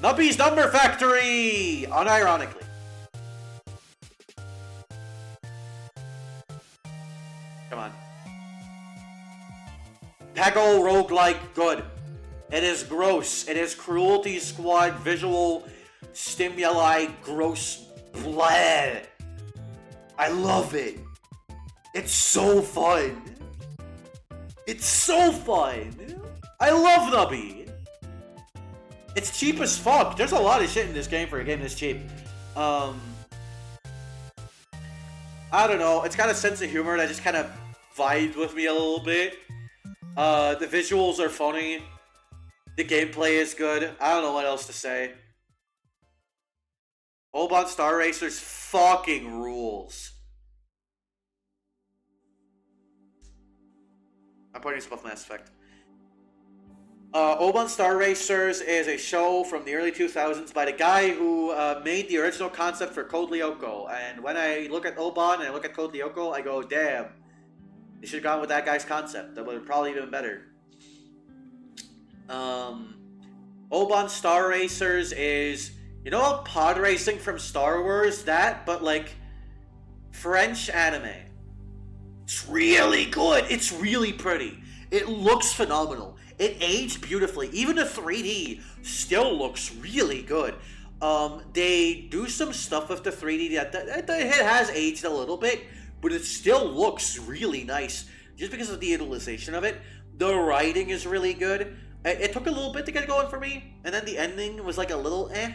Nuppy's Number Factory! Unironically. Come on. Peggle roguelike good. It is gross. It is Cruelty Squad visual stimuli gross bleh. I love it. It's so fun. It's so fun. I love Nubby. It's cheap as fuck. There's a lot of shit in this game for a game this cheap. I don't know. It's got a sense of humor that just kind of vibed with me a little bit. The visuals are funny. The gameplay is good. I don't know what else to say. Oban Star Racers fucking rules. I'm putting this above Mass Effect. Oban Star Racers is a show from the early 2000s by the guy who made the original concept for Code Lyoko. And when I look at Oban and I look at Code Lyoko, I go, damn. They should have gone with that guy's concept. That would have probably been better. Oban Star Racers is, you know, pod racing from Star Wars? That, but like French anime. It's really good. It's really pretty. It looks phenomenal. It aged beautifully. Even the 3D still looks really good. They do some stuff with the 3D that it has aged a little bit, but it still looks really nice just because of the utilization of it. The writing is really good. It took a little bit to get going for me, and then the ending was like a little eh.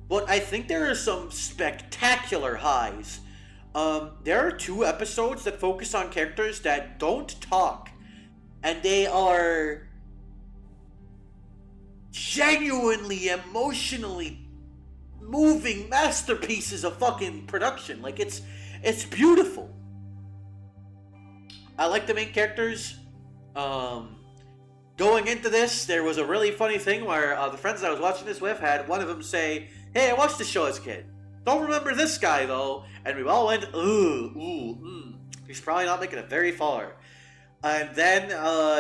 But I think there are some spectacular highs. There are 2 episodes that focus on characters that don't talk, and they are genuinely, emotionally moving masterpieces of fucking production. Like, it's beautiful. I like the main characters. Going into this, there was a really funny thing where the friends I was watching this with had one of them say, "Hey, I watched the show as a kid. Don't remember this guy, though." And we all went, he's probably not making it very far. And then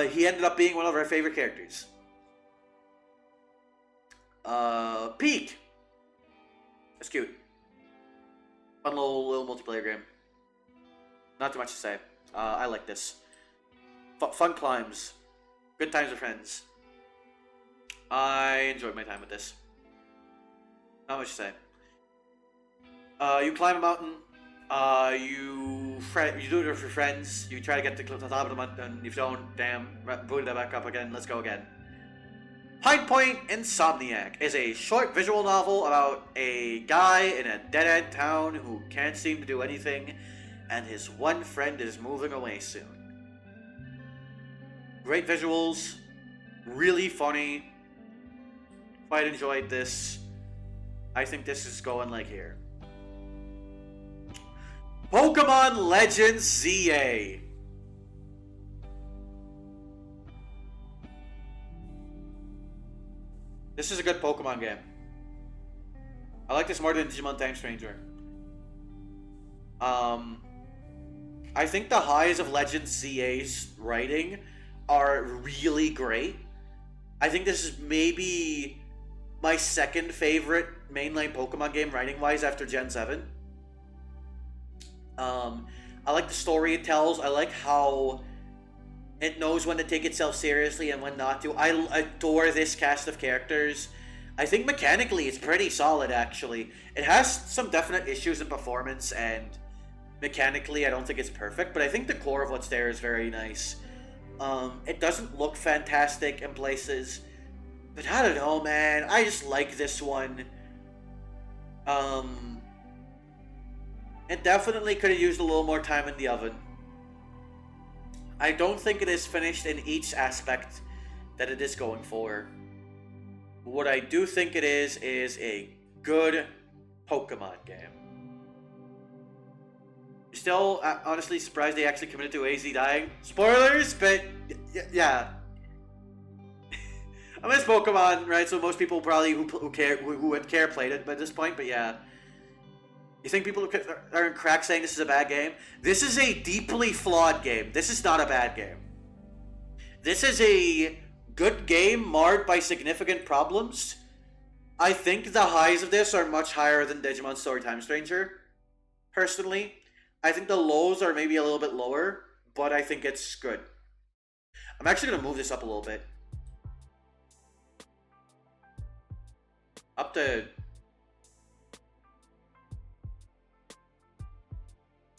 he ended up being one of our favorite characters. Peak. That's cute. Fun little multiplayer game. Not too much to say. I like this. Fun climbs. Good times with friends. I enjoyed my time with this. Not much to say. You climb a mountain. You do it with your friends. You try to get to the top of the mountain. If you don't, damn, boot it back up again. Let's go again. Pine Point Insomniac is a short visual novel about a guy in a dead-end town who can't seem to do anything, and his one friend is moving away soon. Great visuals, really funny. Quite enjoyed this. I think this is going like here. Pokemon Legends ZA. This is a good Pokemon game. I like this more than Digimon Time Stranger. I think the highs of Legends ZA's writing are really great. I think this is maybe my second favorite mainline Pokemon game writing-wise after Gen 7. I like the story it tells. I like how it knows when to take itself seriously and when not to. I adore this cast of characters. I think mechanically it's pretty solid, actually. It has some definite issues in performance, and mechanically I don't think it's perfect, but I think the core of what's there is very nice. It doesn't look fantastic in places, but I don't know, man. I just like this one. It definitely could have used a little more time in the oven. I don't think it is finished in each aspect that it is going for. What I do think it is a good Pokemon game. Still, honestly surprised they actually committed to AZ dying. Spoilers, but yeah. I miss Pokemon, right? So most people probably who would care played it by this point, but yeah. You think people are in crack saying this is a bad game? This is a deeply flawed game. This is not a bad game. This is a good game marred by significant problems. I think the highs of this are much higher than Digimon Storytime Stranger, personally. I think the lows are maybe a little bit lower, but I think it's good. I'm actually gonna move this up a little bit. Up to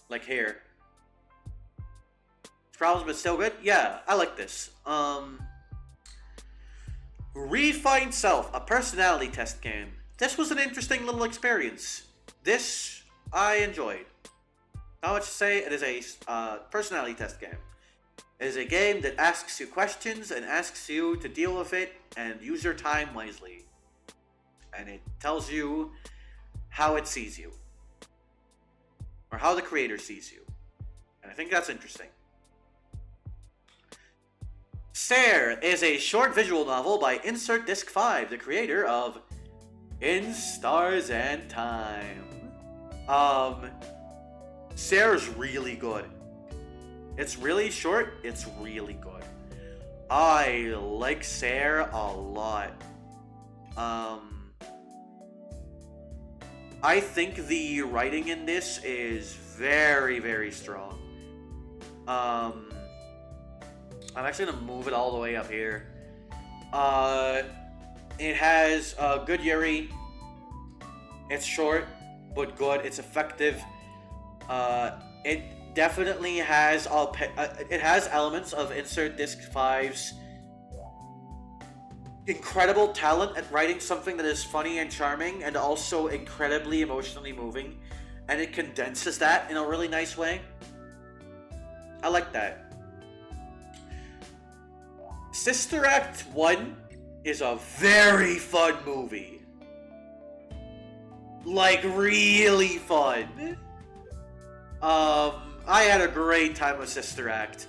like here. Problems, but still good. Yeah, I like this. Refined Self, a personality test game. This was an interesting little experience. This I enjoyed. Not much to say. It is a personality test game. It is a game that asks you questions and asks you to deal with it and use your time wisely. And it tells you how it sees you. Or how the creator sees you. And I think that's interesting. Stare is a short visual novel by Insert Disc 5, the creator of In Stars and Time. Stare is really good. It's really short, it's really good. I like Stare a lot. I think the writing in this is very, very strong. I'm actually gonna move it all the way up here. It has good Yuri. It's short, but good. It's effective. It definitely has it has elements of Insert Disc 5's incredible talent at writing something that is funny and charming, and also incredibly emotionally moving, and it condenses that in a really nice way. I like that. Sister Act 1 is a very fun movie. Like, really fun. I had a great time with Sister Act.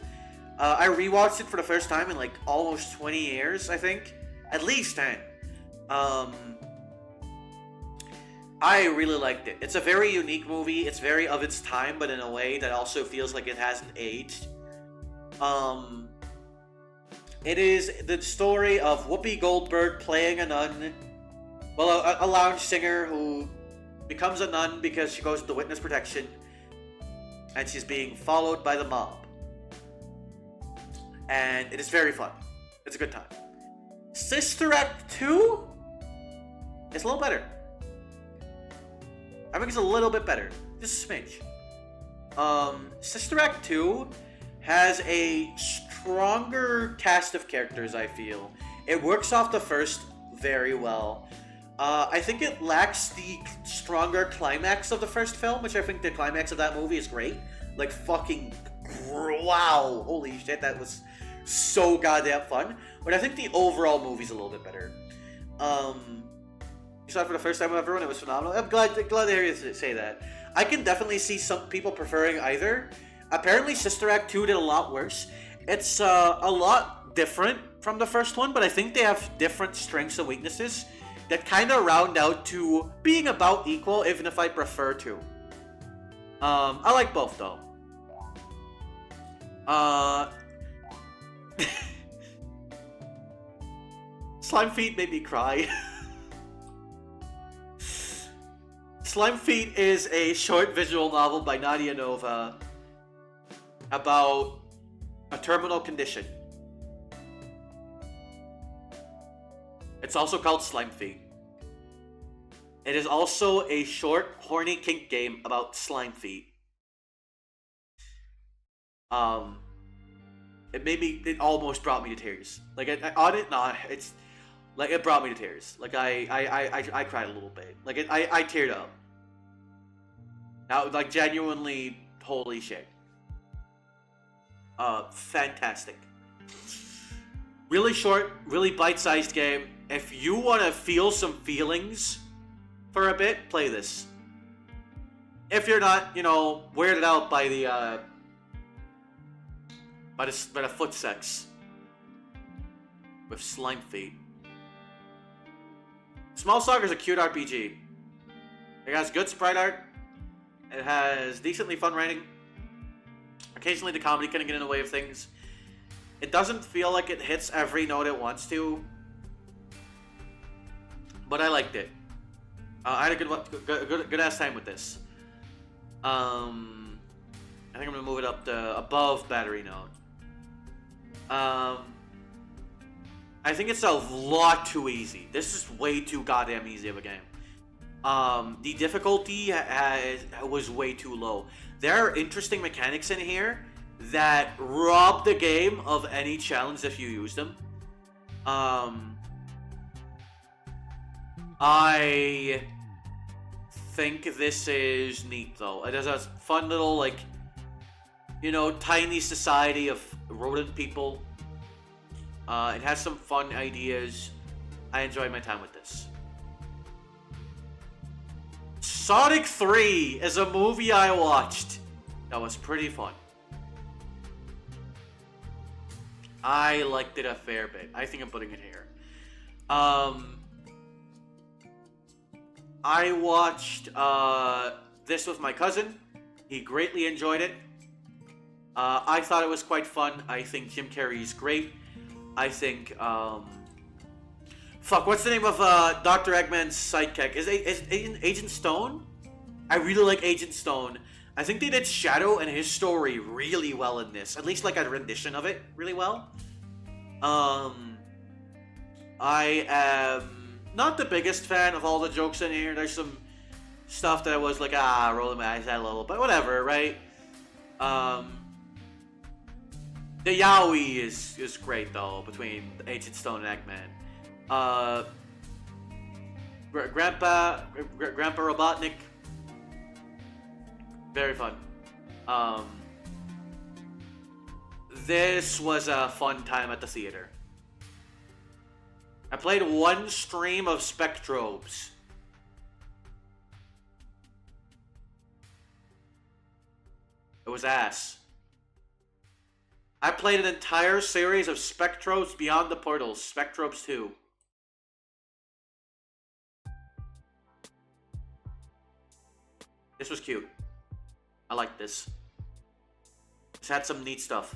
I rewatched it for the first time in like almost 20 years, I think. At least 10. I really liked it. It's a very unique movie. It's very of its time, but in a way that also feels like it hasn't aged. It is the story of Whoopi Goldberg playing a nun. Well, a lounge singer who becomes a nun because she goes into witness protection. And she's being followed by the mob. And it is very fun. It's a good time. Sister Act 2 is a little better. I think it's a little bit better. Just a smidge. Sister Act 2 has a stronger cast of characters, I feel. It works off the first very well. I think it lacks the stronger climax of the first film, which I think the climax of that movie is great. Like, fucking wow. Holy shit, that was so goddamn fun. But I think the overall movie's a little bit better. You saw it for the first time with everyone, it was phenomenal. I'm glad to hear you say that. I can definitely see some people preferring either. Apparently, Sister Act 2 did a lot worse. It's a lot different from the first one, but I think they have different strengths and weaknesses that kind of round out to being about equal, even if I prefer to. I like both, though. Slime Feet made me cry. Slime Feet is a short visual novel by Nadia Nova about a terminal condition. It's also called Slime Feet. It is also a short, horny kink game about slime feet. It almost brought me to tears. Like, it brought me to tears. Like, I cried a little bit. Like, I teared up. Now, like, genuinely, holy shit. Fantastic. Really short, really bite-sized game. If you want to feel some feelings for a bit, play this. If you're not, weirded out by the foot sex with slime feet. Small Saga is a cute RPG. It has good sprite art. It has decently fun writing. Occasionally the comedy can get in the way of things. It doesn't feel like it hits every note it wants to, but I liked it. I had a good ass time with this. I think I'm gonna move it up to above battery note. Um, I think it's a lot too easy. This is way too goddamn easy of a game. The difficulty was way too low. There are interesting mechanics in here that rob the game of any challenge if you use them. I think this is neat though. It has a fun little, like, you know, tiny society of rodent people. It has some fun ideas. I enjoyed my time with this. Sonic 3 is a movie I watched that was pretty fun. I liked it a fair bit. I think I'm putting it here. I watched this with my cousin. He greatly enjoyed it. I thought it was quite fun. I think Jim Carrey's great. I think, fuck, what's the name of Dr. Eggman's sidekick? Is Agent Stone? I really like Agent Stone. I think they did Shadow and his story really well in this. At least like a rendition of it really well. I am not the biggest fan of all the jokes in here. There's some stuff that I was like, rolling my eyes at a little, but whatever, right? The yaoi is great though, between Agent Stone and Eggman. Grandpa Robotnik, very fun. This was a fun time at the theater. I played one stream of Spectrobes. It was ass. I played an entire series of Spectrobes Beyond the Portals, Spectrobes 2. This was cute. I liked this. This had some neat stuff.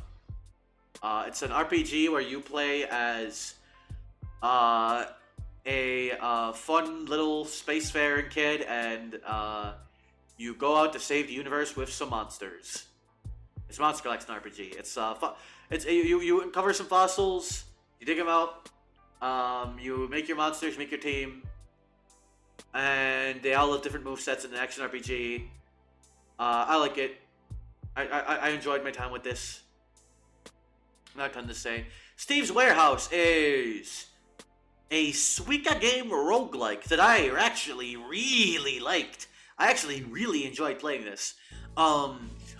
It's an RPG where you play as a fun little spacefaring kid, and you go out to save the universe with some monsters. It's Monster Collection RPG. It's you uncover some fossils, you dig them out, you make your monsters, make your team, and they all have different movesets in an action RPG. I like it. I enjoyed my time with this. Not a ton to say. Steve's Warehouse is a Suika game roguelike that I actually really liked. I actually really enjoyed playing this.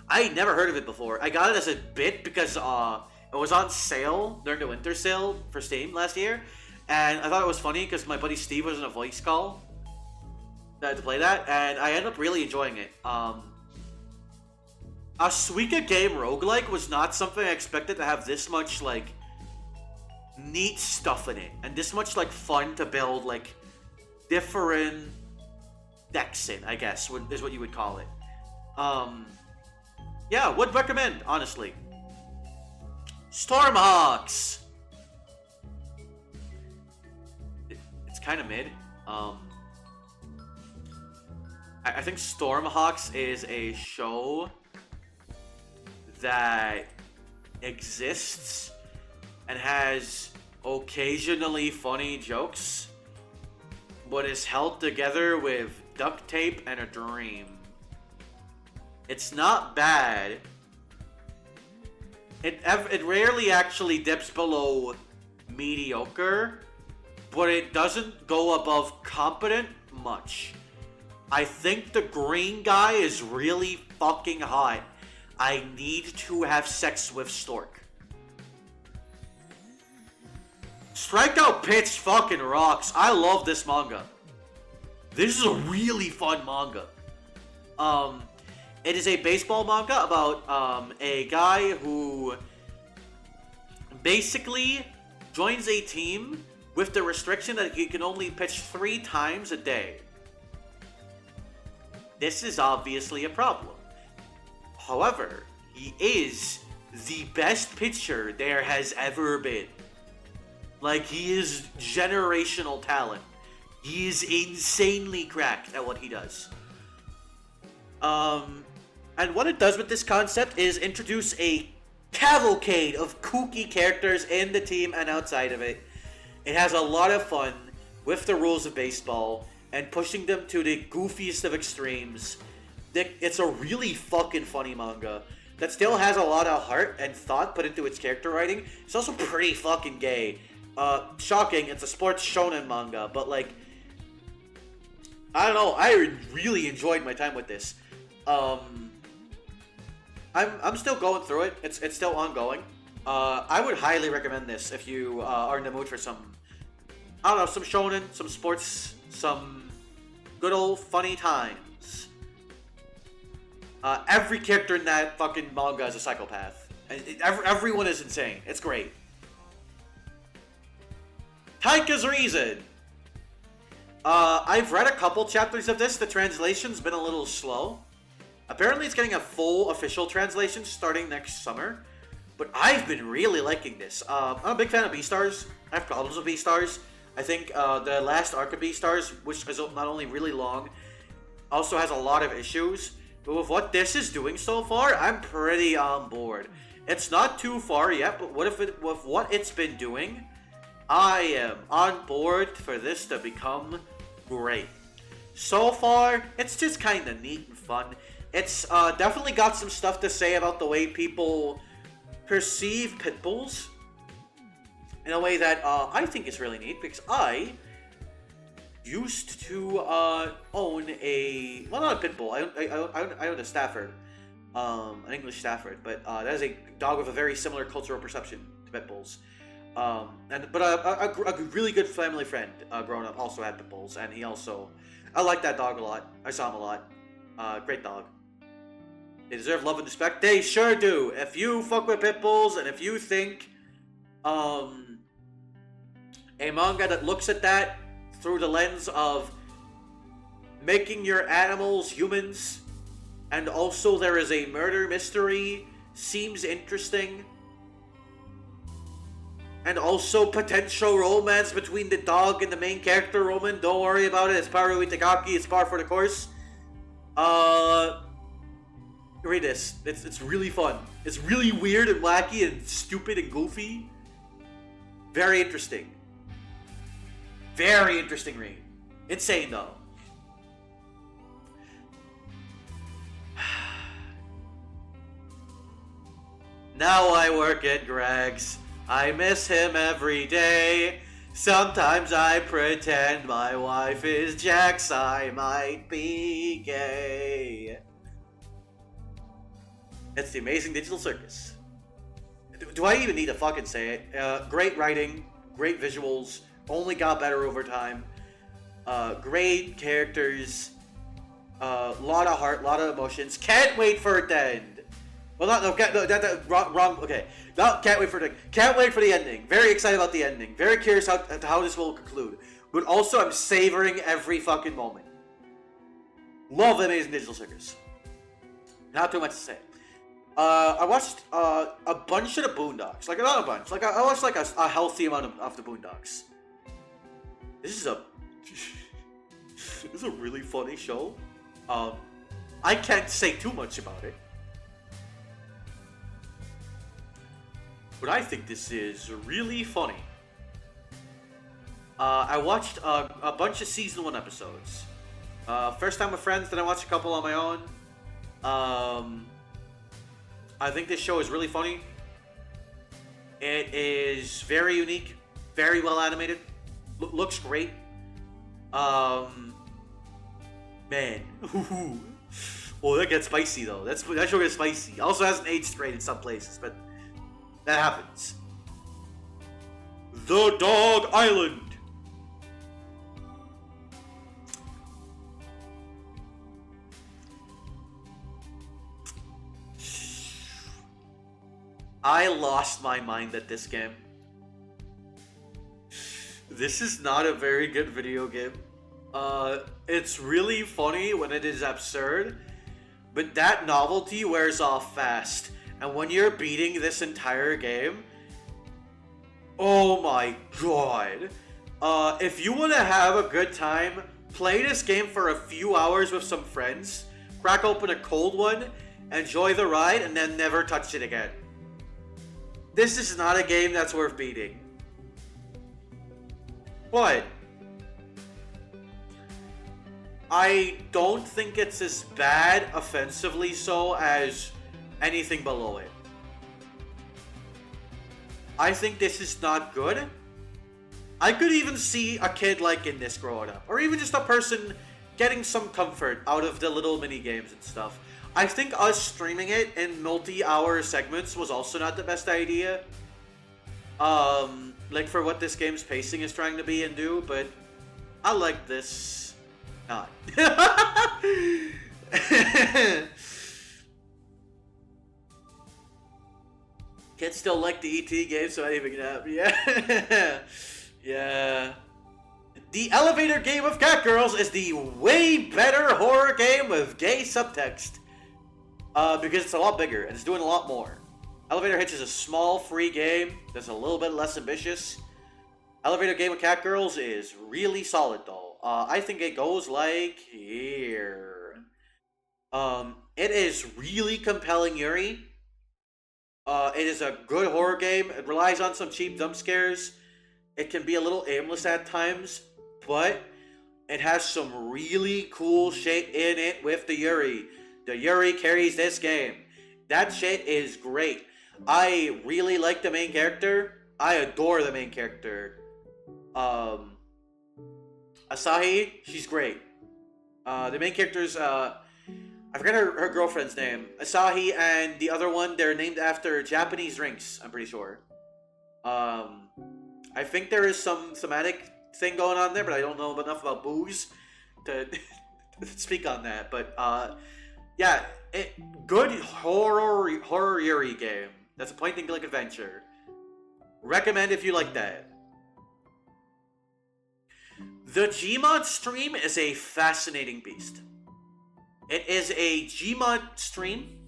I never heard of it before. I got it as a bit because it was on sale during the winter sale for Steam last year, and I thought it was funny because my buddy Steve was in a voice call that I had to play that, and I ended up really enjoying it. A Suika game roguelike was not something I expected to have this much, like, neat stuff in it, and this much, like, fun to build, like, different decks in, I guess, is what you would call it. Yeah, would recommend, honestly. Stormhawks! It's kind of mid. I think Stormhawks is a show that exists and has occasionally funny jokes, but is held together with duct tape and a dream. It's not bad. It rarely actually dips below mediocre, but it doesn't go above competent much. I think the green guy is really fucking hot. I need to have sex with Stork. Strikeout Pitch fucking rocks. I love this manga. This is a really fun manga. It is a baseball manga about a guy who basically joins a team with the restriction that he can only pitch 3 times a day. This is obviously a problem. However, he is the best pitcher there has ever been. Like, he is generational talent. He is insanely cracked at what he does. And what it does with this concept is introduce a cavalcade of kooky characters in the team and outside of it. It has a lot of fun with the rules of baseball and pushing them to the goofiest of extremes. It's a really fucking funny manga that still has a lot of heart and thought put into its character writing. It's also pretty fucking gay. Shocking, it's a sports shonen manga, but like, I don't know, I really enjoyed my time with this. I'm still going through it. It's still ongoing. I would highly recommend this if you are in the mood for some, I don't know, some shonen, some sports, some good old funny times. Every character in that fucking manga is a psychopath. Everyone is insane. It's great. Taika's Reason. I've read a couple chapters of this. The translation's been a little slow. Apparently it's getting a full official translation starting next summer. But I've been really liking this. I'm a big fan of Beastars. I have problems with Beastars. I think the last arc of Beastars, which is not only really long, also has a lot of issues. But with what this is doing so far, I'm pretty on board. It's not too far yet, but with what it's been doing, I am on board for this to become great. So far, it's just kind of neat and fun. It's definitely got some stuff to say about the way people perceive pit bulls in a way that I think is really neat, because I used to own a, well, not a pit bull. I owned a Stafford, an English Stafford, but that is a dog with a very similar cultural perception to pit bulls. But a really good family friend growing up also had pit bulls, and he also, I like that dog a lot. I saw him a lot. Great dog. They deserve love and respect. They sure do. If you fuck with pit bulls, and if you think a manga that looks at that through the lens of making your animals humans, and also there is a murder mystery, seems interesting. And also potential romance between the dog and the main character, Roman. Don't worry about it. It's Paru Itagaki. It's par for the course. Read this. It's really fun. It's really weird and wacky and stupid and goofy. Very interesting. Very interesting read. Insane though. Now I work at Greg's. I miss him every day. Sometimes I pretend my wife is Jax. I might be gay. It's the Amazing Digital Circus. Do I even need to fucking say it? Great writing, great visuals, only got better over time. Great characters, lot of heart, lot of emotions. Can't wait for it to end. Well, wrong. Okay, no, can't wait for the ending. Very excited about the ending. Very curious how this will conclude. But also, I'm savoring every fucking moment. Love Amazing Digital Circus. Not too much to say. I watched a bunch of the Boondocks. Like, not a bunch. Like, I watched like a healthy amount of the Boondocks. This is a really funny show. I can't say too much about it. But I think this is really funny. I watched a bunch of season 1 episodes. First time with friends, then I watched a couple on my own. I think this show is really funny. It is very unique, very well animated, looks great. Man, oh, that gets spicy though. That show gets spicy. Also hasn't aged great in some places, but that happens. The Dog Island. I lost my mind at this game. This is not a very good video game. It's really funny when it is absurd, but that novelty wears off fast. And when you're beating this entire game, oh my god. If you want to have a good time, play this game for a few hours with some friends, crack open a cold one, enjoy the ride, and then never touch it again. This is not a game that's worth beating. What? I don't think it's as bad offensively so as anything below it. I think this is not good. I could even see a kid liking this growing up. Or even just a person getting some comfort out of the little mini games and stuff. I think us streaming it in multi-hour segments was also not the best idea. Like for what this game's pacing is trying to be and do, but I like this. Not. Kids still like the ET game, so anything can happen. Yeah. Yeah. The elevator game of Catgirls is the way better horror game with gay subtext. Because it's a lot bigger and it's doing a lot more. Elevator Hitch is a small, free game that's a little bit less ambitious. Elevator game of Catgirls is really solid though. I think it goes like here. It is really compelling Yuri. It is a good horror game. It relies on some cheap jump scares. It can be a little aimless at times, but it has some really cool shit in it with the Yuri. The Yuri carries this game. That shit is great. I really like the main character. I adore the main character. Asahi, she's great. The main character's, I forgot her girlfriend's name. Asahi and the other one, they're named after Japanese drinks, I'm pretty sure. I think there is some thematic thing going on there, but I don't know enough about booze to speak on that. But, yeah, good horror Yuri game. That's a point-and-click adventure. Recommend if you like that. The Gmod stream is a fascinating beast. It is a Gmod stream.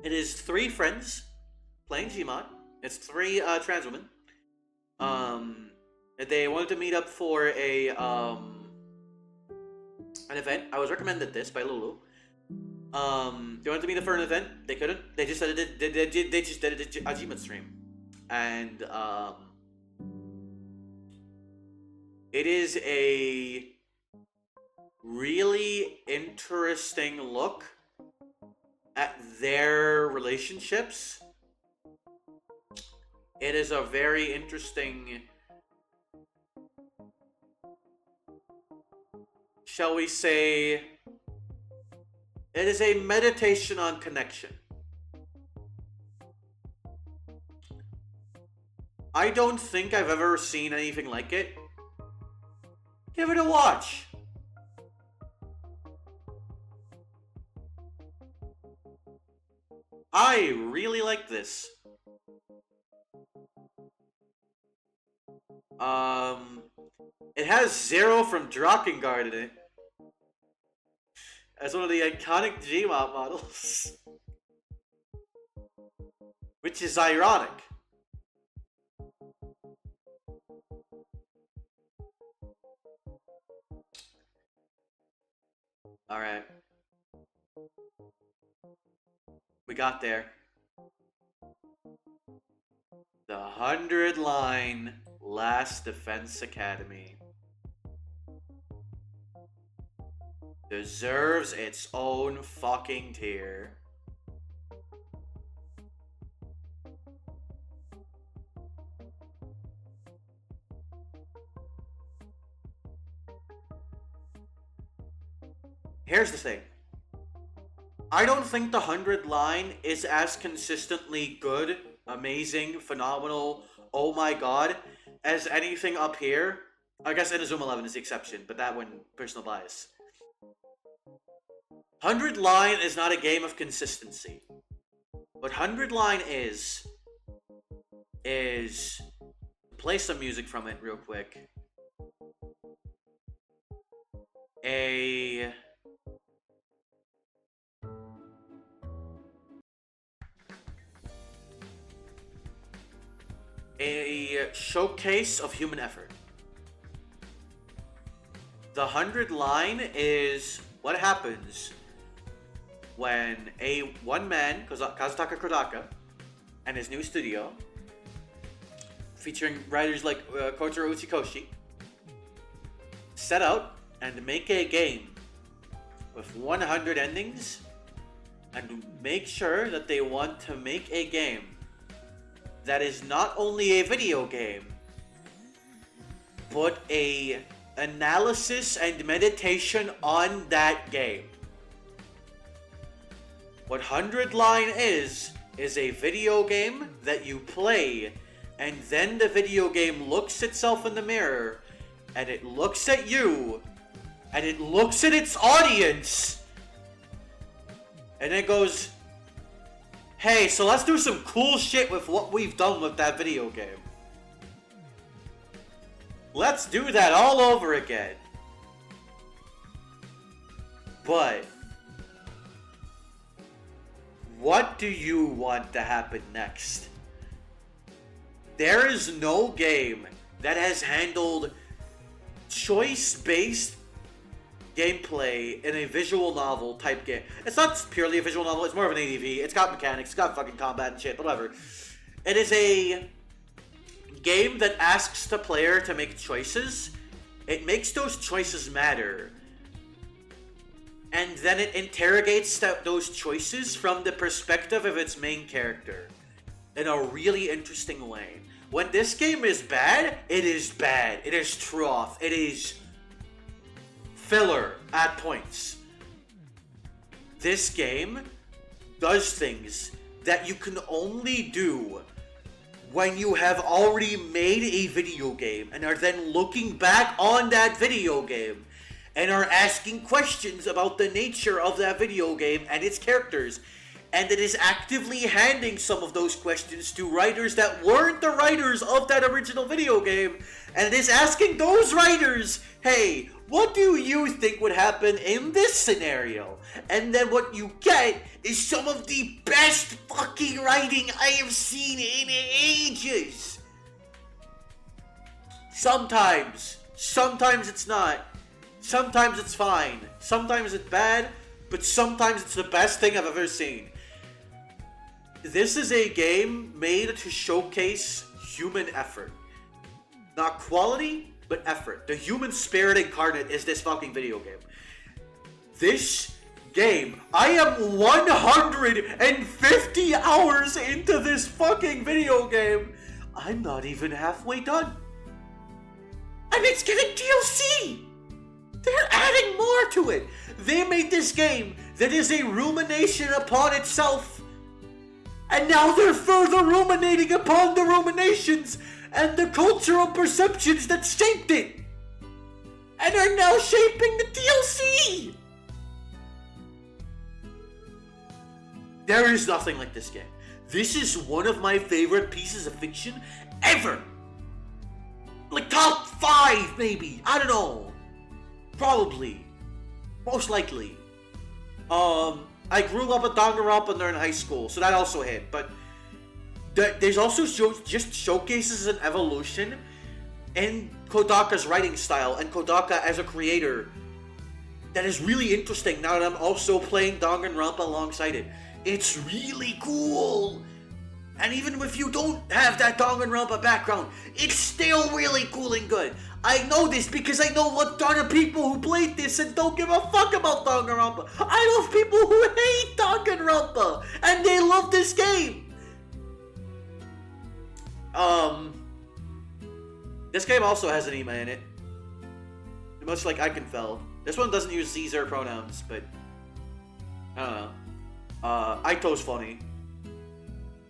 It is 3 friends playing Gmod. It's 3 trans women. They wanted to meet up for a an event. I was recommended this by Lulu. They wanted to meet up for an event. They couldn't. They just did it. They just did it a Gmod stream, and it is a really interesting look at their relationships. It is a very interesting, shall we say, it is a meditation on connection. I don't think I've ever seen anything like it. Give it a watch. I really like this. It has Zero from Drakengard in it. As one of the iconic Gmod models. Which is ironic. Alright. We got there. The 100-line Last Defense Academy deserves its own fucking tier. Here's the thing. I don't think the 100-line is as consistently good, amazing, phenomenal, oh my god, as anything up here. I guess Inazuma 11 is the exception, but that one, personal bias. 100-line is not a game of consistency. What 100-line is play some music from it real quick. A showcase of human effort. The 100-line is what happens when one man, Kazutaka Kodaka, and his new studio featuring writers like Kotaro Uchikoshi, set out and make a game with 100 endings, and make sure that they want to make a game that is not only a video game, but a analysis and meditation on that game. What 100 Line is a video game that you play, and then the video game looks itself in the mirror, and it looks at you, and it looks at its audience, and it goes, hey, so let's do some cool shit with what we've done with that video game. Let's do that all over again. But what do you want to happen next? There is no game that has handled choice-based gameplay in a visual novel type game. It's not purely a visual novel, it's more of an ADV. It's got mechanics, it's got fucking combat and shit, whatever. It is a game that asks the player to make choices. It makes those choices matter. And then it interrogates those choices from the perspective of its main character in a really interesting way. When this game is bad, it is bad. It is trough. It is filler at points. This game does things that you can only do when you have already made a video game and are then looking back on that video game and are asking questions about the nature of that video game and its characters. And it is actively handing some of those questions to writers that weren't the writers of that original video game. And it is asking those writers, hey, what do you think would happen in this scenario? And then what you get is some of the best fucking writing I have seen in ages. Sometimes it's not. Sometimes it's fine. Sometimes it's bad. But sometimes it's the best thing I've ever seen. This is a game made to showcase human effort. Not quality, but effort. The human spirit incarnate is this fucking video game. This game, I am 150 hours into this fucking video game. I'm not even halfway done. And it's getting DLC! They're adding more to it. They made this game that is a rumination upon itself. And now they're further ruminating upon the ruminations and the cultural perceptions that shaped it. And are now shaping the DLC. There is nothing like this game. This is one of my favorite pieces of fiction ever. Like top 5 maybe. I don't know. Probably. Most likely. I grew up with Danganronpa during high school, so that also hit. But there's also just showcases an evolution in Kodaka's writing style and Kodaka as a creator that is really interesting now that I'm also playing Danganronpa alongside it. It's really cool. And even if you don't have that Danganronpa background, it's still really cool and good. I know this because I know a ton of people who played this and don't give a fuck about Danganronpa. I know people who hate Danganronpa and they love this game. This game also has an email in it. Much like Ikenfeld. This one doesn't use Caesar pronouns, but I don't know. Aito's funny.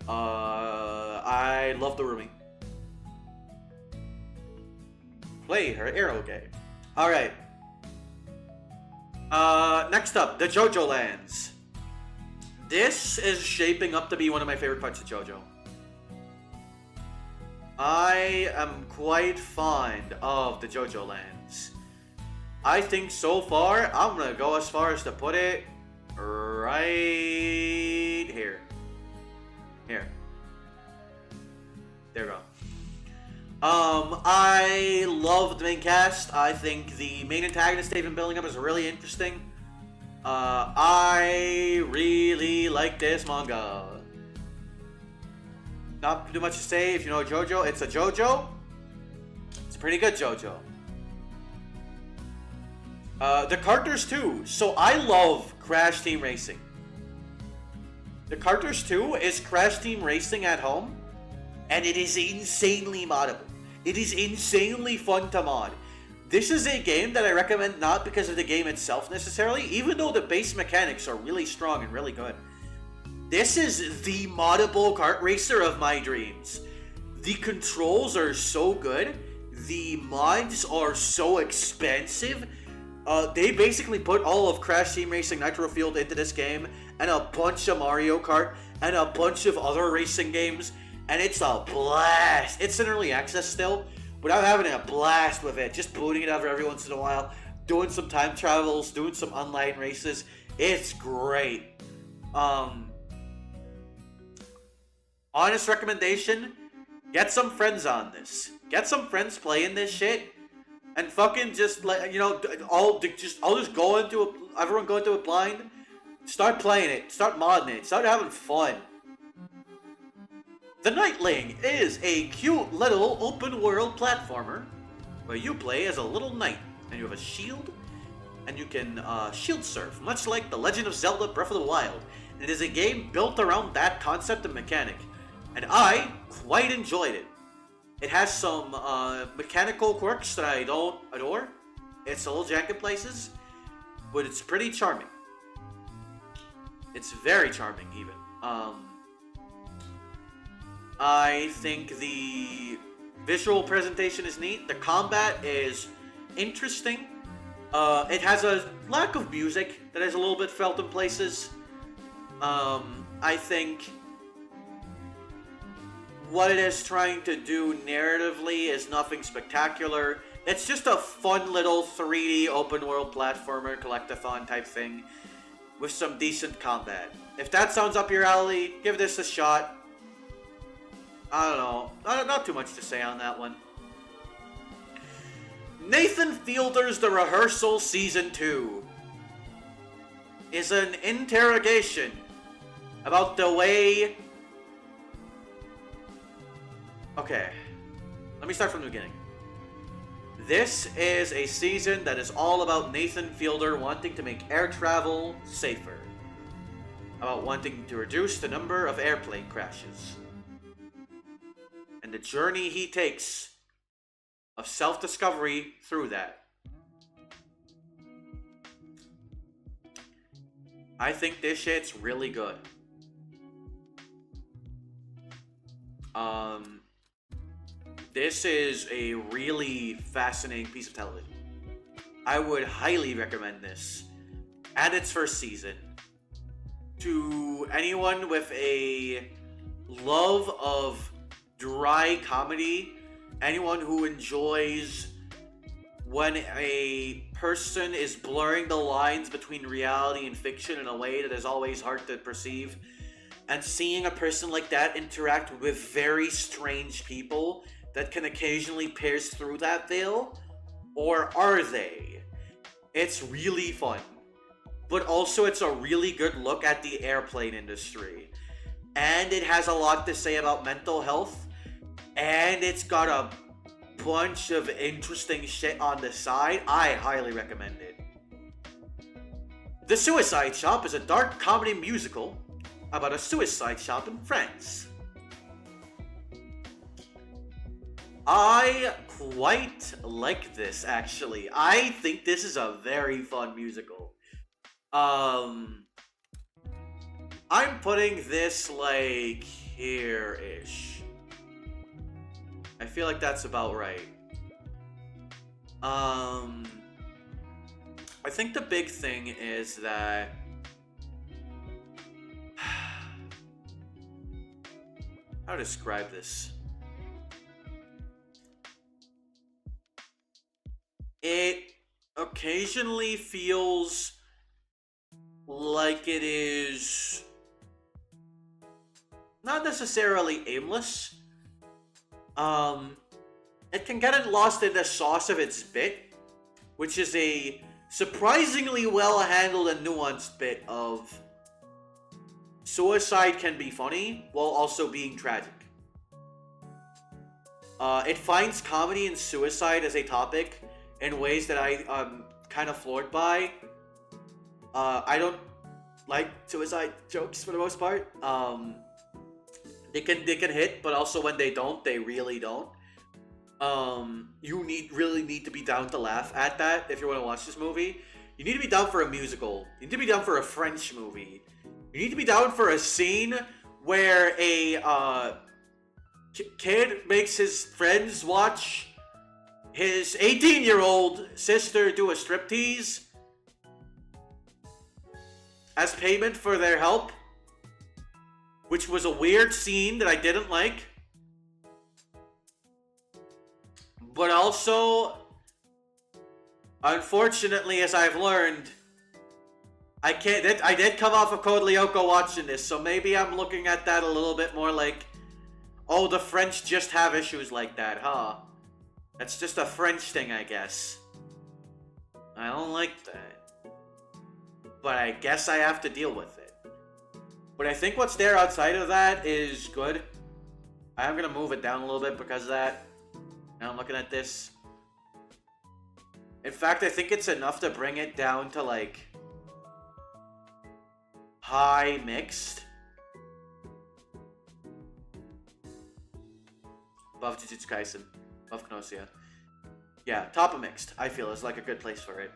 I love the roomie. Play her arrow game. Alright. Next up, the JoJo Lands. This is shaping up to be one of my favorite parts of JoJo. I am quite fond of the JoJo Lands. I think so far, I'm gonna go as far as to put it right here. Here. There we go. I love the main cast. I think the main antagonist they've been building up is really interesting. I really like this manga. Not too much to say. If you know JoJo, it's a JoJo. It's a pretty good JoJo. The characters too. So I love Crash Team Racing. The Carters 2 is Crash Team Racing at home, and it is insanely moddable. It is insanely fun to mod. This is a game that I recommend not because of the game itself necessarily, even though the base mechanics are really strong and really good. This is the moddable kart racer of my dreams. The controls are so good. The mods are so expensive. They basically put all of Crash Team Racing Nitro Fueled into this game, and a bunch of Mario Kart, and a bunch of other racing games, and it's a blast. It's in early access still, but I'm having a blast with it. Just booting it over every once in a while, doing some time travels, doing some online races. It's great. Honest recommendation, get some friends on this. Get some friends playing this shit. And fucking just like, you know, I'll just go into it, everyone go into it blind. Start playing it, start modding it, start having fun. The Knightling is a cute little open world platformer where you play as a little knight and you have a shield and you can shield surf, much like The Legend of Zelda Breath of the Wild. It is a game built around that concept and mechanic, and I quite enjoyed it. It has some mechanical quirks that I don't adore. It's a little jank in places, but it's pretty charming. It's very charming, even. I think the visual presentation is neat. The combat is interesting. It has a lack of music that is a little bit felt in places. I think what it is trying to do narratively is nothing spectacular. It's just a fun little 3D open world platformer, collectathon type thing with some decent combat. If that sounds up your alley, give this a shot. I don't know. Not too much to say on that one. Nathan Fielder's The Rehearsal Season 2 is an interrogation about the way... Okay, let me start from the beginning. This is a season that is all about Nathan Fielder wanting to make air travel safer. About wanting to reduce the number of airplane crashes. And the journey he takes of self-discovery through that. I think this shit's really good. This is a really fascinating piece of television. I would highly recommend this and its first season to anyone with a love of dry comedy, anyone who enjoys when a person is blurring the lines between reality and fiction in a way that is always hard to perceive, and seeing a person like that interact with very strange people that can occasionally pierce through that veil, or are they? It's really fun. But also it's a really good look at the airplane industry. And it has a lot to say about mental health, and it's got a bunch of interesting shit on the side. I highly recommend it. The Suicide Shop is a dark comedy musical about a suicide shop in France. I quite like this, actually. I think this is a very fun musical. I'm putting this like here-ish. I feel like that's about right. I think the big thing is that how to describe this? It occasionally feels like it is not necessarily aimless. It can get lost in the sauce of its bit, which is a surprisingly well-handled and nuanced bit of suicide can be funny while also being tragic. It finds comedy and suicide as a topic in ways that I'm kind of floored by. I don't like suicide jokes for the most part. They can hit, but also when they don't, they really don't. You really need to be down to laugh at that if you want to watch this movie. You need to be down for a musical. You need to be down for a French movie. You need to be down for a scene where a kid makes his friends watch his 18-year-old sister do a striptease as payment for their help, which was a weird scene that I didn't like. But also, unfortunately, as I've learned, I did come off of Code Lyoko watching this, so maybe I'm looking at that a little bit more like, oh, the French just have issues like that, huh? That's just a French thing, I guess. I don't like that. But I guess I have to deal with it. But I think what's there outside of that is good. I am going to move it down a little bit because of that. Now I'm looking at this. In fact, I think it's enough to bring it down to like high mixed. Above Jujutsu Kaisen. Above Kenosia. Yeah, top of mixed, I feel, is like a good place for it.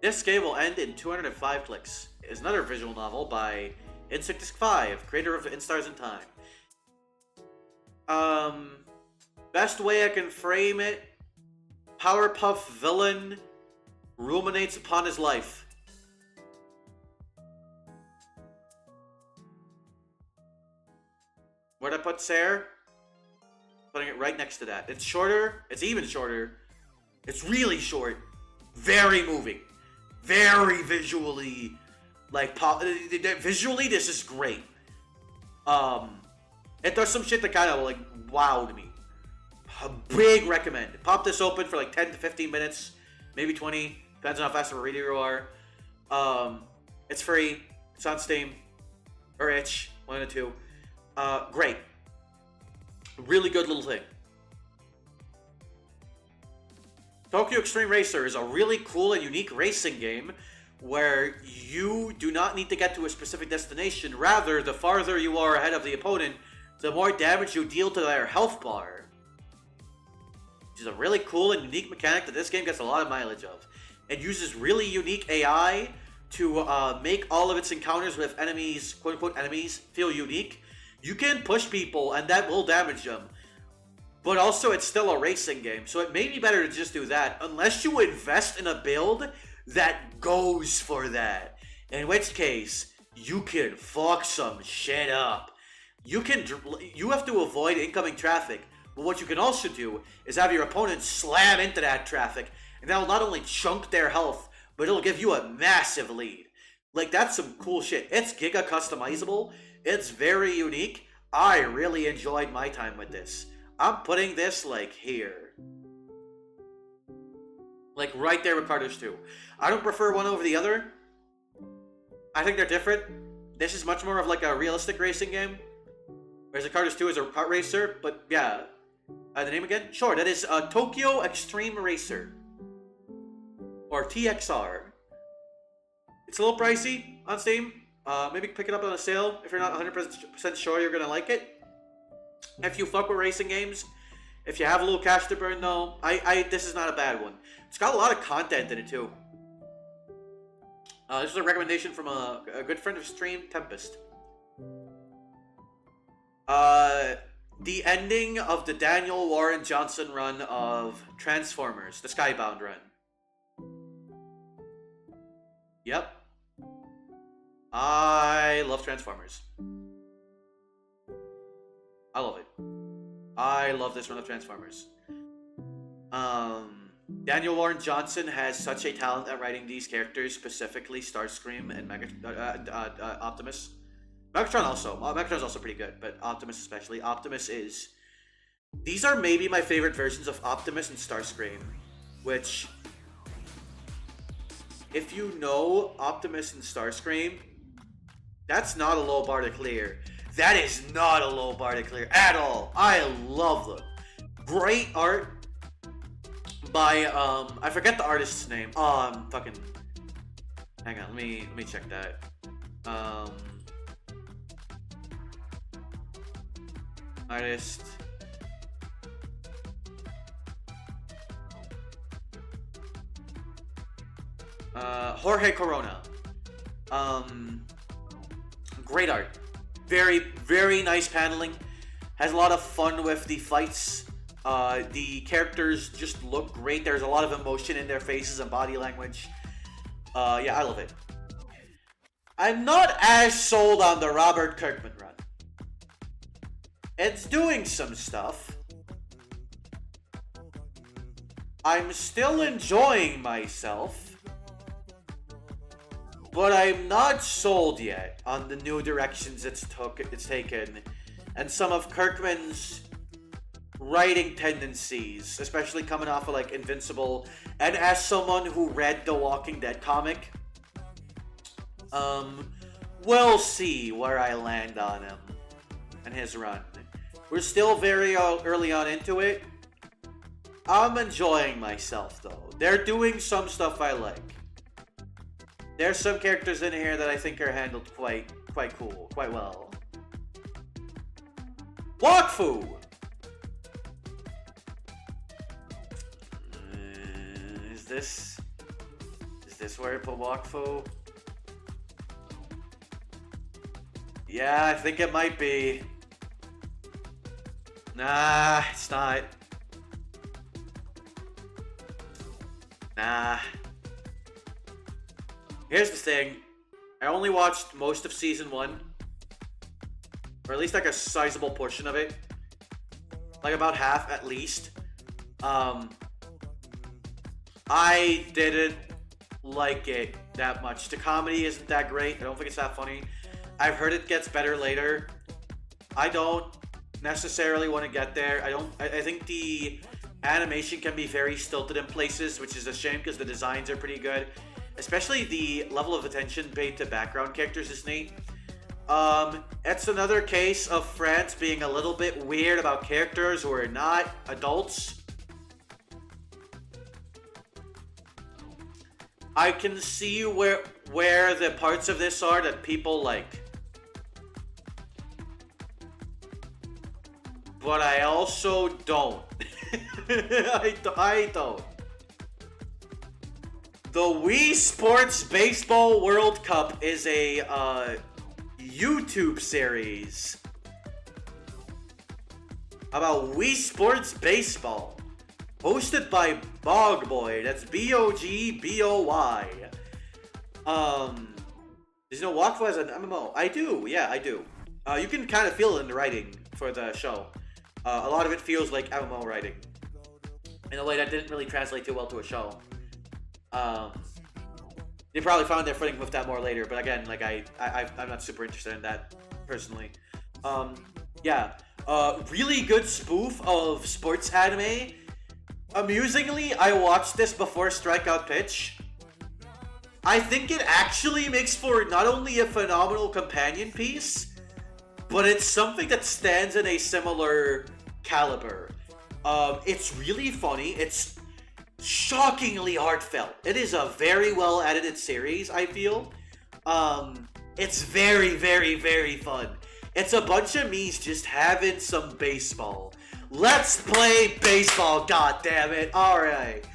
This game will end in 205 clicks. It is another visual novel by Insect Disc 5, creator of In Stars in Time. Best way I can frame it, Powerpuff villain ruminates upon his life. Where'd I put Sarah? Putting it right next to that. It's shorter. It's even shorter. It's really short. Very moving. Very visually, like, visually, this is great. It does some shit that kind of, like, wowed me. A big recommend. Pop this open for, like, 10 to 15 minutes. Maybe 20. Depends on how fast of a reader you are. It's free. It's on Steam. Or Itch. One of the two. Great. Really good little thing. Tokyo Extreme Racer is a really cool and unique racing game where you do not need to get to a specific destination. Rather, the farther you are ahead of the opponent, the more damage you deal to their health bar. Which is a really cool and unique mechanic that this game gets a lot of mileage of. It uses really unique AI to make all of its encounters with enemies, quote-unquote enemies, feel unique. You can push people and that will damage them. But also, it's still a racing game, so it may be better to just do that, unless you invest in a build that goes for that. In which case, you can fuck some shit up. You have to avoid incoming traffic, but what you can also do is have your opponent slam into that traffic, and that'll not only chunk their health, but it'll give you a massive lead. Like, that's some cool shit. It's giga customizable. It's very unique. I really enjoyed my time with this. I'm putting this, like, here. Like, right there with Carter's 2. I don't prefer one over the other. I think they're different. This is much more of, like, a realistic racing game. Whereas the Carter's 2 is a kart racer. But, yeah. The name again? Sure, that is Tokyo Extreme Racer. Or TXR. It's a little pricey on Steam. Maybe pick it up on a sale if you're not 100% sure you're going to like it. If you fuck with racing games, if you have a little cash to burn, though, this is not a bad one. It's got a lot of content in it, too. This is a recommendation from a good friend of stream, Tempest. The ending of the Daniel Warren Johnson run of Transformers, the Skybound run. Yep. I love Transformers. I love it. I love this run of Transformers. Daniel Warren Johnson has such a talent at writing these characters, specifically Starscream and Optimus. Megatron's also pretty good, but Optimus especially. These are maybe my favorite versions of Optimus and Starscream, which, if you know Optimus and Starscream, that's not a low bar to clear. That is not a low bar to clear at all. I love them. Great art by I forget the artist's name. Fucking hang on, let me check that. Artist. Jorge Corona. Great art. Very, very nice paneling. Has a lot of fun with the fights. The characters just look great. There's a lot of emotion in their faces and body language. Yeah, I love it. I'm not as sold on the Robert Kirkman run. It's doing some stuff. I'm still enjoying myself. But I'm not sold yet on the new directions it's taken, and some of Kirkman's writing tendencies, especially coming off of like Invincible, and as someone who read the Walking Dead comic, we'll see where I land on him and his run. We're still very early on into it. I'm enjoying myself though. They're doing some stuff I like. There's some characters in here that I think are handled quite cool, quite well. Wakfu! Is this where I put Wakfu? Yeah, I think it might be. Nah, it's not. Nah. Here's the thing. I only watched most of season 1. Or at least like a sizable portion of it. Like about half at least. I didn't like it that much. The comedy isn't that great. I don't think it's that funny. I've heard it gets better later. I don't necessarily want to get there. I think the animation can be very stilted in places, which is a shame because the designs are pretty good. Especially the level of attention paid to background characters is neat. It's another case of France being a little bit weird about characters who are not adults. I can see where the parts of this are that people like. But I also don't. I don't. The Wii Sports Baseball World Cup is a YouTube series about Wii Sports Baseball, hosted by Bogboy. That's Bogboy. There's no Wakfu as an MMO. I do, yeah, I do. You can kind of feel it in the writing for the show. A lot of it feels like MMO writing in a way that didn't really translate too well to a show. They probably found their footing with that more later, but again, like I'm not super interested in that personally. Yeah, really good spoof of sports anime. Amusingly, I watched this before Strikeout Pitch. I think it actually makes for not only a phenomenal companion piece, but it's something that stands in a similar caliber. It's really funny. It's shockingly heartfelt. It is a very well edited series, I feel. It's very, very, very fun. It's a bunch of me's just having some baseball. Let's play baseball, god damn it. Alright.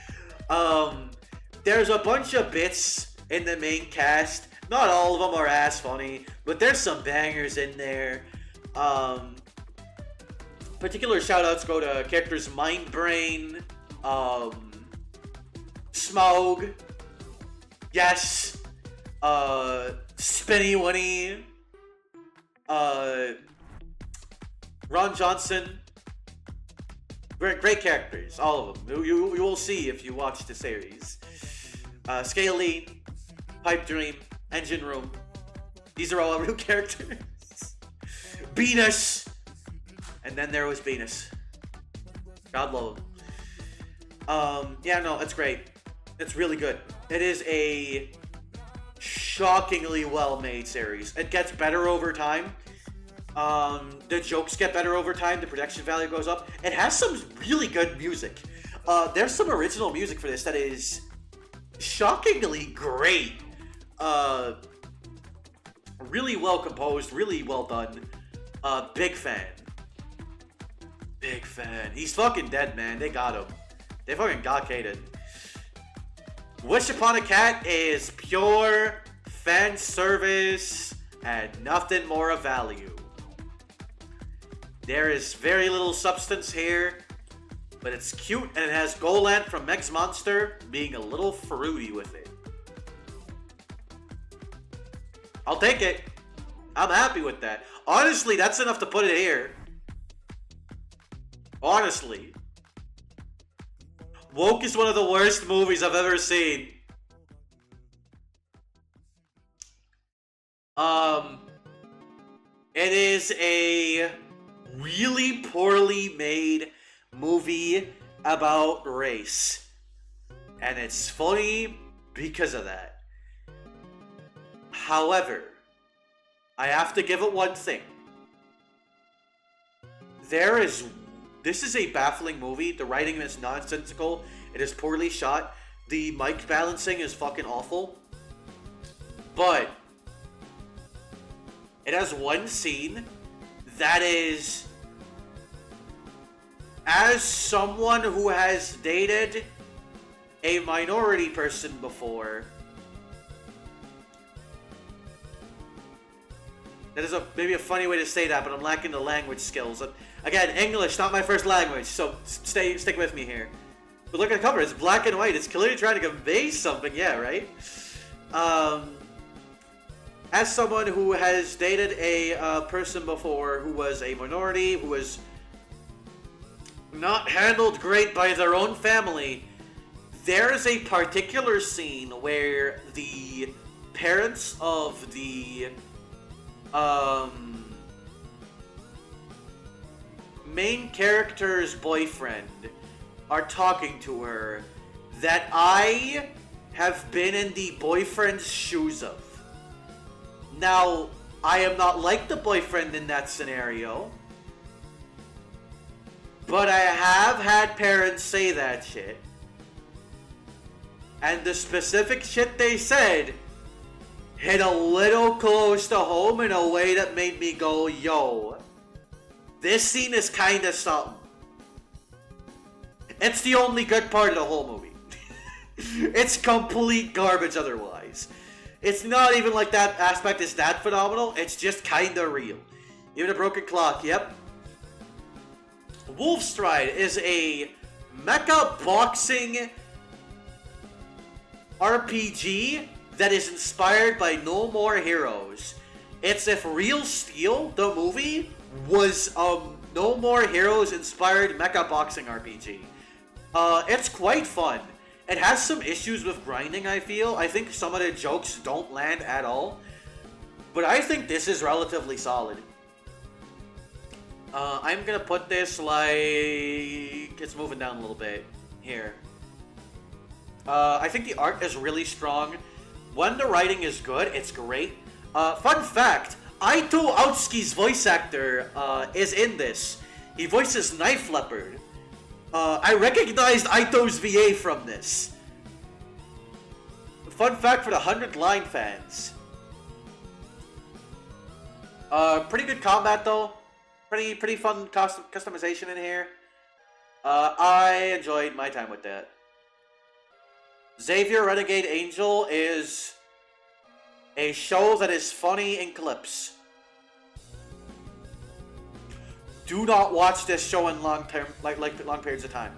There's a bunch of bits in the main cast. Not all of them are as funny, but there's some bangers in there. Particular shoutouts go to characters Mind Brain, Smaug, yes, Spinny Winnie, Ron Johnson. Great characters, all of them. You will see if you watch the series. Scaly, Pipe Dream, Engine Room. These are all real characters. Venus, and then there was Venus. God love him. Yeah, no, it's great. It's really good. It is a shockingly well-made series. It gets better over time. The jokes get better over time. The production value goes up. It has some really good music. There's some original music for this that is shockingly great. Really well composed, really well done. Big fan. Big fan. He's fucking dead, man. They got him. They fucking got Kaden. Wish Upon a Cat is pure fan service and nothing more of value. There is very little substance here, but it's cute and it has Golan from Meg's Monster being a little fruity with it. I'll take it. I'm happy with that. Honestly, that's enough to put it here. Honestly. Woke is one of the worst movies I've ever seen. It is a really poorly made movie about race. And it's funny because of that. However, I have to give it one thing. This is a baffling movie. The writing is nonsensical. It is poorly shot. The mic balancing is fucking awful. But it has one scene that is, as someone who has dated a minority person before, that is maybe a funny way to say that, but I'm lacking the language skills. Again, English, not my first language, so stick with me here. But look at the cover, it's black and white. It's clearly trying to convey something, yeah, right? As someone who has dated a person before who was a minority, who was not handled great by their own family, there is a particular scene where the parents of the main character's boyfriend are talking to her that I have been in the boyfriend's shoes of. Now, I am not like the boyfriend in that scenario, but I have had parents say that shit. And the specific shit they said hit a little close to home in a way that made me go, yo, this scene is kinda something. It's the only good part of the whole movie. It's complete garbage otherwise. It's not even like that aspect is that phenomenal, it's just kinda real. Even a broken clock, yep. Wolfstride is a mecha boxing RPG that is inspired by No More Heroes. It's if Real Steel, the movie, was No More Heroes inspired mecha boxing RPG. It's quite fun. It has some issues with grinding, I feel. I think some of the jokes don't land at all. But I think this is relatively solid. I'm gonna put this like... it's moving down a little bit. Here. I think the art is really strong. When the writing is good, it's great. Fun fact, Aito Aotsuki's voice actor is in this. He voices Knife Leopard. I recognized Aito's VA from this. Fun fact for the 100 Line fans. Pretty good combat though. Pretty fun customization in here. I enjoyed my time with that. Xavier Renegade Angel is a show that is funny in clips. Do not watch this show in long periods of time.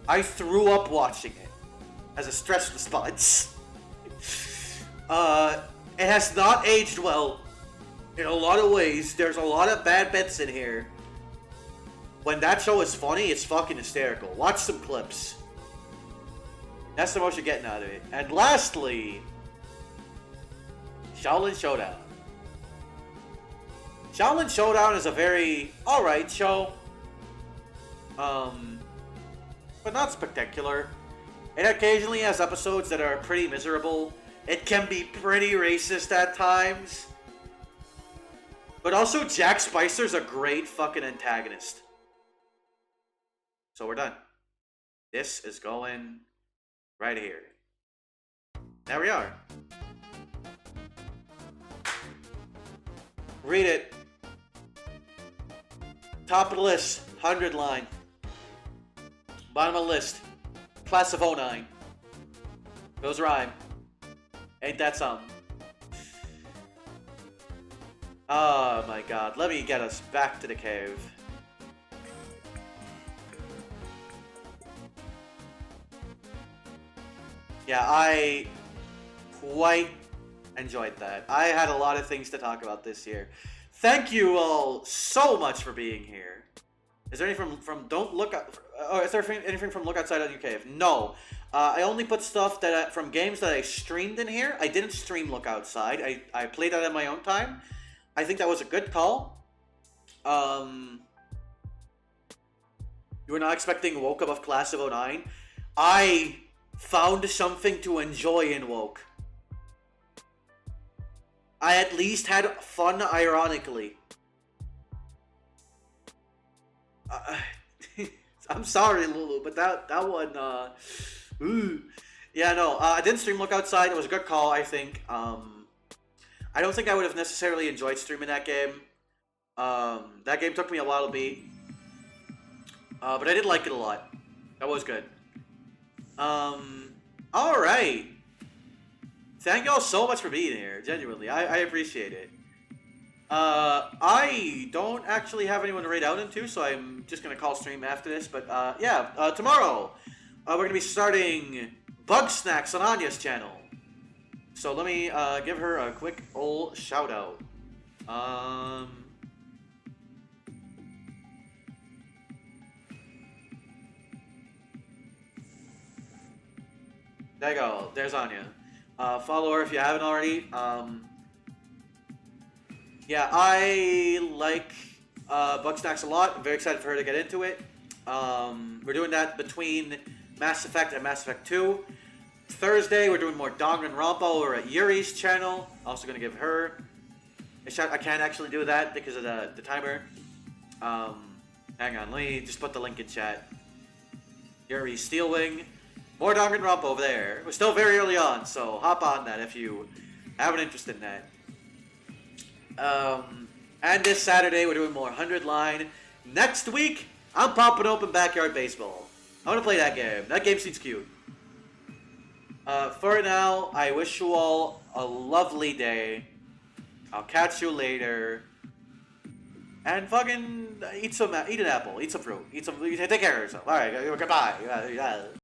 I threw up watching it as a stress response. It has not aged well in a lot of ways. There's a lot of bad bits in here. When that show is funny, it's fucking hysterical. Watch some clips. That's the most you're getting out of it. And lastly, Shaolin Showdown. Shaolin Showdown is a very alright show. But not spectacular. It occasionally has episodes that are pretty miserable. It can be pretty racist at times. But also, Jack Spicer's a great fucking antagonist. So we're done. This is going right here. There we are. Read it. Top of the list, 100 line. Bottom of the list, class of 09. Those rhyme. Ain't that something? Oh my god, let me get us back to the cave. Yeah, I quite enjoyed that. I had a lot of things to talk about this year. Thank you all so much for being here. Is there anything from Don't Look Out? Is there anything from Look Outside on Your Cave? No. I only put stuff that from games that I streamed in here. I didn't stream Look Outside. I played that in my own time. I think that was a good call. You were not expecting Woke above Class of 09. I found something to enjoy in Woke. I at least had fun ironically. I'm sorry, Lulu, but that one, ooh. Yeah, no, I didn't stream Look Outside. It was a good call, I think. I don't think I would have necessarily enjoyed streaming that game. That game took me a while to beat. But I did like it a lot. That was good. Alright. Thank y'all so much for being here. Genuinely, I appreciate it. I don't actually have anyone to raid out into, so I'm just gonna call stream after this. But yeah, tomorrow we're gonna be starting Bug Snacks on Anya's channel. So let me give her a quick old shout out. There you go. There's Anya. Follow her if you haven't already. Yeah, I like Bugsnax a lot. I'm very excited for her to get into it. We're doing that between Mass Effect and Mass Effect 2. Thursday, we're doing more Danganronpa over at Yuri's channel. Also going to give her a shout. I can't actually do that because of the timer. Hang on, let me just put the link in chat. Yuri's Steelwing. More Danganronpa over there. We're still very early on, so hop on that if you have an interest in that. And this Saturday, we're doing more 100 line. Next week, I'm popping open Backyard Baseball. I want to play that game. That game seems cute. For now, I wish you all a lovely day. I'll catch you later. And fucking eat an apple, eat some fruit, take care of yourself. Alright, goodbye.